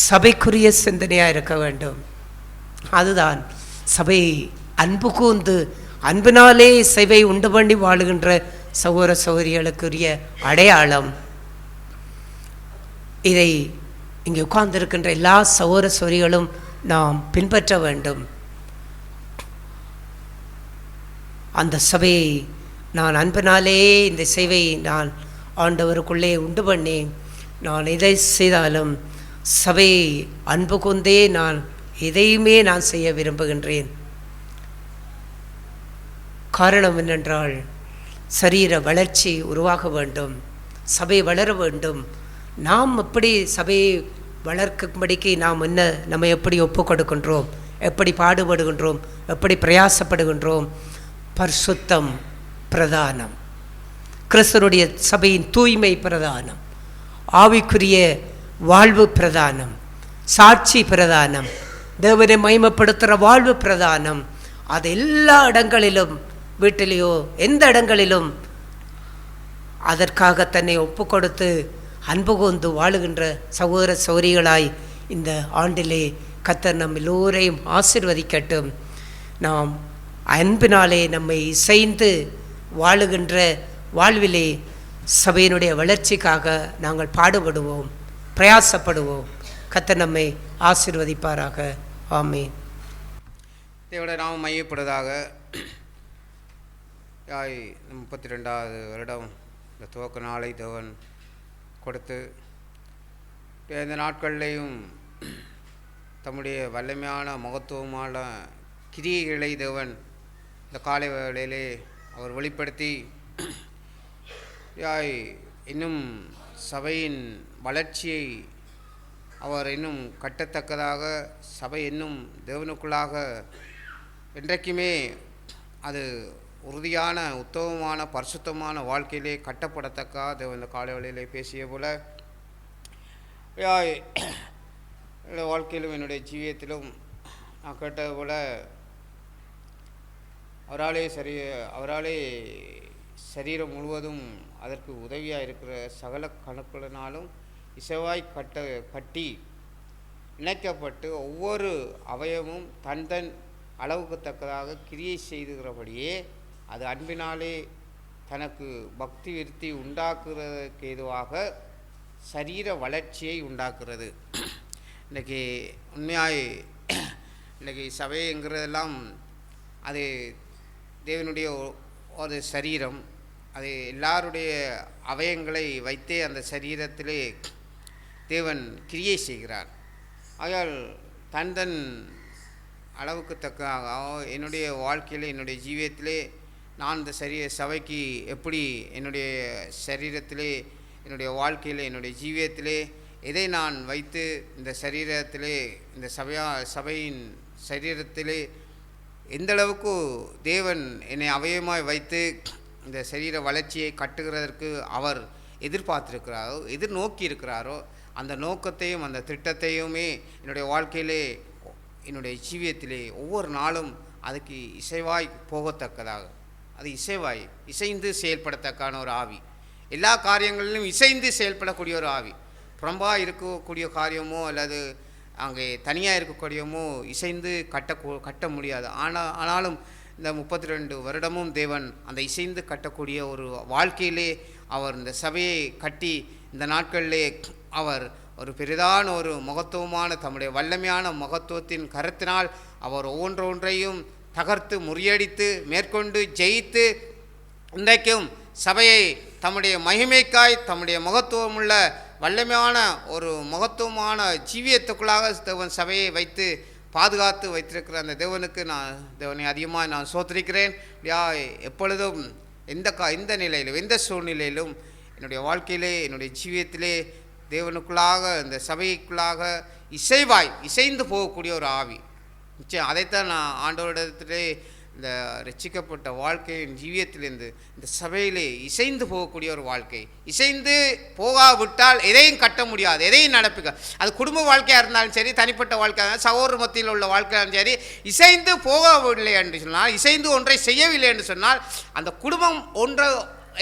சபைக்குரிய சிந்தனையாக இருக்க வேண்டும். அதுதான் சபை அன்பு கூர்ந்து அன்பினாலே சபை உண்டு பண்ணி வாழுகின்ற சகோதர சகோதரிகளுக்குரிய அடையாளம். இதை இங்கே உட்கார்ந்திருக்கின்ற எல்லா சகோதர சகோதரிகளும் நாம் பின்பற்ற வேண்டும். அந்த சபையை நான் அன்பினாலே இந்த சேவை நான் ஆண்டவருக்குள்ளே உண்டு பண்ணி நான் எதை செய்தாலும் சபையை அன்பு கொண்டே நான் எதையுமே நான் செய்ய விரும்புகின்றேன். காரணம் என்னென்றால் சரீர வளர்ச்சி உருவாக வேண்டும், சபை வளர வேண்டும். நாம் எப்படி சபையை வளர்க்கும்படிக்கு நாம் நம்ம எப்படி ஒப்பு கொடுக்கின்றோம், எப்படி பாடுபடுகின்றோம், எப்படி பிரயாசப்படுகின்றோம்? பரிசுத்தம் பிரதானம், கிறிஸ்துவனுடைய சபையின் தூய்மை பிரதானம், ஆவிக்குரிய வாழ்வு பிரதானம், சாட்சி பிரதானம், தேவனை மகிமைப்படுத்துகிற வாழ்வு பிரதானம். அது எல்லா இடங்களிலும், வீட்டிலேயோ எந்த இடங்களிலும் அதற்காக தன்னை ஒப்பு கொடுத்து அன்பு கூர்ந்து வாழுகின்ற சகோதர சகோதரிகளாய் இந்த ஆண்டிலே கர்த்தர் நம் எல்லோரையும் ஆசீர்வதிக்கட்டும். நாம் அன்பினாலே நம்மை இசைந்து வாழுகின்ற வாழ்விலே சபையினுடைய வளர்ச்சிக்காக நாங்கள் பாடுபடுவோம், பிரயாசப்படுவோம். கர்த்தர் நம்மை ஆசீர்வதிப்பாராக. ஆமென். தேவனுடைய நாமம் மையப்படுவதாக. 32வது வருடம் இந்த துவக்க நாளை தேவன் கொடுத்து இந்த நாட்களிலேயும் தம்முடைய வல்லமையான மகத்துவமான கிரியைகளை தேவன் இந்த காலை வேளையிலே அவர் வெளிப்படுத்தி இன்னும் சபையின் வளர்ச்சியை அவர் இன்னும் கட்டத்தக்கதாக, சபை இன்னும் தேவனுக்குள்ளாக என்றைக்குமே அது உறுதியான உத்தமமான பரிசுத்தமான வாழ்க்கையிலே கட்டப்படத்தக்கா தேவன் இந்த காலை வேளையிலே பேசிய போல என்னுடைய வாழ்க்கையிலும் என்னுடைய ஜீவியத்திலும் நான் கேட்டது போல அவராலே சரீரம் முழுவதும் அதற்கு உதவியாக இருக்கிற சகல கணக்குகளினாலும் இசைவாய் கட்டி இணைக்கப்பட்டு ஒவ்வொரு அவயமும் தன் அளவுக்கு தக்கதாக கிரியை செய்துகிறபடியே அது அன்பினாலே தனக்கு பக்தி விருத்தி உண்டாக்குறதுக்கு ஏதுவாக சரீர வளர்ச்சியை உண்டாக்குறது. இன்றைக்கி உண்மையாய் இன்றைக்கி சபைங்கிறதெல்லாம் அது தேவனுடைய ஒரு சரீரம். அது எல்லாருடைய அவயங்களை வைத்தே அந்த சரீரத்திலே தேவன் கிரியை செய்கிறார். ஆகையால் தன் அளவுக்கு தக்க என்னுடைய வாழ்க்கையில் என்னுடைய ஜீவியத்திலே நான் இந்த சபைக்கு எப்படி என்னுடைய சரீரத்திலே என்னுடைய வாழ்க்கையில் என்னுடைய ஜீவியத்திலே எதை நான் வைத்து இந்த சரீரத்திலே இந்த சபையின் சரீரத்திலே எந்தளவுக்கு தேவன் என்னை அவயமாய் வைத்து இந்த சரீர வளர்ச்சியை கட்டுகிறதற்கு அவர் எதிர்பார்த்திருக்கிறாரோ எதிர்நோக்கி இருக்கிறாரோ அந்த நோக்கத்தையும் அந்த திட்டத்தையுமே என்னுடைய வாழ்க்கையிலே என்னுடைய ஜீவியத்திலே ஒவ்வொரு நாளும் அதுக்கு இசைவாய் போகத்தக்கதாக அது இசைந்து செயல்படத்தக்கான ஒரு ஆவி. எல்லா காரியங்களிலும் இசைந்து செயல்படக்கூடிய ஒரு ஆவி. புறம்பாக இருக்கக்கூடிய காரியமோ அல்லது அங்கே தனியாக இருக்கக்கூடியமோ இசைந்து கட்ட முடியாது. ஆனாலும் இந்த 32 வருடமும் தேவன் அந்த இசைந்து கட்டக்கூடிய ஒரு வாழ்க்கையிலே அவர் இந்த சபையை கட்டி இந்த நாட்களிலே அவர் ஒரு பெரிதான ஒரு மகத்துவமான தம்முடைய வல்லமையான மகத்துவத்தின் கருத்தினால் அவர் ஒவ்வொன்றையும் தகர்த்து முறியடித்து மேற்கொண்டு ஜெயித்து இன்றைக்கும் சபையை தம்முடைய மகிமைக்காய் தம்முடைய மகத்துவமுள்ள வல்லமையான ஒரு மகத்துவமான ஜீவியத்துக்குள்ளாக தேவன் சபையை வைத்து பாதுகாத்து வைத்திருக்கிற அந்த தேவனை அதிகமாக நான் சோதரிக்கிறேன். எப்பொழுதும் எந்த நிலையிலும் எந்த சூழ்நிலையிலும் என்னுடைய வாழ்க்கையிலே என்னுடைய ஜீவியத்திலே தேவனுக்குள்ளாக இந்த சபைக்குள்ளாக இசைந்து போகக்கூடிய ஒரு ஆவி. நிச்சயம் அதைத்தான் நான் ஆண்டவரிடத்திலே இந்த ரட்சிக்கப்பட்ட வாழ்க்கையின் ஜீவியத்திலிருந்து இந்த சபையிலே இசைந்து போகக்கூடிய ஒரு வாழ்க்கை. இசைந்து போகாவிட்டால் எதையும் கட்ட முடியாது, எதையும் நடப்பிக்க. அது குடும்ப வாழ்க்கையாக இருந்தாலும் சரி, தனிப்பட்ட வாழ்க்கையாக இருந்தாலும், சகோதர மத்தியில் உள்ள வாழ்க்கையாலும் சரி, இசைந்து போகவில்லை என்று சொன்னால், இசைந்து ஒன்றை செய்யவில்லை என்று சொன்னால் அந்த குடும்பம்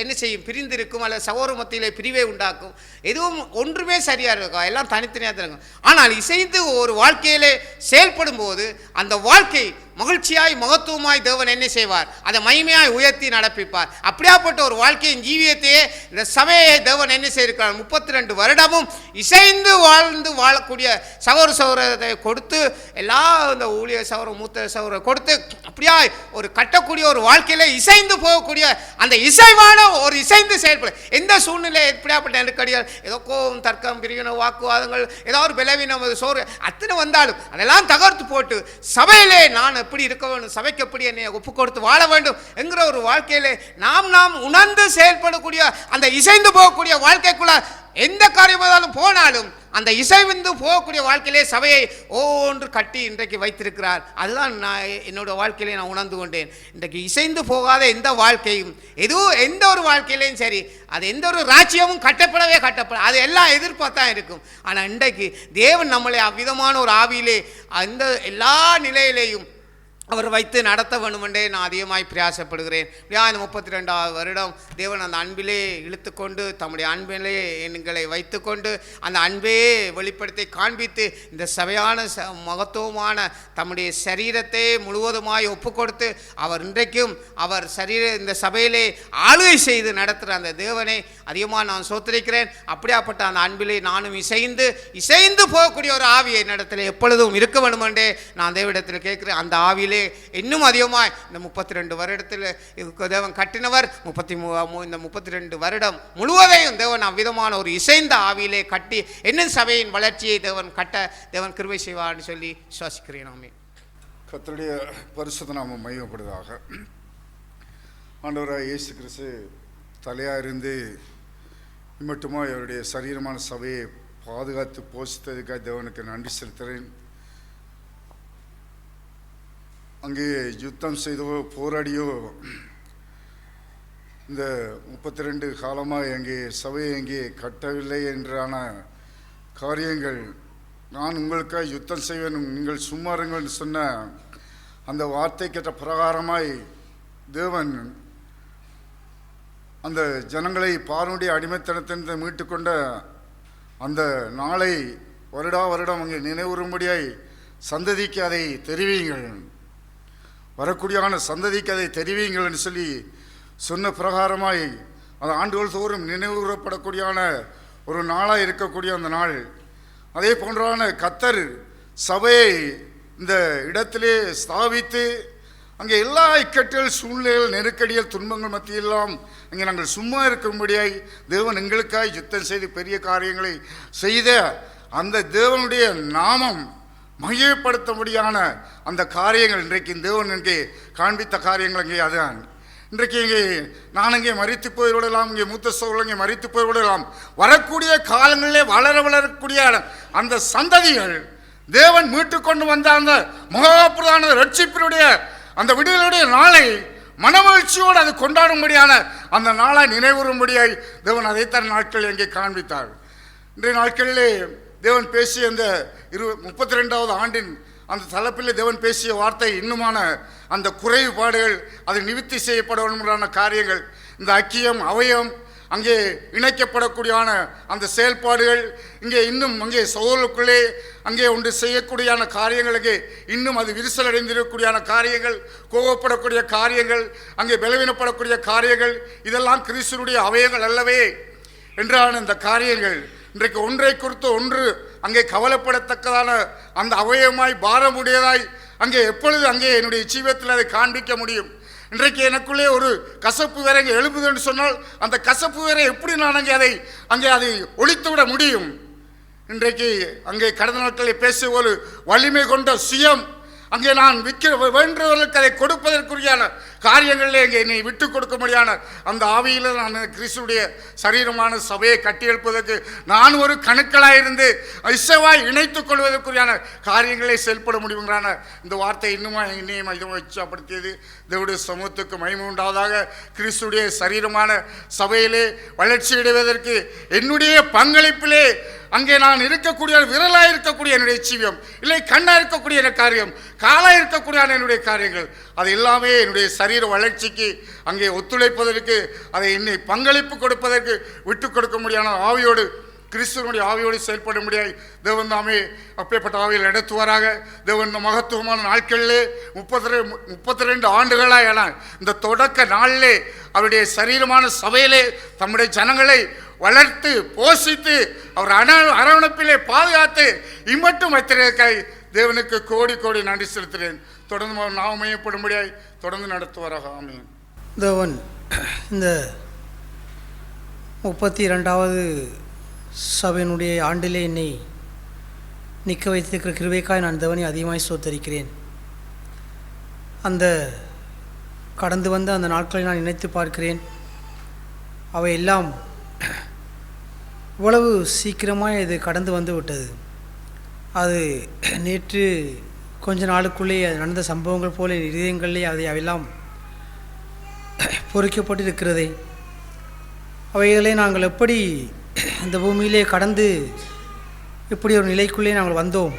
என்ன செய்யும்? பிரிந்திருக்கும், அல்லது சகோதர மத்தியிலே பிரிவை உண்டாக்கும். எதுவும் ஒன்றுமே சரியாக இருக்கும், எல்லாம் தனித்தனியாக தான் இருக்கும். ஆனால் இசைந்து ஒரு வாழ்க்கையிலே செயல்படும் போது அந்த வாழ்க்கை மகிழ்ச்சியாய் மகத்துவமாய் தேவன் என்ன செய்வார்? அதை மகிமையாய் உயர்த்தி நடப்பிப்பார். அப்படியாப்பட்ட ஒரு வாழ்க்கையின் ஜீவியத்தையே இந்த சபையை தேவன் என்ன செய்திருக்கிறார்? 32 வருடமும் இசைந்து வாழக்கூடிய சகோதரத்தை கொடுத்து, எல்லா இந்த ஊழிய மூத்த சகோதர கொடுத்து அப்படியாய் ஒரு கட்டக்கூடிய ஒரு வாழ்க்கையில இசைந்து போகக்கூடிய அந்த இசைவான ஒரு இசைந்து செயல்படும். எந்த சூழ்நிலை எப்படியாப்பட்ட நெருக்கடிகள், ஏதோ கோபம், தர்க்கம், பிரிவினை, வாக்குவாதங்கள், ஏதாவது பலவீனம், சோறு அத்தனை வந்தாலும் அதெல்லாம் தகர்த்து போட்டு சபையிலே நான் எப்படி இருக்க வேண்டும், சபைக்கு எப்படி என்னை ஒப்பு கொடுத்து வாழ வேண்டும் என்கிற ஒரு வாழ்க்கையிலே நாம் உணர்ந்து செயல்படக்கூடிய அந்த இசைந்து போகக்கூடிய வாழ்க்கைக்குள்ள எந்த காரியமானாலும் போனாலும் அந்த இசைந்து போகக்கூடிய வாழ்க்கையிலே சபையை ஒன்று கட்டி இன்றைக்கு வைத்திருக்கிறார். அதுதான் நான் என்னோட வாழ்க்கையிலே நான் உணர்ந்து கொண்டேன். இன்றைக்கு இசைந்து போகாத எந்த வாழ்க்கையும், எந்த ஒரு வாழ்க்கையிலையும் சரி, அது எந்த ஒரு ராஜ்யமும் கட்டப்பட அது எல்லாம் எதிர்பார்த்தான் இருக்கும். ஆனால் இன்றைக்கு தேவன் நம்மளை அவ்விதமான ஒரு ஆவியிலே அந்த எல்லா நிலையிலேயும் அவர் வைத்து நடத்த வேண்டுமென்றே நான் அதிகமாய் பிரயாசப்படுகிறேன். இந்த 32வது வருடம் தேவன் அந்த அன்பிலே இழுத்து கொண்டு தம்முடைய அன்பிலே எங்களை வைத்து கொண்டு அந்த அன்பே வெளிப்படுத்தி காண்பித்து இந்த சபையான மகத்துவமான தம்முடைய சரீரத்தை முழுவதுமாய் ஒப்பு கொடுத்து அவர் இன்றைக்கும் அவர் இந்த சபையிலே ஆளுகை செய்து நடத்துகிற அந்த தேவனை அதிகமாக நான் சோத்திரிக்கிறேன். அப்படியாப்பட்ட அந்த அன்பிலே நானும் இசைந்து போகக்கூடிய ஒரு ஆவியை நடத்தல எப்பொழுதும் இருக்க வேண்டுமென்றே நான் தேவனிடத்தில் கேட்கிறேன். அந்த ஆவியிலே இன்னும் அதிகமாய் இந்த 32 வருடத்தில் தேவன் கட்டினவர் இந்த 32 வருடம் முழுவதையும் தேவன் அவ்விதமான ஒரு இசைந்த ஆவியிலே கட்டி இன்னும் சபையின் வளர்ச்சியை தேவன் கிருபை செய்வார்னு சொல்லி சுவாசிக்கிறேன். ஆமென். கர்த்தருடைய பரிசுத்த நாமம் மகிமைப்படுவதாக. ஆண்டவராக இயேசு கிறிஸ்து தலையாக இருந்து இம்மட்டுமா அவருடைய சரீரமான சபையை பாதுகாத்து போஷித்ததுக்காக தேவனுக்கு நன்றி செலுத்துகிறேன். அங்கே யுத்தம் செய்தவோ போராடியோ இந்த 32 காலமாக எங்கே சபையை எங்கே கட்டவில்லை என்றான காரியங்கள், நான் உங்களுக்காக யுத்தம் செய்வேன், நீங்கள் சும்மாருங்கள் சொன்ன அந்த வார்த்தை கேட்ட பிரகாரமாய் தேவன் அந்த ஜனங்களை பார்வனுடைய அடிமைத்தனத்திலிருந்து மீட்டுக்கொண்ட அந்த நாளை வருடம் அங்கே நினைவுறும்படியாய் சந்ததிக்கு அதை தெரிவியுங்கள், வரக்கூடியான சந்ததிக்கு அதை தெரிவியுங்கள் என்று சொல்லி சொன்ன பிரகாரமாய் அந்த ஆண்டுகள் தோறும் நினைவுகூரப்படக்கூடியான ஒரு நாளாக இருக்கக்கூடிய அந்த நாள். அதே போன்றான கர்த்தர் சபையை இந்த இடத்திலே ஸ்தாபித்து அங்கே எல்லா இக்கட்டுகள், சூழ்நிலைகள், நெருக்கடிகள், துன்பங்கள் மத்தியெல்லாம் அங்கே நாங்கள் சும்மா இருக்கும்படியாய் தேவன் எங்களுக்காய் யுத்தம் செய்து பெரிய காரியங்களை செய்த அந்த தேவனுடைய நாமம் மகிமைப்படுத்தும்படியான அந்த காரியங்கள் இன்றைக்கு தேவன் இங்கே காண்பித்த காரியங்கள் அங்கே அதுதான். இன்றைக்கு இங்கே நான் இங்கே மரித்து போய்விடலாம், இங்கே மூத்த சோழர்கள் இங்கே மரித்து போய்விடலாம். வரக்கூடிய காலங்களிலே வரக்கூடிய அந்த சந்ததிகள் தேவன் மீட்டு கொண்டு வந்த அந்த மகாபிரதான ரட்சிப்பினுடைய அந்த விடுதலுடைய நாளை மனமகிழ்ச்சியோடு அது கொண்டாடும்படியான அந்த நாளை நினைவுறும்படியாய் தேவன் அதைத்தான் நாட்கள் எங்கே காண்பித்தார். இன்றைய நாட்களிலே தேவன் பேசிய அந்த 32வது ஆண்டின் அந்த தலைப்பில் தேவன் பேசிய வார்த்தை இன்னுமான அந்த குறைபாடுகள் அது நிவர்த்தி செய்யப்பட வேண்டுமான காரியங்கள், இந்த ஐக்கியம் அவயம் அங்கே இணைக்கப்படக்கூடியான அந்த செயல்பாடுகள், இங்கே இன்னும் அங்கே சோழலுக்குள்ளே அங்கே ஒன்று செய்யக்கூடியான காரியங்கள், அங்கே இன்னும் அது விரிசல் அடைந்திருக்கக்கூடியான காரியங்கள், கோபப்படக்கூடிய காரியங்கள், அங்கே பலவீனப்படக்கூடிய காரியங்கள், இதெல்லாம் கிறிஸ்துவுடைய அவயங்கள் அல்லவே என்றான இந்த காரியங்கள் இன்றைக்கு ஒன்றை குறித்து ஒன்று அங்கே கவலைப்படத்தக்கதான அந்த அவயமாய் பாரமுடையதாய் அங்கே எப்பொழுது அங்கே என்னுடைய ஜீவத்தில் அதை காண்பிக்க முடியும். இன்றைக்கு எனக்குள்ளே ஒரு கசப்பு வேற இங்கே எழுப்புதுன்னு சொன்னால் அந்த கசப்பு வேற எப்படி நான் அங்கே அதை ஒழித்துவிட முடியும்? இன்றைக்கு அங்கே கடந்த நாட்களில் பேசிய ஒரு வலிமை கொண்ட சுயம் அங்கே நான் வேண்டவர்களுக்கு அதை கொடுப்பதற்குரிய காரியங்களில் இங்கே என்னை விட்டு கொடுக்க முடியான அந்த ஆவியில் நான் கிறிஸ்துடைய சரீரமான சபையை கட்டியெழுப்பதற்கு நான் ஒரு கணுக்களாக இருந்து இசைவாய் இணைத்துக் கொள்வதற்குரியான காரியங்களை செயல்பட முடியுங்கிறான இந்த வார்த்தை இன்னும் இதுவும் இச்சாப்படுத்தியது. தேவனுடைய சமூகத்துக்கு மகிமை உண்டாவதாக. கிறிஸ்துடைய சரீரமான சபையிலே வளர்ச்சி அடைவதற்கு என்னுடைய பங்களிப்பிலே அங்கே நான் இருக்கக்கூடிய விரலாக இருக்கக்கூடிய என்னுடைய ஜீவியம், இல்லை கண்ணாக இருக்கக்கூடிய என் காரியம், காலாக இருக்கக்கூடிய என்னுடைய காரியங்கள், அது எல்லாமே என்னுடைய சரீர வளர்ச்சிக்கு அங்கே ஒத்துழைப்பதற்கு, அதை என்னை பங்களிப்பு கொடுப்பதற்கு விட்டு கொடுக்க முடியாத ஆவியோடு, கிறிஸ்துவனுடைய ஆவியோடு செயல்பட முடியாது. தேவன் தாமே அப்பேற்பட்ட ஆவியில் நடத்துவாராக. தேவன் இந்த மகத்துவமான நாட்களிலே 32 ஆண்டுகளாக இந்த தொடக்க நாளிலே அவருடைய சரீரமான சபையிலே தம்முடைய ஜனங்களை வளர்த்து போஷித்து அவர் அரவணைப்பிலே பாதுகாத்து இம்மட்டும் வைத்திருக்காய் தேவனுக்கு கோடி கோடி நன்றி செலுத்துகிறேன். தொடர்ந்து அவர் நாம மையப்படும்படியாய் தொடர்ந்து நடத்துவாராக. ஆமென். தேவன் இந்த 32வது சபையினுடைய ஆண்டிலே என்னை நிற்க வைத்திருக்கிற கிருபைக்காய் நான் தேவனை அதிகமாய் ஸ்தோத்தரிக்கிறேன். அந்த கடந்து வந்த அந்த நாட்களை நான் நினைத்து பார்க்கிறேன். அவை எல்லாம் இவ்வளவு சீக்கிரமாக இது கடந்து வந்து விட்டது. அது நேற்று கொஞ்ச நாளுக்குள்ளே அது நடந்த சம்பவங்கள் போல இதயங்களிலே அவையெல்லாம் பொறிக்கப்பட்டு இருக்கிறதே. அவைகளை நாங்கள் எப்படி இந்த பூமியிலே கடந்து இப்படி ஒரு நிலைக்குள்ளே நாங்கள் வந்தோம்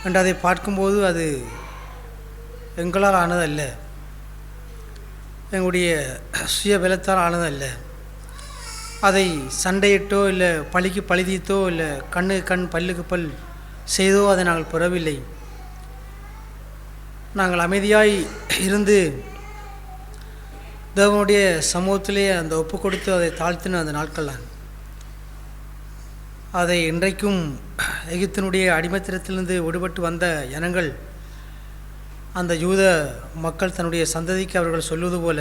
என்று அதை பார்க்கும்போது அது எங்களால் ஆனதல்ல, எங்களுடைய சுய பலத்தால் ஆனதல்ல. அதை சண்டையிட்டோ இல்லை பழிக்கு பழி தீர்த்தோ இல்லை கண்ணுக்கு கண் பல்லுக்கு பல் செய்தோ அதை நாங்கள் பெறவில்லை. நாங்கள் அமைதியாய் இருந்து தேவனுடைய சமூகத்திலே அந்த ஒப்பு கொடுத்து அதை தாழ்த்தின அந்த நாட்கள் தான். அதை இன்றைக்கும் எகிப்தினுடைய அடிமைத்தனத்திலிருந்து விடுபட்டு வந்த ஜனங்கள், அந்த யூத மக்கள் தன்னுடைய சந்ததிக்கு அவர்கள் சொல்வது போல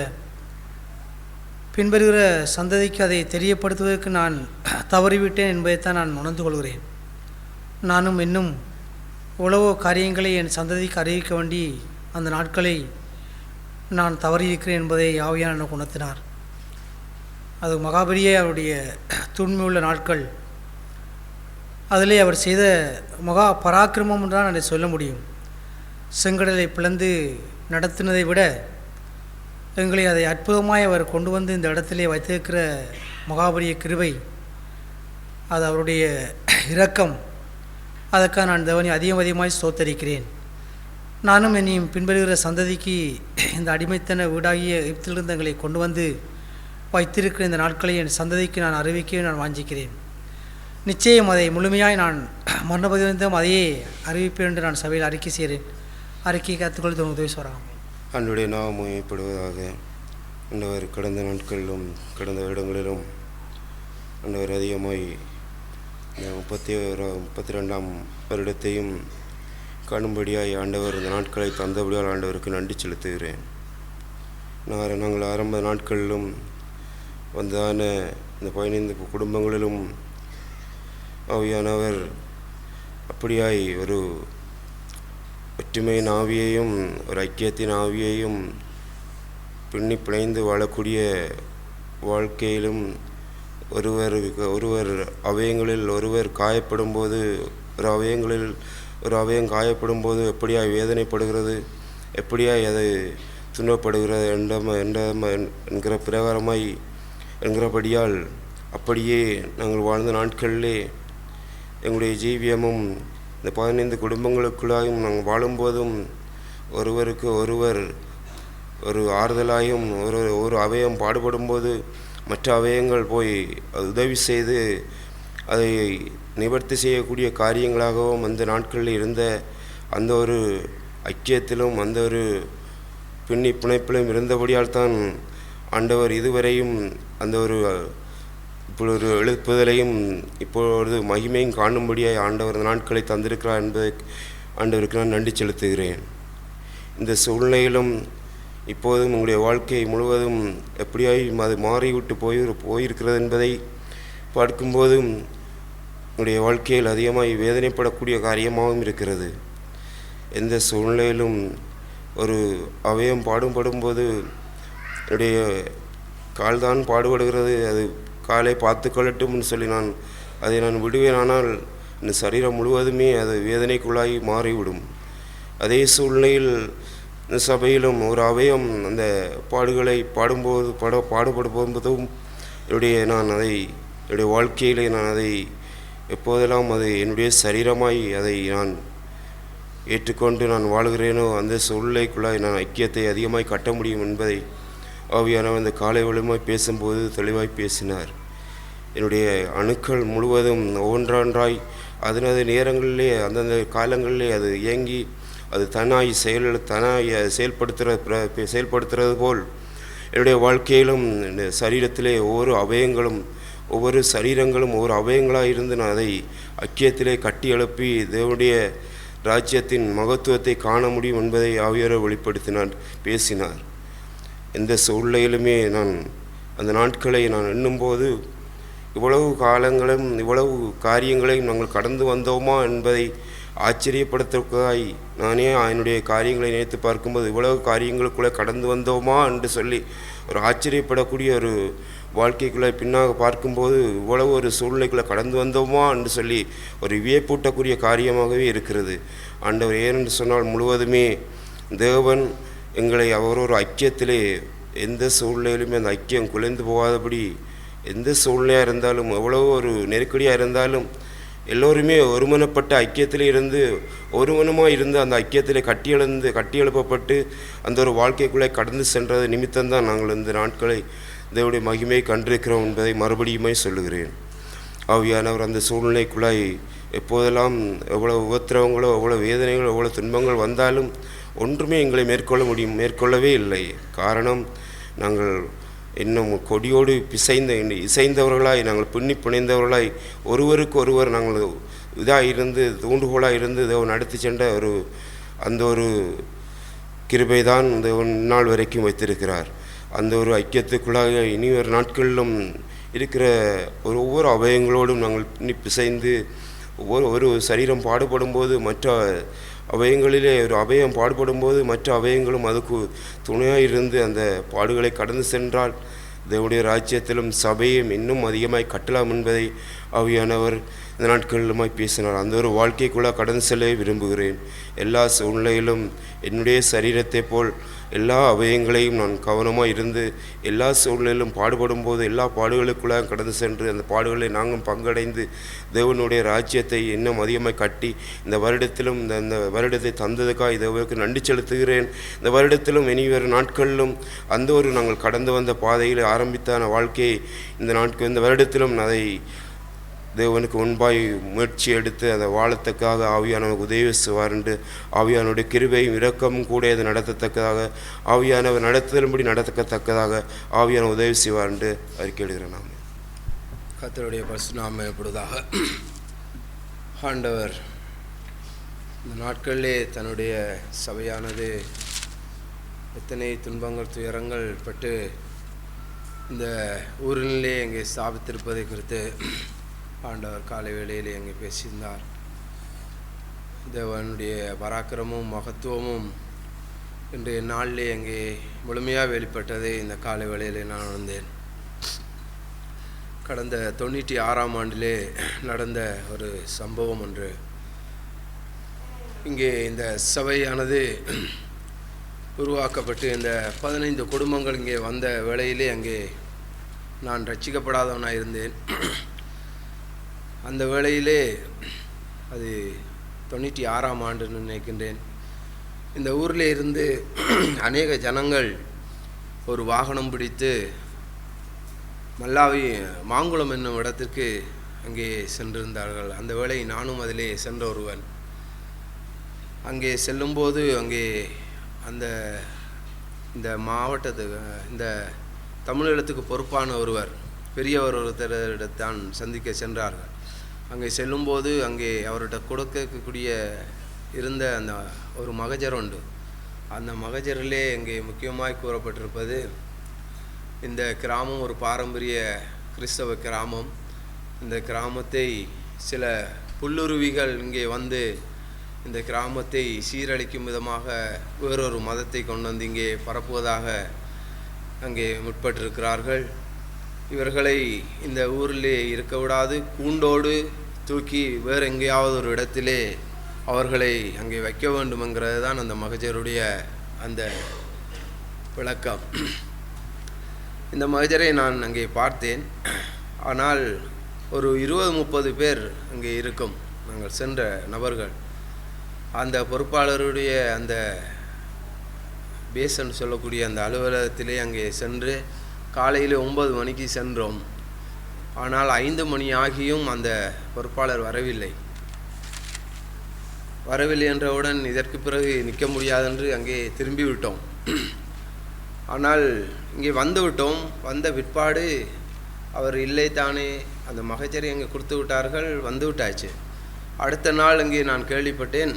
பின்பறுகிற சந்ததிக்கு அதை தெரியப்படுத்துவதற்கு நான் தவறிவிட்டேன் என்பதைத்தான் நான் உணர்ந்து கொள்கிறேன். நானும் இன்னும் எவ்வளவோ காரியங்களை என் சந்ததிக்கு அறிவிக்க வேண்டி அந்த நாட்களை நான் தவறியிருக்கிறேன் என்பதை ஆவியானவர் எனக்கு உணர்த்தினார். அது மகாபலியே அவருடைய தூய்மையுள்ள நாட்கள். அதிலே அவர் செய்த மகா பராக்கிரமம் என்றால் அதை சொல்ல முடியும். செங்கடலை பிளந்து நடத்தினதை விட எங்களை அதை அற்புதமாய் அவர் கொண்டு வந்து இந்த இடத்திலே வைத்திருக்கிற மகாபலிய கிருபை, அது அவருடைய இரக்கம். அதற்காக நான் தேவனை அதிகமாய் ஸ்தோத்தரிக்கிறேன். நானும் என்னையும் பின்பறுகிற சந்ததிக்கு இந்த அடிமைத்தன வீடாகிய எகிப்திலிருந்து எங்களை கொண்டு வந்து வைத்திருக்கிற இந்த நாட்களை என் சந்ததிக்கு நான் அறிவிக்க நான் வாஞ்சிக்கிறேன். நிச்சயம் அதை முழுமையாய் நான் மரணபதிவந்தம் அதையே அறிவிப்பேன் என்று நான் சபையில் அறிக்கை செய்கிறேன். அறிக்கையை கற்றுக்கொள்ள உதவி சொல்கிறாங்க. அன்றைய நாம் மையப்படுவதாக. ஆண்டவர் கடந்த நாட்களிலும் கடந்த வருடங்களிலும் ஆண்டவர் அதிகமாய் இந்த 32ஆம் வருடத்தையும் காணும்படியாய் ஆண்டவர் இந்த நாட்களை தந்தபடியால் ஆண்டவருக்கு நன்றி செலுத்துகிறேன். நாங்கள் ஆரம்ப நாட்களிலும் வந்ததான இந்த 15 குடும்பங்களிலும் ஆவியானவர் அப்படியாய் ஒரு ஒற்றுமையின் ஆவியையும் ஒரு ஐக்கியத்தின் ஆவியையும் பின்னி பிணைந்து வாழக்கூடிய வாழ்க்கையிலும் ஒருவர் அவயங்களில் ஒருவர் காயப்படும் போது ஒரு அவயம் காயப்படும் போது எப்படியாய் வேதனைப்படுகிறது, எப்படியாய் அது துன்பப்படுகிறது என்கிற பிரகாரமாய் என்கிறபடியால் அப்படியே நாங்கள் வாழ்ந்த நாட்களிலே எங்களுடைய ஜீவியமும் இந்த 15 குடும்பங்களுக்குள்ளாயும் நாங்கள் வாழும்போதும் ஒருவருக்கு ஒருவர் ஒரு ஆறுதலாயும் ஒரு அவயம் பாடுபடும்போது மற்ற அவயங்கள் போய் உதவி செய்து அதை நிவர்த்தி செய்யக்கூடிய காரியங்களாகவும் அந்த நாட்களில் இருந்த அந்த ஒரு ஐக்கியத்திலும் அந்த ஒரு பின்னி பிணைப்பிலும் இருந்தபடியால் தான் ஆண்டவர் இதுவரையும் அந்த ஒரு இப்பொழுது ஒரு எழுப்புதலையும் இப்பொழுது மகிமையும் காணும்படியாய் ஆண்டவர் இந்த நாட்களை தந்திருக்கிறார் என்பதை ஆண்டவருக்கு நான் நன்றி செலுத்துகிறேன். இந்த சூழ்நிலையிலும் இப்போதும் உங்களுடைய வாழ்க்கை முழுவதும் எப்படியாய் அது மாறிவிட்டு போயிருக்கிறது என்பதை பார்க்கும்போதும் உங்களுடைய வாழ்க்கையில் அதிகமாக வேதனைப்படக்கூடிய காரியமாகவும் இருக்கிறது. எந்த சூழ்நிலையிலும் ஒரு அவயம் பாடுபடும்போது என்னுடைய கால்தான் பாடுபடுகிறது, அது காலை பார்த்து கொள்ளட்டும்னு சொல்லி அதை நான் விடுவேன். ஆனால் இந்த சரீரம் முழுவதுமே அது வேதனைக்குள்ளாகி மாறிவிடும். அதே சூழ்நிலையில் இந்த சபையிலும் ஒரு அவயம் அந்த பாடுகளை பாடுபடும்போதும் என்னுடைய வாழ்க்கையிலே நான் அதை எப்போதெல்லாம் அது என்னுடைய சரீரமாய் அதை நான் ஏற்றுக்கொண்டு நான் வாழ்கிறேனோ அந்த சூழ்நிலைக்குள்ளாய் நான் ஐக்கியத்தை அதிகமாய் கட்ட முடியும் என்பதை ஆவியானவர் இந்த காலை வழிமாய் பேசும்போது தெளிவாய் பேசினார். என்னுடைய அணுக்கள் முழுவதும் ஒவ்வொன்றாய் அதனது நேரங்களிலே அந்தந்த காலங்களிலே அது இயங்கி அது தனாய் செயல்படுத்துறது போல் என்னுடைய வாழ்க்கையிலும் சரீரத்திலே ஒவ்வொரு அவயங்களும் ஒவ்வொரு சரீரங்களும் ஒவ்வொரு அவயங்களாக இருந்து நான் அதை ஐக்கியத்திலே கட்டி எழுப்பி தேவனுடைய ராஜ்யத்தின் மகத்துவத்தை காண முடியும் என்பதை ஆவியானவர் வெளிப்படுத்தினார், பேசினார். எந்த சூழ்நிலையிலுமே நான் அந்த நாட்களை நான் எண்ணும்போது இவ்வளவு காலங்களும் இவ்வளவு காரியங்களையும் நாங்கள் கடந்து வந்தோமா என்பதை ஆச்சரியப்படுத்தக்காய் நானே என்னுடைய காரியங்களை நினைத்து பார்க்கும்போது இவ்வளவு காரியங்களுக்குள்ளே கடந்து வந்தோமா என்று சொல்லி ஒரு ஆச்சரியப்படக்கூடிய ஒரு வாழ்க்கைக்குள்ளே பின்னாக பார்க்கும்போது இவ்வளவு ஒரு சூழ்நிலைக்குள்ளே கடந்து வந்தோமா என்று சொல்லி ஒரு வியப்பூட்டக்கூடிய காரியமாகவே இருக்கிறது. ஆண்டவர் ஏனென்று சொன்னால் முழுவதுமே தேவன் எங்களை ஒரு ஐக்கியத்திலே எந்த சூழ்நிலையிலுமே அந்த ஐக்கியம் குலைந்து போகாதபடி எந்த சூழ்நிலையாக இருந்தாலும் எவ்வளோ ஒரு நெருக்கடியாக இருந்தாலும் எல்லோருமே ஒருமனப்பட்ட ஐக்கியத்திலே இருந்து ஒருமனமாக இருந்து அந்த ஐக்கியத்திலே கட்டி எழுப்பப்பட்டு அந்த ஒரு வாழ்க்கைக்குள்ளே கடந்து சென்றது நிமித்தம்தான் நாங்கள் இந்த நாட்களை தேவனுடைய மகிமையை கண்டிருக்கிறோம் என்பதை மறுபடியுமே சொல்லுகிறேன். ஆவியானவர் அந்த சூழ்நிலைக்குள்ளாய் எப்போதெல்லாம் எவ்வளோ உபத்திரவங்களோ எவ்வளோ வேதனைகளோ எவ்வளோ துன்பங்கள் வந்தாலும் ஒன்றுமே எங்களை மேற்கொள்ளவே இல்லை. காரணம் நாங்கள் இன்னும் கொடியோடு இசைந்தவர்களாய் நாங்கள் பின்னி பிணைந்தவர்களாய் ஒருவருக்கு ஒருவர் நாங்கள் இதாக இருந்து தூண்டுகோலாக இருந்து தேவன் நடத்தி சென்ற அந்த ஒரு கிருபை தான் தேவன் நாள் வரைக்கும் வைத்திருக்கிறார். அந்த ஒரு ஐக்கியத்துக்குள்ளாக இனி ஒரு நாட்களிலும் இருக்கிற ஒவ்வொரு அவயங்களோடும் நாங்கள் பின்னி பிசைந்து ஒரு சரீரம் பாடுபடும்போது மற்ற அவயங்களிலே ஒரு அவயம் பாடுபடும்போது மற்ற அவயங்களும் அதுக்கு துணையாக இருந்து அந்த பாடுகளை கடந்து சென்றால் தேவனுடைய ராஜ்யத்திலும் சபையும் இன்னும் அதிகமாய் கட்டலாம் என்பதை ஆவியானவர் இந்த நாட்களிலுமாய் பேசினார். அந்த ஒரு வாழ்க்கைக்குள்ளே கடந்து செல்ல விரும்புகிறேன். எல்லா சூழ்நிலையிலும் என்னுடைய சரீரத்தை போல் எல்லா அவயங்களையும் நான் கவனமாக இருந்து எல்லா சூழ்நிலையிலும் பாடுபடும் போது எல்லா பாடுகளுக்குள்ளே கடந்து சென்று அந்த பாடுகளை நாங்கள் பங்கடைந்து தேவனுடைய ராஜ்யத்தை இன்னும் அதிகமாக கட்டி இந்த வருடத்திலும் இந்த வருடத்தை தந்ததுக்காக இதற்கு நன்றி செலுத்துகிறேன். இந்த வருடத்திலும் இனி வரும் நாட்களிலும் அந்த ஒரு நாங்கள் கடந்து வந்த பாதையில் ஆரம்பித்தான வாழ்க்கையை இந்த வருடத்திலும் அதை தேவனுக்கு முன்பாய் முயற்சி எடுத்து அதை வாழத்தக்காக ஆவியானவர் உதவி செய்வார் என்று ஆவியானுடைய கிருபையும் இரக்கமும் கூட அதை நடத்தத்தக்கதாக ஆவியானவர் நடத்துதலும்படி நடத்தத்தக்கதாக ஆவியான உதவி செய்வார் என்று அறிக்கையிடுகிறேன். நாம் கர்த்தருடைய பரிசுத்த நாமம் எப்பொழுதாக ஆண்டவர் இந்த நாட்களிலே தன்னுடைய சபையானது எத்தனை துன்பங்கள் துயரங்கள் பட்டு இந்த ஊரிலே எங்கே ஸ்தாபித்திருப்பதை குறித்து ஆண்டவர் காலை வேளையிலே எங்கே பேசியிருந்தார். தேவனுடைய பராக்கிரமும் மகத்துவமும் இன்றைய நாளிலே எங்கே முழுமையாக வெளிப்பட்டதை இந்த காலை வேளையிலே நான் உணர்ந்தேன். கடந்த 96ஆம் ஆண்டிலே நடந்த ஒரு சம்பவம் ஒன்று. இங்கே இந்த சபையானது உருவாக்கப்பட்டு இந்த 15 குடும்பங்கள் இங்கே வந்த வேளையிலே அங்கே நான் ரட்சிக்கப்படாதவனாக இருந்தேன். அந்த வேளையிலே அது 96ஆம் ஆண்டுன்னு நினைக்கின்றேன். இந்த ஊரில் இருந்து அநேக ஜனங்கள் ஒரு வாகனம் பிடித்து மல்லாவி மாங்குளம் என்னும் இடத்திற்கு அங்கே சென்றிருந்தார்கள். அந்த வேளை நானும் அதிலே சென்ற ஒருவன். அங்கே செல்லும்போது அங்கே இந்த மாவட்டத்துக்கு இந்த தமிழீழத்துக்கு பொறுப்பான ஒருவர் பெரியவர் ஒருத்தரிடத்தான் சந்திக்க சென்றார்கள். அங்கே செல்லும்போது அங்கே அவர்கிட்ட கொடுக்கக்கூடிய இருந்த அந்த ஒரு மகஜர் உண்டு. அந்த மகஜரிலே இங்கே முக்கியமாய் கூறப்பட்டிருப்பது, இந்த கிராமம் ஒரு பாரம்பரிய கிறிஸ்தவ கிராமம். இந்த கிராமத்தை சில புல்லுருவிகள் இங்கே வந்து இந்த கிராமத்தை சீரழிக்கும் விதமாக வேறொரு மதத்தை கொண்டு வந்து இங்கே பரப்புவதாக அங்கே முற்பட்டிருக்கிறார்கள். இவர்களை இந்த ஊரிலே இருக்க விடாது, கூண்டோடு தூக்கி வேறு எங்கேயாவது ஒரு இடத்திலே அவர்களை அங்கே வைக்க வேண்டுமெங்கிறது தான் அந்த மகஜருடைய அந்த விளக்கம். இந்த மகஜரை நான் அங்கே பார்த்தேன். ஆனால் ஒரு 20-30 பேர் அங்கே இருக்கும், நாங்கள் சென்ற நபர்கள். அந்த பொறுப்பாளருடைய அந்த பேசன் சொல்லக்கூடிய அந்த அலுவலகத்திலே அங்கே சென்று காலையில் 9 மணிக்கு சென்றோம். ஆனால் 5 மணி ஆகியும் அந்த பொறுப்பாளர் வரவில்லை என்றவுடன் இதற்கு பிறகு நிற்க முடியாதென்று அங்கே திரும்பிவிட்டோம். ஆனால் இங்கே வந்துவிட்டோம். வந்த பிற்பாடு அவர் இல்லை தானே, அந்த மகஜரை அங்கே கொடுத்து விட்டார்கள், வந்து விட்டாச்சு. அடுத்த நாள் இங்கே நான் கேள்விப்பட்டேன்,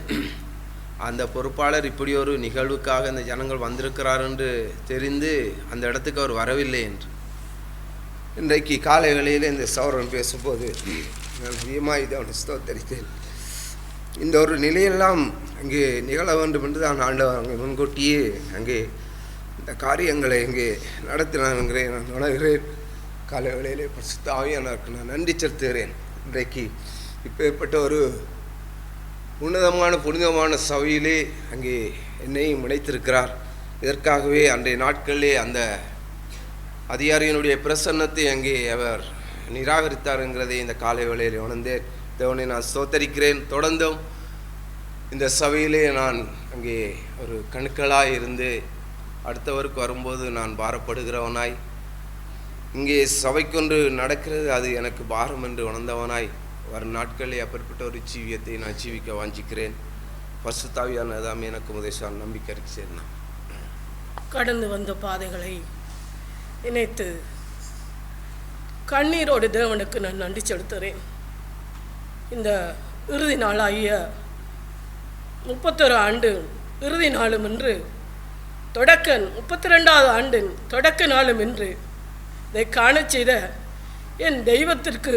அந்த பொறுப்பாளர் இப்படி ஒரு நிகழ்வுக்காக இந்த ஜனங்கள் வந்திருக்கிறார் என்று தெரிந்து அந்த இடத்துக்கு அவர் வரவில்லை என்று. இன்றைக்கு காலை வேளையில் இந்த சௌரன் பேசும்போது நான் அதிகமாக இதை அவனை ஸ்தோத்தரித்தேன். இந்த ஒரு நிலையெல்லாம் அங்கே நிகழ வேண்டும் என்று தான் ஆண்டவர் அங்கே முன்கூட்டியே அங்கே இந்த காரியங்களை இங்கே நடத்தினாங்கிறே நான் உணர்கிறேன். காலை வேளையிலே பரிசுத்த ஆவியானவருக்கு நான் நன்றி செலுத்துகிறேன். இன்றைக்கு இப்பேற்பட்ட ஒரு உன்னதமான புனிதமான சபையிலே அங்கே என்னையும் இணைத்திருக்கிறார். இதற்காகவே அன்றைய நாட்களிலே அந்த அதிகாரியினுடைய பிரசன்னத்தை அங்கே அவர் நிராகரித்தார் என்கிறதை இந்த காலை வேளையில் உணர்ந்தேன். தேவனை நான் ஸ்தோத்தரிக்கிறேன். தொடர்ந்தும் இந்த சபையிலே நான் அங்கே ஒரு கணுக்களாய் இருந்து அடுத்தவருக்கு வரும்போது நான் பாரப்படுகிறவனாய், இங்கே சபைக்கொன்று நடக்கிறது அது எனக்கு பாரம் என்று உணர்ந்தவனாய் வரும் நாட்களில் அப்பேற்பட்ட ஒரு ஜீவியத்தை நான் ஜீவிக்க வாஞ்சிக்கிறேன். பரிசுத்த ஆவியானவர்தாம் எனக்கு முதல் நம்பிக்கை சேர்னா. கடந்து வந்த பாதைகளை நினைத்து கண்ணீரோடு தேவனுக்கு நான் நன்றி செலுத்துகிறேன். இந்த இறுதி நாளாகிய 31 ஆண்டு இறுதி நாளும் என்று 32வது ஆண்டின் தொடக்க நாளும் என்று இதை காண செய்த என் தெய்வத்திற்கு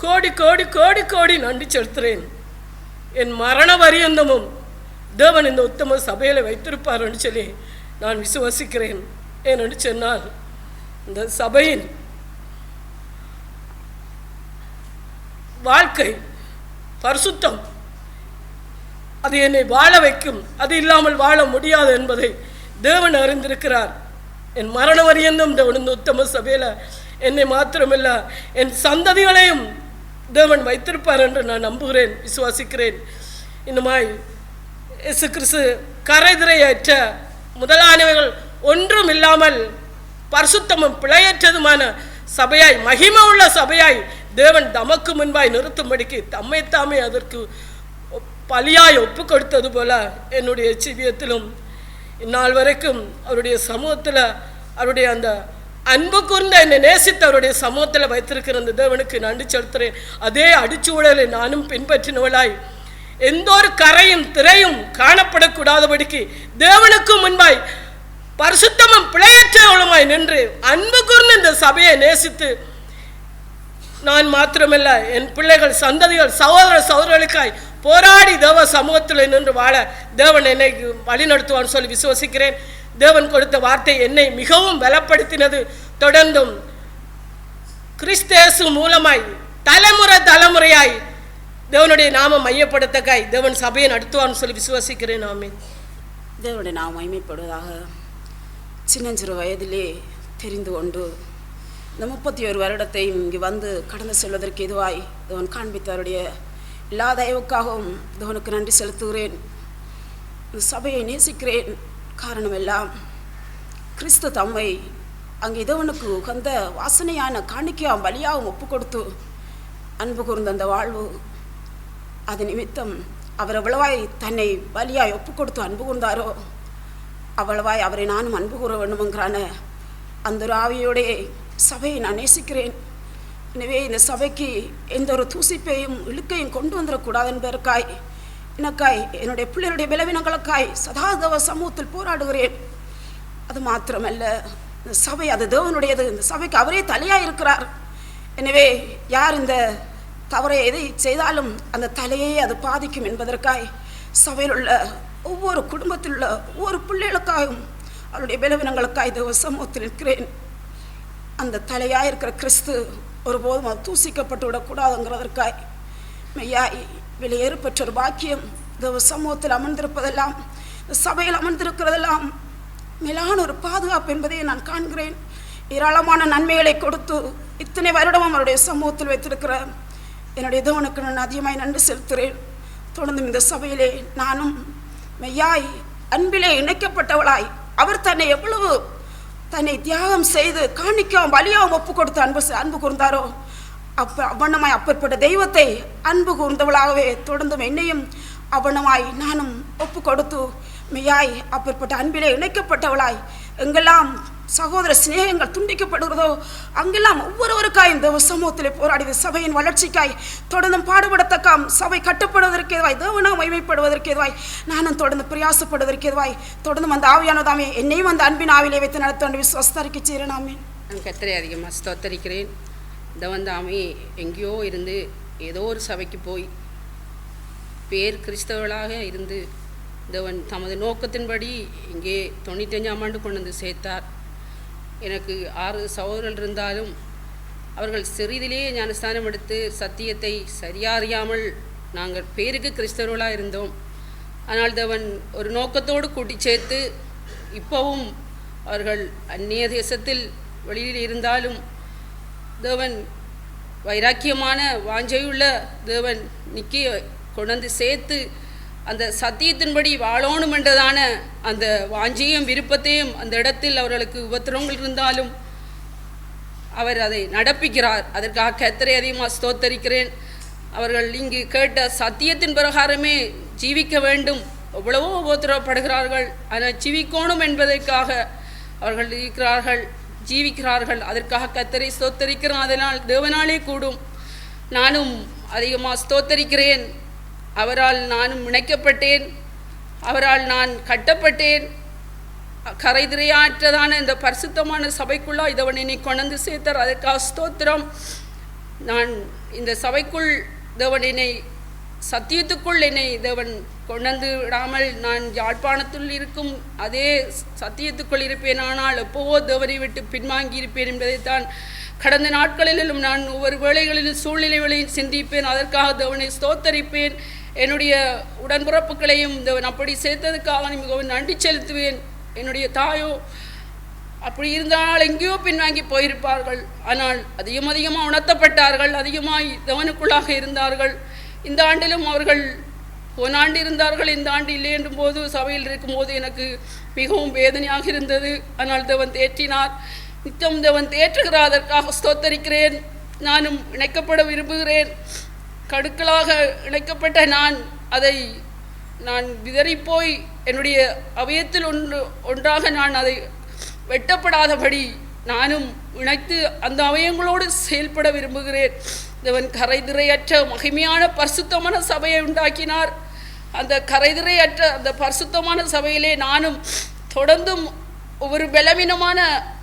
கோடி கோடி கோடி கோடி நன்றி செலுத்துகிறேன். என் மரண பரியந்தமும் தேவன் இந்த உத்தம சபையில் வைத்திருப்பார் என்று சொல்லி நான் விசுவசிக்கிறேன். ஏனென்று சொன்னால் இந்த சபையின் வாழ்க்கை பரிசுத்தம் அது என்னை வாழ வைக்கும், அது இல்லாமல் வாழ முடியாது என்பதை தேவன் அறிந்திருக்கிறார். என் மரண பரியந்தம் தேவன் இந்த உத்தம சபையில் என்னை மாத்திரமல்ல என் சந்ததிகளையும் தேவன் வைத்திருப்பார் என்று நான் நம்புகிறேன், விசுவாசிக்கிறேன். இன்னுமாய் இயேசு கிறிஸ்து கரைதிரையற்ற முதலானவைகள் ஒன்றும் இல்லாமல் பரிசுத்தமும் பிழையற்றதுமான சபையாய், மகிமை உள்ள சபையாய் தேவன் தமக்கு முன்பாய் நிறுத்தும்படிக்கு தம்மைத்தாமே அதற்கு பலியாய் ஒப்பு கொடுத்தது போல என்னுடைய ஜீவியத்திலும் இந்நாள் வரைக்கும் அவருடைய சமூகத்தில் அவருடைய அந்த அன்பு கூர்ந்த என்னை நேசித்து அவருடைய சமூகத்தில் வைத்திருக்கிற அந்த தேவனுக்கு நன்றி செலுத்துகிறேன். அதே அடிச்சுவடலை நானும் பின்பற்றினவளாய் எந்த ஒரு கரையும் திரையும் காணப்படக்கூடாதபடிக்கு தேவனுக்கு முன்பாய் பரிசுத்தமும் பிழையற்றவளுமாய் நின்று அன்பு கூர்ந்து இந்த சபையை நேசித்து நான் மாத்திரமல்ல என் பிள்ளைகள் சந்ததிகள் சகோதர சகோதரர்களுக்காய் போராடி தேவ சமூகத்தில் நின்று வாழ தேவன் என்னை வழிநடத்துவான்னு சொல்லி விசுவசிக்கிறேன். தேவன் கொடுத்த வார்த்தை என்னை மிகவும் பலப்படுத்தினது. தொடர்ந்தும் கிறிஸ்தேசு மூலமாய் தலைமுறையாய் தேவனுடைய நாமம் மையப்படுத்தக்காய் தேவன் சபையை நடத்துவான்னு சொல்லி விசுவசிக்கிறேன். ஆமென். தேவனுடைய நாமம் மகிமைப்படுவதாக. சின்னஞ்சிறு வயதிலே தெரிந்து கொண்டு இந்த 31 வருடத்தை இங்கு வந்து கடந்து செல்வதற்கு எதுவாய் தேவன் காண்பித்தவருடைய எல்லா தயவுக்காகவும் தேவனுக்கு நன்றி செலுத்துகிறேன். இந்த சபையை நேசிக்கிறேன். காரணம் எல்லாம் கிறிஸ்து தம்மை அங்கே தேவனுக்கு உகந்த வாசனையான காணிக்கையாம் பலியாகவும் ஒப்பு கொடுத்து அன்பு கூர்ந்த அந்த வாழ்வு, அது நிமித்தம் அவர் எவ்வளவாய் தன்னை பலியாய் ஒப்பு கொடுத்து அன்பு கூர்ந்தாரோ அவ்வளவாய் அவரை நானும் அன்பு கூற வேண்டுமென்றான அந்த ஒரு ஆவியோடைய சபையை நான் நேசிக்கிறேன். எனவே இந்த சபைக்கு எந்த ஒரு தூசிப்பையும் இழுக்கையும் கொண்டு வந்துடக்கூடாது என்பதற்காய் எனக்காய் என்னுடைய பிள்ளைகளுடைய பலவீனங்களுக்காய் சதாதவ சமூகத்தில் போராடுகிறேன். அது மாத்திரமல்ல, இந்த சபை அது தேவனுடையது. இந்த சபைக்கு அவரே தலையாக இருக்கிறார். எனவே யார் இந்த தவறை எதை செய்தாலும் அந்த தலையை அது பாதிக்கும் என்பதற்காய் சபையில் உள்ள ஒவ்வொரு குடும்பத்தில் உள்ள ஒவ்வொரு பிள்ளைகளுக்காகவும் அவருடைய பலவீனங்களுக்காய் தேவ சமூகத்தில் இருக்கிறேன். அந்த தலையாக இருக்கிற கிறிஸ்து ஒருபோதும் அது தூசிக்கப்பட்டு விடக்கூடாதுங்கிறதற்காய் மெய்யாய் வெளியேறு பெற்ற ஒரு பாக்கியம் தேவ சமூகத்தில் அமர்ந்திருப்பதெல்லாம், சபையில் அமர்ந்திருக்கிறதெல்லாம் மேலான ஒரு பாதுகாப்பு என்பதை நான் காண்கிறேன். ஏராளமான நன்மைகளை கொடுத்து இத்தனை வருடமும் அவருடைய சமூகத்தில் வைத்திருக்கிற என்னுடைய தேவனுக்கு நான் அதிகமாய் நன்றி செலுத்துகிறேன். தொடர்ந்தும் இந்த சபையிலே நானும் மெய்யாய் அன்பிலே இணைக்கப்பட்டவளாய் அவர் தன்னை தியாகம் செய்து காணிக்கவும் பலியாகவும் ஒப்பு கொடுத்து அன்பு கூர்ந்தாரோ அவ்வண்ணமாய் அப்பற்பட்ட தெய்வத்தை அன்பு கூர்ந்தவளாகவே தொடர்ந்தும் என்னையும் அவ்வண்ணமாய் நானும் ஒப்பு கொடுத்து மெய்யாய் அப்பற்பட்ட அன்பிலே இணைக்கப்பட்டவளாய் எங்கெல்லாம் சகோதர சிநேகங்கள் துண்டிக்கப்படுகிறதோ அங்கெல்லாம் ஒவ்வொருவருக்காயும் தேவ சமூகத்திலே போராடியது சபையின் வளர்ச்சிக்காய் தொடர்ந்தும் பாடுபடத்தக்காம் சபை கட்டுப்படுவதற்கு எதுவாய் தேவனாக மகிமைப்படுவதற்கு எதுவாய் நானும் தொடர்ந்து பிரயாசப்படுவதற்கு எதுவாய் தொடர்ந்தும் அந்த ஆவியானதாமே என்னையும் அந்த அன்பின் ஆவிலே வைத்து நடத்த வேண்டும் விசுவாசத்தரிக்கை செய்கிறேன். நான் கர்த்தரை அதிகமாக ஸ்தோத்தரிக்கிறேன். தேவன்தாமே எங்கேயோ இருந்து ஏதோ ஒரு சபைக்கு போய் பேர் கிறிஸ்தவர்களாக இருந்து தேவன் தமது நோக்கத்தின்படி இங்கே 95ஆம் ஆண்டு கொண்டு வந்து சேர்த்தார். எனக்கு 6 சகோதரர்கள் இருந்தாலும் அவர்கள் சிறிதிலேயே ஞானஸ்தானம் எடுத்து சத்தியத்தை சரியாக அறியாமல் நாங்கள் பேருக்கு கிறிஸ்தவர்களாக இருந்தோம். ஆனால் தேவன் ஒரு நோக்கத்தோடு கூட்டி சேர்த்து இப்போவும் அவர்கள் அந்நிய தேசத்தில் வெளியில் இருந்தாலும் தேவன் வைராக்கியமான வாஞ்சையுள்ள தேவன் நிற்க கொண்டு சேர்த்து அந்த சத்தியத்தின்படி வாழணும் என்றதான அந்த வாஞ்சையும் விருப்பத்தையும் அந்த இடத்தில் அவர்களுக்கு உபத்திரவங்கள் இருந்தாலும் அவர் அதை நடப்பிக்கிறார். அதற்காக கர்த்தரை அதிகமாக ஸ்தோத்தரிக்கிறேன். அவர்கள் இங்கு கேட்ட சத்தியத்தின் பிரகாரமே ஜீவிக்க வேண்டும். எவ்வளவோ உபத்திரவப்படுகிறார்கள், ஆனால் ஜீவிக்கணும் என்பதற்காக அவர்கள் இருக்கிறார்கள், ஜீவிக்கிறார்கள். அதற்காக கர்த்தரை ஸ்தோத்தரிக்கிறேன். அதனால் தேவனாலே கூடும். நானும் அதிகமாக ஸ்தோத்தரிக்கிறேன். அவரால் நானும் இணைக்கப்பட்டேன், அவரால் நான் கட்டப்பட்டேன். கரைதிரையாற்றதான இந்த பரிசுத்தமான சபைக்குள்ளா இதவன் என்னை கொண்டு சேர்த்தார். அதற்காக ஸ்தோத்திரம். நான் இந்த சபைக்குள் தேவன் என்னை சத்தியத்துக்குள் என்னை தேவன் கொண்டு விடாமல் நான் யாழ்ப்பாணத்தில் இருக்கும் அதே சத்தியத்துக்குள் இருப்பேன். ஆனால் எப்போவோ தேவனை விட்டு பின்வாங்கி இருப்பேன் என்பதைத்தான் கடந்த நாட்களிலும் நான் ஒவ்வொரு வேளைகளிலும் சூழ்நிலைகளையும் சிந்திப்பேன். அதற்காக தேவனை ஸ்தோத்தரிப்பேன். என்னுடைய உடன்பிறப்புகளையும் தேவன் அப்படி சேர்த்ததுக்காக மிகவும் நன்றி செலுத்துவேன். என்னுடைய தாயோ அப்படி இருந்தால் எங்கேயோ பின்வாங்கி போயிருப்பார்கள். ஆனால் அதிகமாக உணர்த்தப்பட்டார்கள், அதிகமாய் தேவனுக்குள்ளாக இருந்தார்கள். இந்த ஆண்டிலும் அவர்கள் போனாண்டு இருந்தார்கள், இந்த ஆண்டு இல்லை என்றும் போது சபையில் இருக்கும்போது எனக்கு மிகவும் வேதனையாக இருந்தது. ஆனால் தேவன் தேற்றினார், நித்தம் தேவன் தேற்றுகிறார். அதற்காக ஸ்தோத்தரிக்கிறேன். நானும் இணைக்கப்பட விரும்புகிறேன். கடுக்களாக இணைக்கப்பட்ட நான் விதறிப்போய் என்னுடைய அவயத்தில் ஒன்றாக நான் அதை வெட்டப்படாதபடி நானும் இணைத்து அந்த அவயங்களோடு செயல்பட விரும்புகிறேன். தேவன் கரைதிரையற்ற மகிமையான பரிசுத்தமான சபையை உண்டாக்கினார். அந்த கரைதிரையற்ற அந்த பரிசுத்தமான சபையிலே நானும் தொடர்ந்தும் ஒவ்வொரு பலவீனமான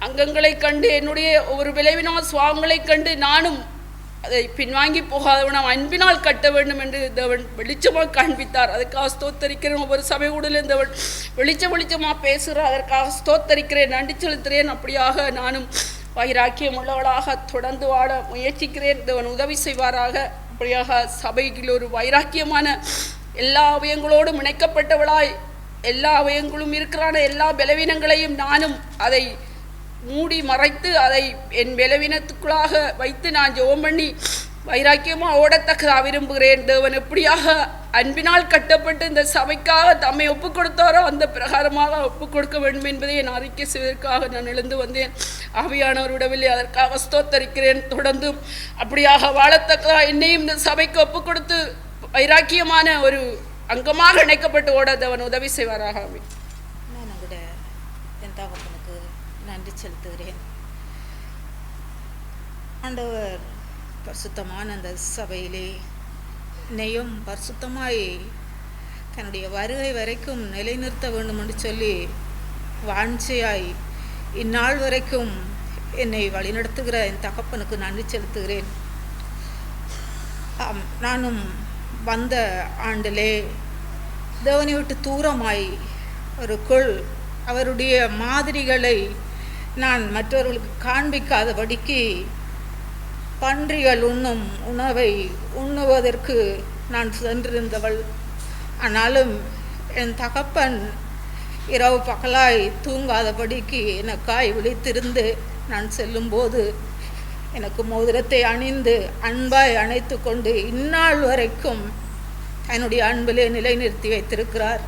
அங்கங்களை கண்டு, என்னுடைய ஒவ்வொரு பலவீனமான சுவாங்களை கண்டு நானும் அதை பின்வாங்கி போகாதவனம் அன்பினால் கட்ட வேண்டும் என்று தேவன் வெளிச்சமாக காண்பித்தார். அதுக்காக ஸ்தோத்தரிக்கிறேன். ஒவ்வொரு சபை கூடலும் தேவன் வெளிச்சமாக பேசுகிறார். அதற்காக ஸ்தோத்தரிக்கிறேன், நன்றி செலுத்துகிறேன். அப்படியாக நானும் வைராக்கியம் உள்ளவளாக தொடர்ந்து வாழ முயற்சிக்கிறேன். தேவன் உதவி செய்வாராக. அப்படியாக சபையில் ஒரு வைராக்கியமான எல்லா அவயங்களோடும் இணைக்கப்பட்டவளாய் எல்லா அவயங்களும் இருக்கிறான எல்லா பலவீனங்களையும் நானும் அதை மூடி மறைத்து அதை என் பலவீனத்துக்குள்ளாக வைத்து நான் ஜெபம் பண்ணி வைராக்கியமாக ஓடத்தக்கதாக விரும்புகிறேன். தேவன் எப்படியாக அன்பினால் கட்டப்பட்டு இந்த சபைக்காக தம்மை ஒப்புக் கொடுத்தாரோ அந்த பிரகாரமாக ஒப்புக் கொடுக்க வேண்டும் என்பதை என் அறிக்கை செய்வதற்காக நான் எழுந்து வந்தேன். ஆவியானவர் விடவில்லை, அதற்காக ஸ்தோத்தரிக்கிறேன். தொடர்ந்தும் அப்படியாக வாழத்தக்கதாக என்னையும் இந்த சபைக்கு ஒப்புக் கொடுத்து வைராக்கியமான ஒரு அங்கமாக இணைக்கப்பட்டு ஓட தேவன் உதவி செய்வாராக. நான் உங்களோட என் தகப்பனுக்கு நன்றி செலுத்துகிறேன். ஆண்டவர் பரிசுத்தமான அந்த சபையிலே என்னையும் பரிசுத்தமாய் தன்னுடைய வருகை வரைக்கும் நிலைநிறுத்த வேண்டும் என்று சொல்லி வாஞ்சையாய் இந்நாள் வரைக்கும் என்னை வழிநடத்துகிற என் தகப்பனுக்கு நன்றி செலுத்துகிறேன். நானும் வந்த ஆண்டிலே தேவனை விட்டு தூரமாய் அவருக்குள் அவருடைய மாதிரிகளை நான் மற்றவர்களுக்கு காண்பிக்காதபடிக்கு பன்றிகள் உண்ணும் உணவை உண்ணுவதற்கு நான் சென்றிருந்தவள். ஆனாலும் என் தகப்பன் இரவு பகலாய் தூங்காதபடிக்கு எனக்காய் விழித்திருந்து நான் செல்லும்போது எனக்கு மோதிரத்தை அணிந்து அன்பாய் அணைத்து கொண்டு இந்நாள் வரைக்கும் என்னுடைய அன்பிலே நிலைநிறுத்தி வைத்திருக்கிறார்.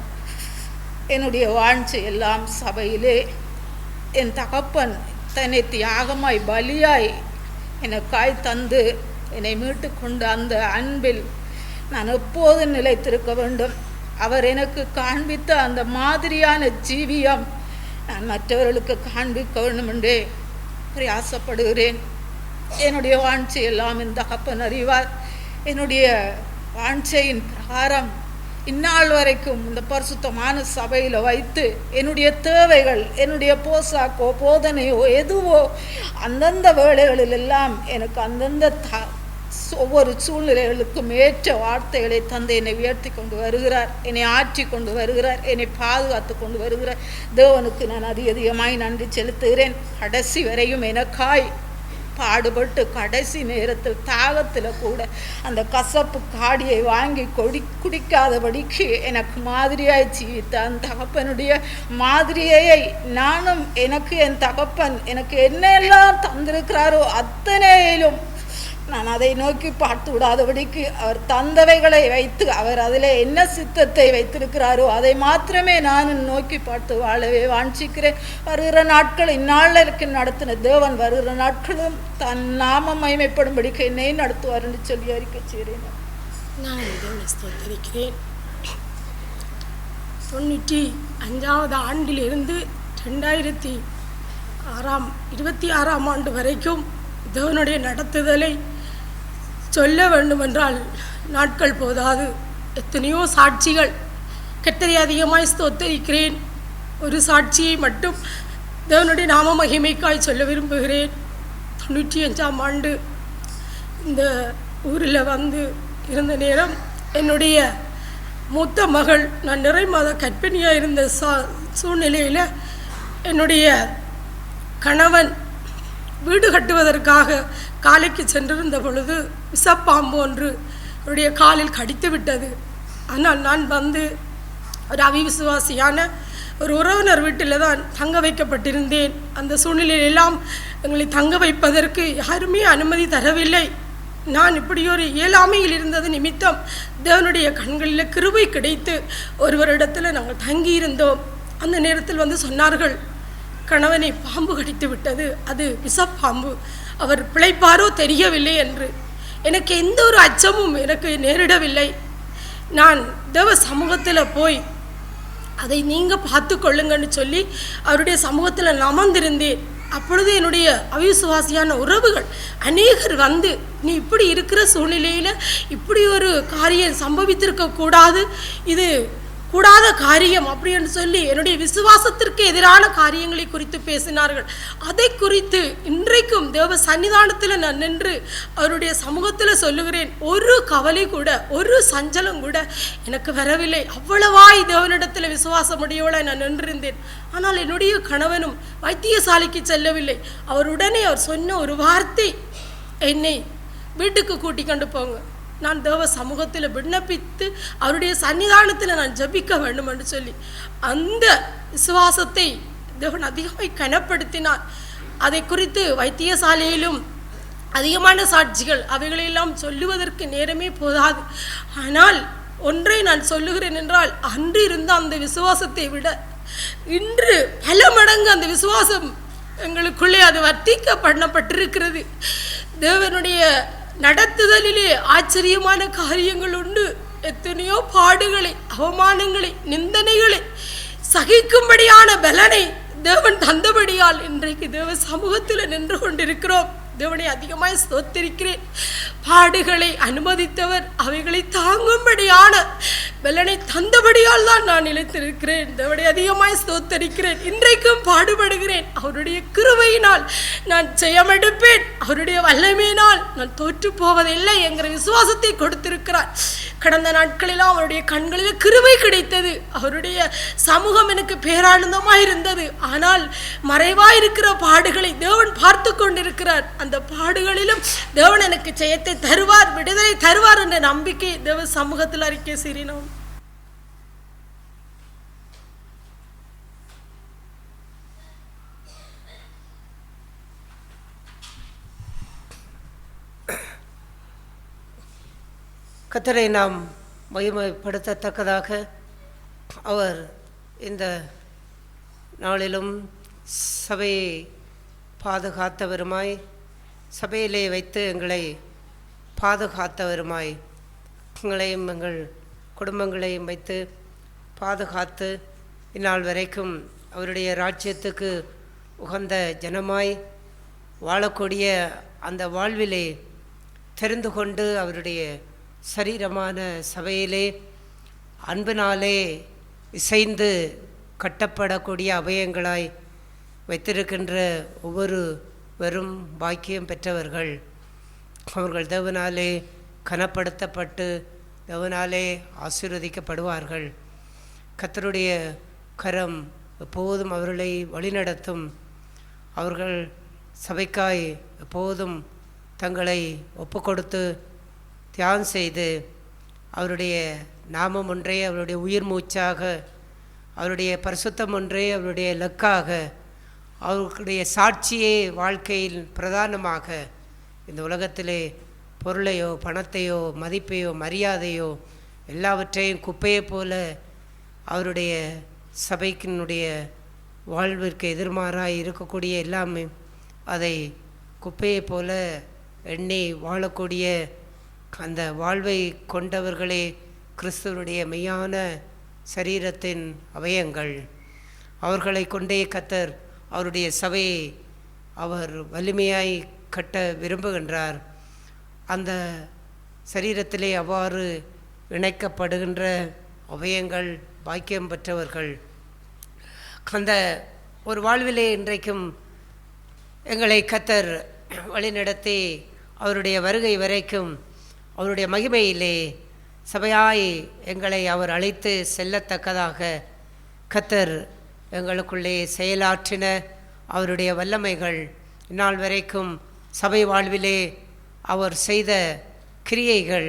என்னுடைய வாஞ்சை எல்லாம் சபையிலே என் தகப்பன் தன்னை தியாகமாய் பலியாய் எனக்காய் தந்து என்னை மீட்டு கொண்டு அந்த அன்பில் நான் எப்போதும் நிலைத்திருக்க வேண்டும். அவர் எனக்கு காண்பித்த அந்த மாதிரியான ஜீவியம் நான் மற்றவர்களுக்கு காண்பிக்க வேண்டும் என்றே பிரயாசப்படுகிறேன். என்னுடைய வாஞ்சை எல்லாம் என் தகப்பன் அறிவார். என்னுடைய வாஞ்சையின் பிரகாரம் இந்நாள் வரைக்கும் இந்த பரிசுத்தமான சபையில் வைத்து என்னுடைய தேவைகள், என்னுடைய போசாக்கோ போதனையோ எதுவோ அந்தந்த வேளைகளில் எல்லாம் எனக்கு அந்தந்த ஒவ்வொரு சூழ்நிலைகளுக்கும் ஏற்ற வார்த்தைகளை தந்து என்னை உயர்த்தி கொண்டு வருகிறார், என்னை ஆற்றி கொண்டு வருகிறார், என்னை பாதுகாத்து கொண்டு வருகிறார். தேவனுக்கு நான் அதிகமாய் நன்றி செலுத்துகிறேன். கடைசி வரையும் எனக்காய் பாடுபட்டு கடைசி நேரத்தில் தாகத்தில் கூட அந்த கசப்பு காடியை வாங்கி குடிக்காதபடிக்கு எனக்கு மாதிரியாய் ஜீவித்த அந்த தகப்பனுடைய மாதிரியை நானும் எனக்கு என் தகப்பன் எனக்கு என்னெல்லாம் தந்திருக்கிறாரோ அத்தனையிலும் நான் அதை நோக்கி பார்த்து விடாதபடிக்கு அவர் தந்தவைகளை வைத்து அவர் அதில் என்ன சித்தத்தை வைத்திருக்கிறாரோ அதை மாத்திரமே நான் நோக்கி பார்த்து வாழவே வாஞ்சிக்கிறேன். வருகிற நாட்கள் இந்நாளிற்கு நடத்தின தேவன் வருகிற நாட்களும் தன் நாமம் மகிமைப்படும்படிக்கு என்னை நடத்துவார் என்று சொல்லி அறிக்கை செய்கிறேன். நான் தேவனை ஸ்தோத்திரிக்கிறேன். 95வது ஆண்டிலிருந்து 2026ஆம் ஆண்டு வரைக்கும் தேவனுடைய நடத்துதலை சொல்ல வேண்டுமென்றால் நாட்கள் போதாது. எத்தனையோ சாட்சிகள் கர்த்தரை அதிகமாய் ஸ்தோத்திரிக்கிறேன். ஒரு சாட்சியை மட்டும் தேவனுடைய நாம மகிமைக்காய் சொல்ல விரும்புகிறேன். 95ஆம் ஆண்டு இந்த ஊரில் வந்து இருந்த நேரம் என்னுடைய மூத்த மகள், நான் நிறை மாத கர்ப்பிணியாக இருந்த சூழ்நிலையில் என்னுடைய கணவன் வீடு கட்டுவதற்காக காலைக்கு சென்றிருந்த பொழுது விஷப்பாம்பு ஒன்று என்னுடைய காலில் கடித்து விட்டது. ஆனால் நான் வந்து ஒரு அவிசுவாசியான ஒரு உறவினர் வீட்டில் தான் தங்க வைக்கப்பட்டிருந்தேன். அந்த சூழ்நிலையிலெல்லாம் எங்களை தங்க வைப்பதற்கு யாருமே அனுமதி தரவில்லை. நான் இப்படி ஒரு இயலாமையில் இருந்தது நிமித்தம் தேவனுடைய கண்களில் கிருபை கிடைத்து ஒருவரிடத்தில் நாங்கள் தங்கியிருந்தோம். அந்த நேரத்தில் வந்து சொன்னார்கள், கணவனை பாம்பு கடித்து விட்டது, அது விஷப்பாம்பு, அவர் பிழைப்பாரோ தெரியவில்லை என்று. எனக்கு எந்த ஒரு அச்சமும் எனக்கு நேரிடவில்லை. நான் தேவ சமூகத்தில் போய் அதை நீங்கள் பார்த்து கொள்ளுங்கன்னு சொல்லி அவருடைய சமூகத்தில் நான் அமர்ந்திருந்தேன். அப்பொழுது என்னுடைய அவிசுவாசியான உறவுகள் அநேகர் வந்து, நீ இப்படி இருக்கிற சூழ்நிலையில் இப்படி ஒரு காரியம் சம்பவித்திருக்க கூடாது, இது கூடாத காரியம் அப்படி என்று சொல்லி என்னுடைய விசுவாசத்திற்கு எதிரான காரியங்களை குறித்து பேசினார்கள். அதை குறித்து இன்றைக்கும் தேவ சன்னிதானத்தில் நான் நின்று அவருடைய சமூகத்தில் சொல்லுகிறேன், ஒரு கவலை கூட, ஒரு சஞ்சலம் கூட எனக்கு வரவில்லை. அவ்வளவாய் தேவனிடத்தில் விசுவாசமுடையவளாய் நான் நின்றிருந்தேன். ஆனால் என்னுடைய கணவனும் வைத்தியசாலைக்கு செல்லவில்லை. அவருடனே அவர் சொன்ன ஒரு வார்த்தை, என்னை வீட்டுக்கு கூட்டி கொண்டு போங்க, நான் தேவ சமூகத்தில் விண்ணப்பித்து அவருடைய சன்னிதானத்தில் நான் ஜபிக்க வேண்டும் என்று சொல்லி அந்த விசுவாசத்தை தேவன் அதிகமாக கனப்படுத்தினார். அதை குறித்து வைத்தியசாலையிலும் அதிகமான சாட்சிகள், அவைகளெல்லாம் சொல்லுவதற்கு நேரமே போதாது. ஆனால் ஒன்றை நான் சொல்லுகிறேன் என்றால், அன்று இருந்த அந்த விசுவாசத்தை விட இன்று பல மடங்கு அந்த விசுவாசம் எங்களுக்குள்ளே அது வர்த்திக்க பண்ணப்பட்டிருக்கிறது. தேவனுடைய நடத்துதலிலே ஆச்சரியமான காரியங்கள் உண்டு. எத்தனையோ பாடுகளை, அவமானங்களை, நிந்தனைகளை சகிக்கும்படியான பலனை தேவன் தந்தபடியால் இன்றைக்கு தேவ சமூகத்தில் நின்று கொண்டிருக்கிறோம். தேவனை அதிகமாய் ஸ்தோத்திரிக்கிறேன். பாடுகளை அனுமதித்தவர் அவைகளை தாங்கும்படியான பலனை தந்தபடியால் தான் நான் நிலைத்திருக்கிறேன். தேவனை அதிகமாய் ஸ்தோத்திரிக்கிறேன். இன்றைக்கும் பாடுபடுகிறேன். அவருடைய கிருபையினால் நான் ஜெயமெடுப்பேன். அவருடைய வல்லமையினால் நான் தோற்று போவதில்லை என்கிற விசுவாசத்தை கொடுத்திருக்கிறார். கடந்த நாட்களெல்லாம் அவருடைய கண்களில் கிருபை கிடைத்தது. அவருடைய சமூகம் எனக்கு பேரானந்தமாக இருந்தது. ஆனால் மறைவாயிருக்கிற பாடுகளை தேவன் பார்த்து கொண்டிருக்கிறார். அந்த பாடுகளிலும் தேவன் எனக்கு ஜெயத்தை தருவார், விடுதலை தருவார் என்ற நம்பிக்கை தேவ சமூகத்தில் அறிக்கை செய்கிறோம். கர்த்தரை நாம் மகிமைப்படுத்தத்தக்கதாக அவர் இந்த நாளிலும் சபையை பாதுகாத்தவருமாய், சபையிலே வைத்து எங்களை பாதுகாத்தவருமாய், எங்களையும் எங்கள் குடும்பங்களையும் வைத்து பாதுகாத்து இந்நாள் வரைக்கும் அவருடைய ராஜ்யத்துக்கு உகந்த ஜனமாய் வாழக்கூடிய அந்த வாழ்விலே தெரிந்து கொண்டு அவருடைய சரீரமான சபையிலே அன்பினாலே இசைந்து கட்டப்படக்கூடிய அபயங்களாய் வைத்திருக்கின்ற ஒவ்வொரு வெறும் பாக்கியம் பெற்றவர்கள். அவர்கள் தேவனாலே கனப்படுத்தப்பட்டு தேவனாலே ஆசீர்வதிக்கப்படுவார்கள். கர்த்தருடைய கரம் எப்போதும் அவர்களை வழிநடத்தும். அவர்கள் சபைக்காய் எப்போதும் தங்களை ஒப்புக்கொடுத்து தியாகம் செய்து அவருடைய நாமம் ஒன்றே அவருடைய உயிர் மூச்சாக, அவருடைய பரிசுத்தம் ஒன்றே அவருடைய இலக்காக, அவர்களுடைய சாட்சியே வாழ்க்கையில் பிரதானமாக இந்த உலகத்திலே பொருளையோ பணத்தையோ மதிப்பையோ மரியாதையோ எல்லாவற்றையும் குப்பையை போல அவருடைய சபைக்கினுடைய வாழ்விற்கு எதிர்மாறாய் இருக்கக்கூடிய எல்லாமே அதை குப்பையை போல எண்ணி வாழக்கூடிய அந்த வாழ்வை கொண்டவர்களே கிறிஸ்துவனுடைய மெய்யான சரீரத்தின் அவயங்கள். அவர்களை கொண்டே கர்த்தர் அவருடைய சபையை அவர் வலிமையாய் கட்ட விரும்புகின்றார். அந்த சரீரத்திலே அவ்வாறு இணைக்கப்படுகின்ற அவயங்கள் பாக்கியம் பெற்றவர்கள். அந்த ஒரு வாழ்விலே இன்றைக்கும் எங்களை கர்த்தர் வழிநடத்தி அவருடைய வருகை வரைக்கும் அவருடைய மகிமையிலே சபையாய் எங்களை அவர் அழைத்து செல்லத்தக்கதாக கர்த்தர் எங்களுக்குள்ளே செயலாற்றின அவருடைய வல்லமைகள் இந்நாள் வரைக்கும் சபை வாழ்விலே அவர் செய்த கிரியைகள்,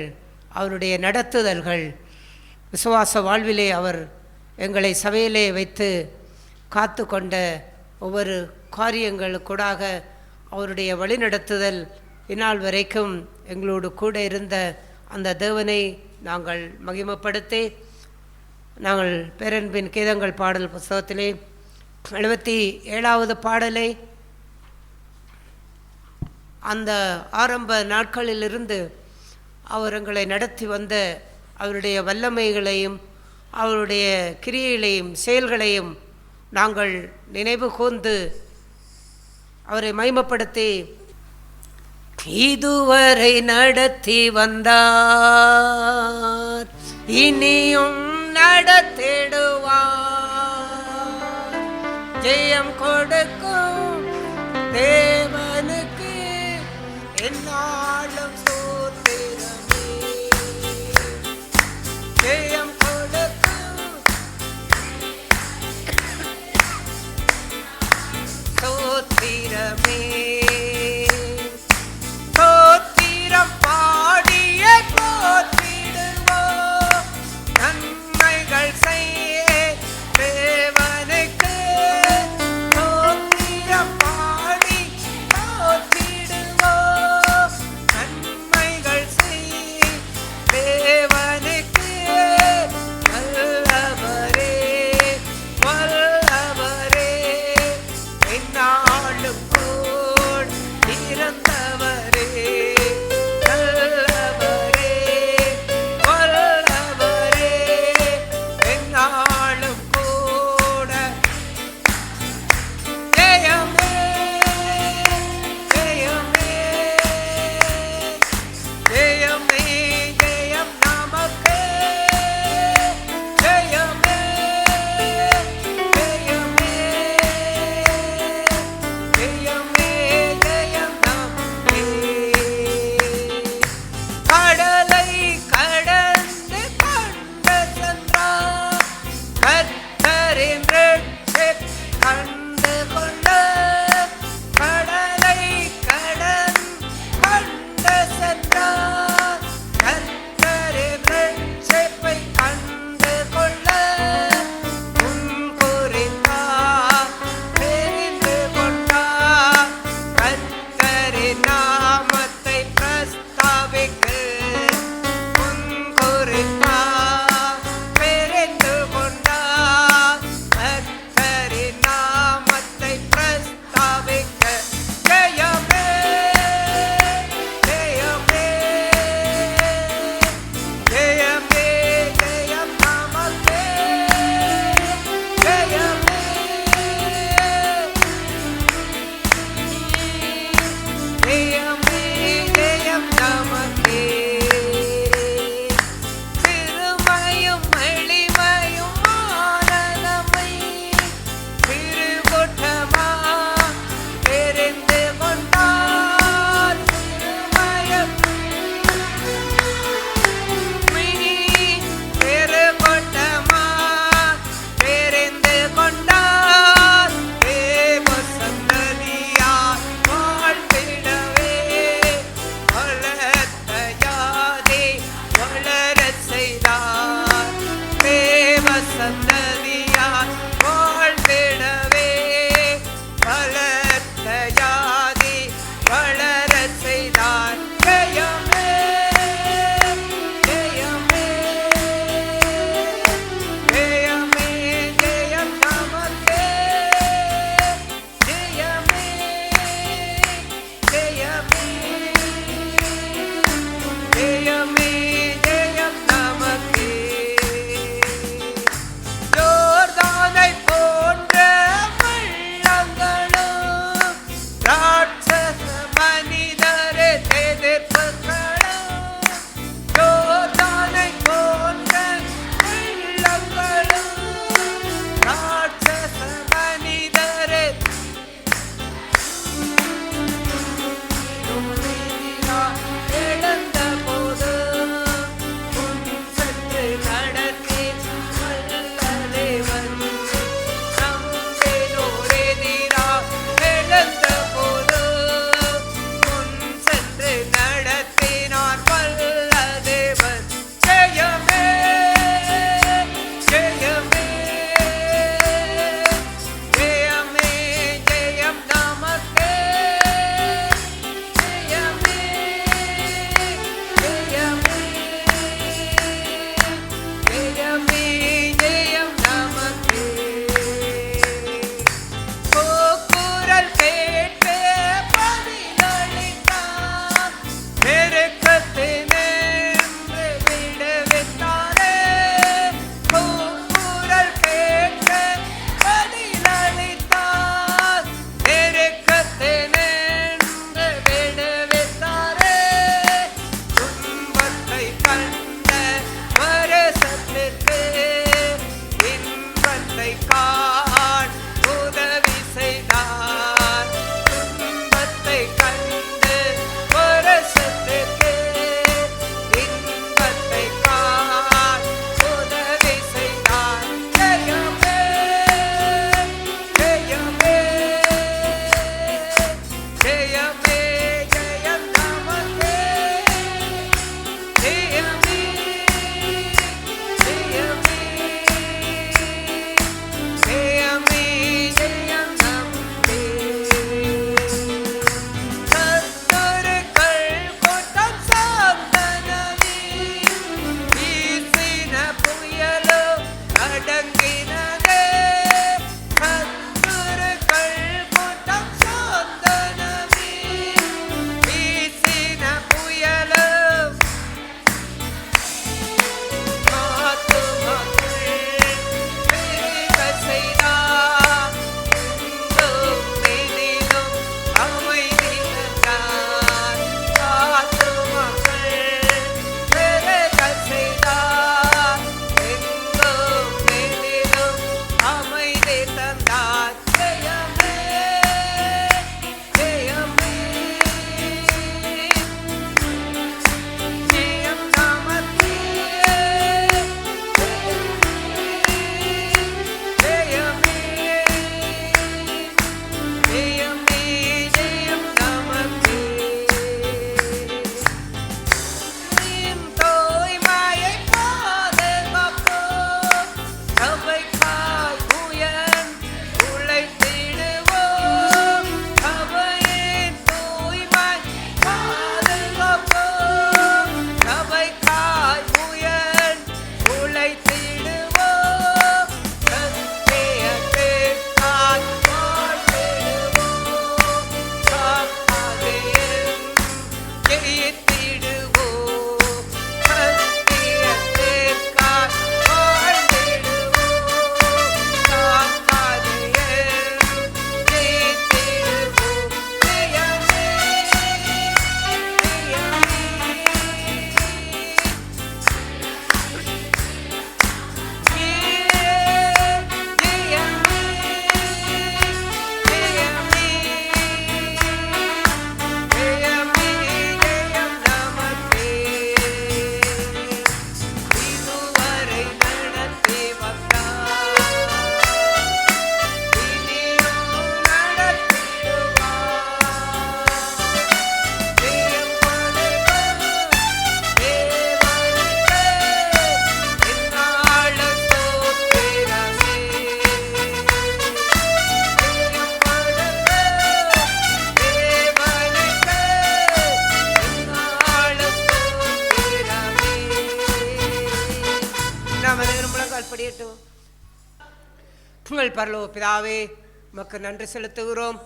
அவருடைய நடத்துதல்கள், விசுவாச வாழ்விலே அவர் எங்களை சபையிலே வைத்து காத்து கொண்ட ஒவ்வொரு காரியங்களுக்கூடாக அவருடைய வழிநடத்துதல் இந்நாள் வரைக்கும் எங்களோடு கூட இருந்த அந்த தேவனை நாங்கள் மகிமைப்படுத்தி, நாங்கள் பேரன்பின் கீதங்கள் பாடல் புஸ்தகத்திலே 77வது பாடலை அந்த ஆரம்ப நாட்களிலிருந்து அவர் எங்களை நடத்தி வந்த அவருடைய வல்லமைகளையும் அவருடைய கிரியைகளையும் செயல்களையும் நாங்கள் நினைவு கூர்ந்து அவரை மகிமைப்படுத்தி இதுவரை நடத்தி வந்தார், இனியும் நடத்திடுவார். ஜெயம் கொடுக்கும் தேவனுக்கு என்னாலும் ஸ்தோத்திரமே. ஜெயம் கொடுக்கும் ஸ்தோத்திரமே. ஸ்தோத்திரம் பாடிய போற்றிடுவோம், நன்மைகள் செய்ய தேவனுக்கு. ஸ்தோத்திரம் பாடி போற்றிடுவோம், படியட்டும். உங்கள் பரலோக பிதாவே, உமக்கு நன்றி செலுத்துகிறோம்.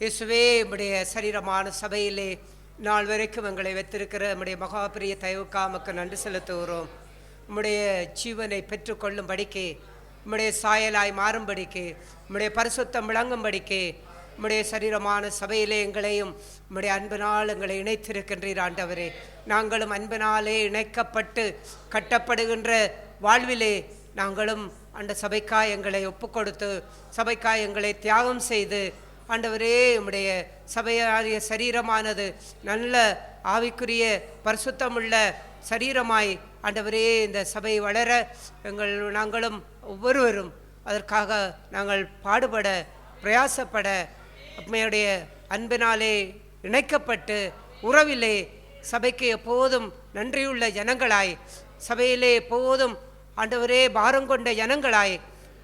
இயேசுவே, உம்முடைய சரீரமான சபையிலே நாள் வரைக்கும் எங்களை வைத்திருக்கிற நம்முடைய மகாபிரிய தயவுக்கா உமக்கு நன்றி செலுத்துகிறோம். உம்முடைய ஜீவனை பெற்றுக்கொள்ளும்படிக்கு, உம்முடைய சாயலாய் மாறும்படிக்கு, உம்முடைய பரிசுத்தம் விளங்கும்படிக்கு உம்முடைய சரீரமான சபையிலே எங்களையும் உம்முடைய அன்பினால் எங்களை இணைத்திருக்கின்றீர் ஆண்டவரே. நாங்களும் அன்பினாலே இணைக்கப்பட்டு கட்டப்படுகின்ற வாழ்விலே நாங்களும் அந்த சபைக்காய் எங்களை ஒப்பு கொடுத்து, சபைக்காய் எங்களை தியாகம் செய்து, ஆண்டவரே உம்முடைய சபையாரிய சரீரமானது நல்ல ஆவிக்குரிய பரிசுத்தமுள்ள சரீரமாய் ஆண்டவரே இந்த சபை வளர நாங்களும் ஒவ்வொருவரும் அதற்காக நாங்கள் பாடுபட பிரயாசப்பட, உம்முடைய அன்பினாலே இணைக்கப்பட்டு உறவிலே சபைக்கு எப்போதும் நன்றியுள்ள ஜனங்களாய், சபையிலே எப்போதும் ஆண்டவரே பாரங்கொண்ட ஜனங்களாய்,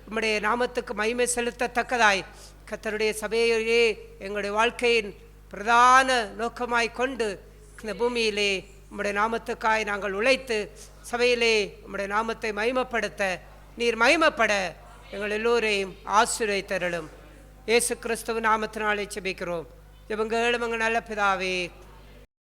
உம்முடைய நாமத்துக்கு மகிமை செலுத்தத்தக்கதாய் கர்த்தருடைய சபையிலே எங்களுடைய வாழ்க்கையின் பிரதான நோக்கமாய் கொண்டு இந்த பூமியிலே உம்முடைய நாமத்துக்காய் நாங்கள் உழைத்து சபையிலே உம்முடைய நாமத்தை மகிமைப்படுத்த, நீர் மகிமைப்பட எங்கள் எல்லோரையும் ஆசீர்வதித்தருளும். இயேசு கிறிஸ்துவ நாமத்தினாலே ஜெபிக்கிறோம். ஜெபங்களும் எங்கள் நல்ல பிதாவே.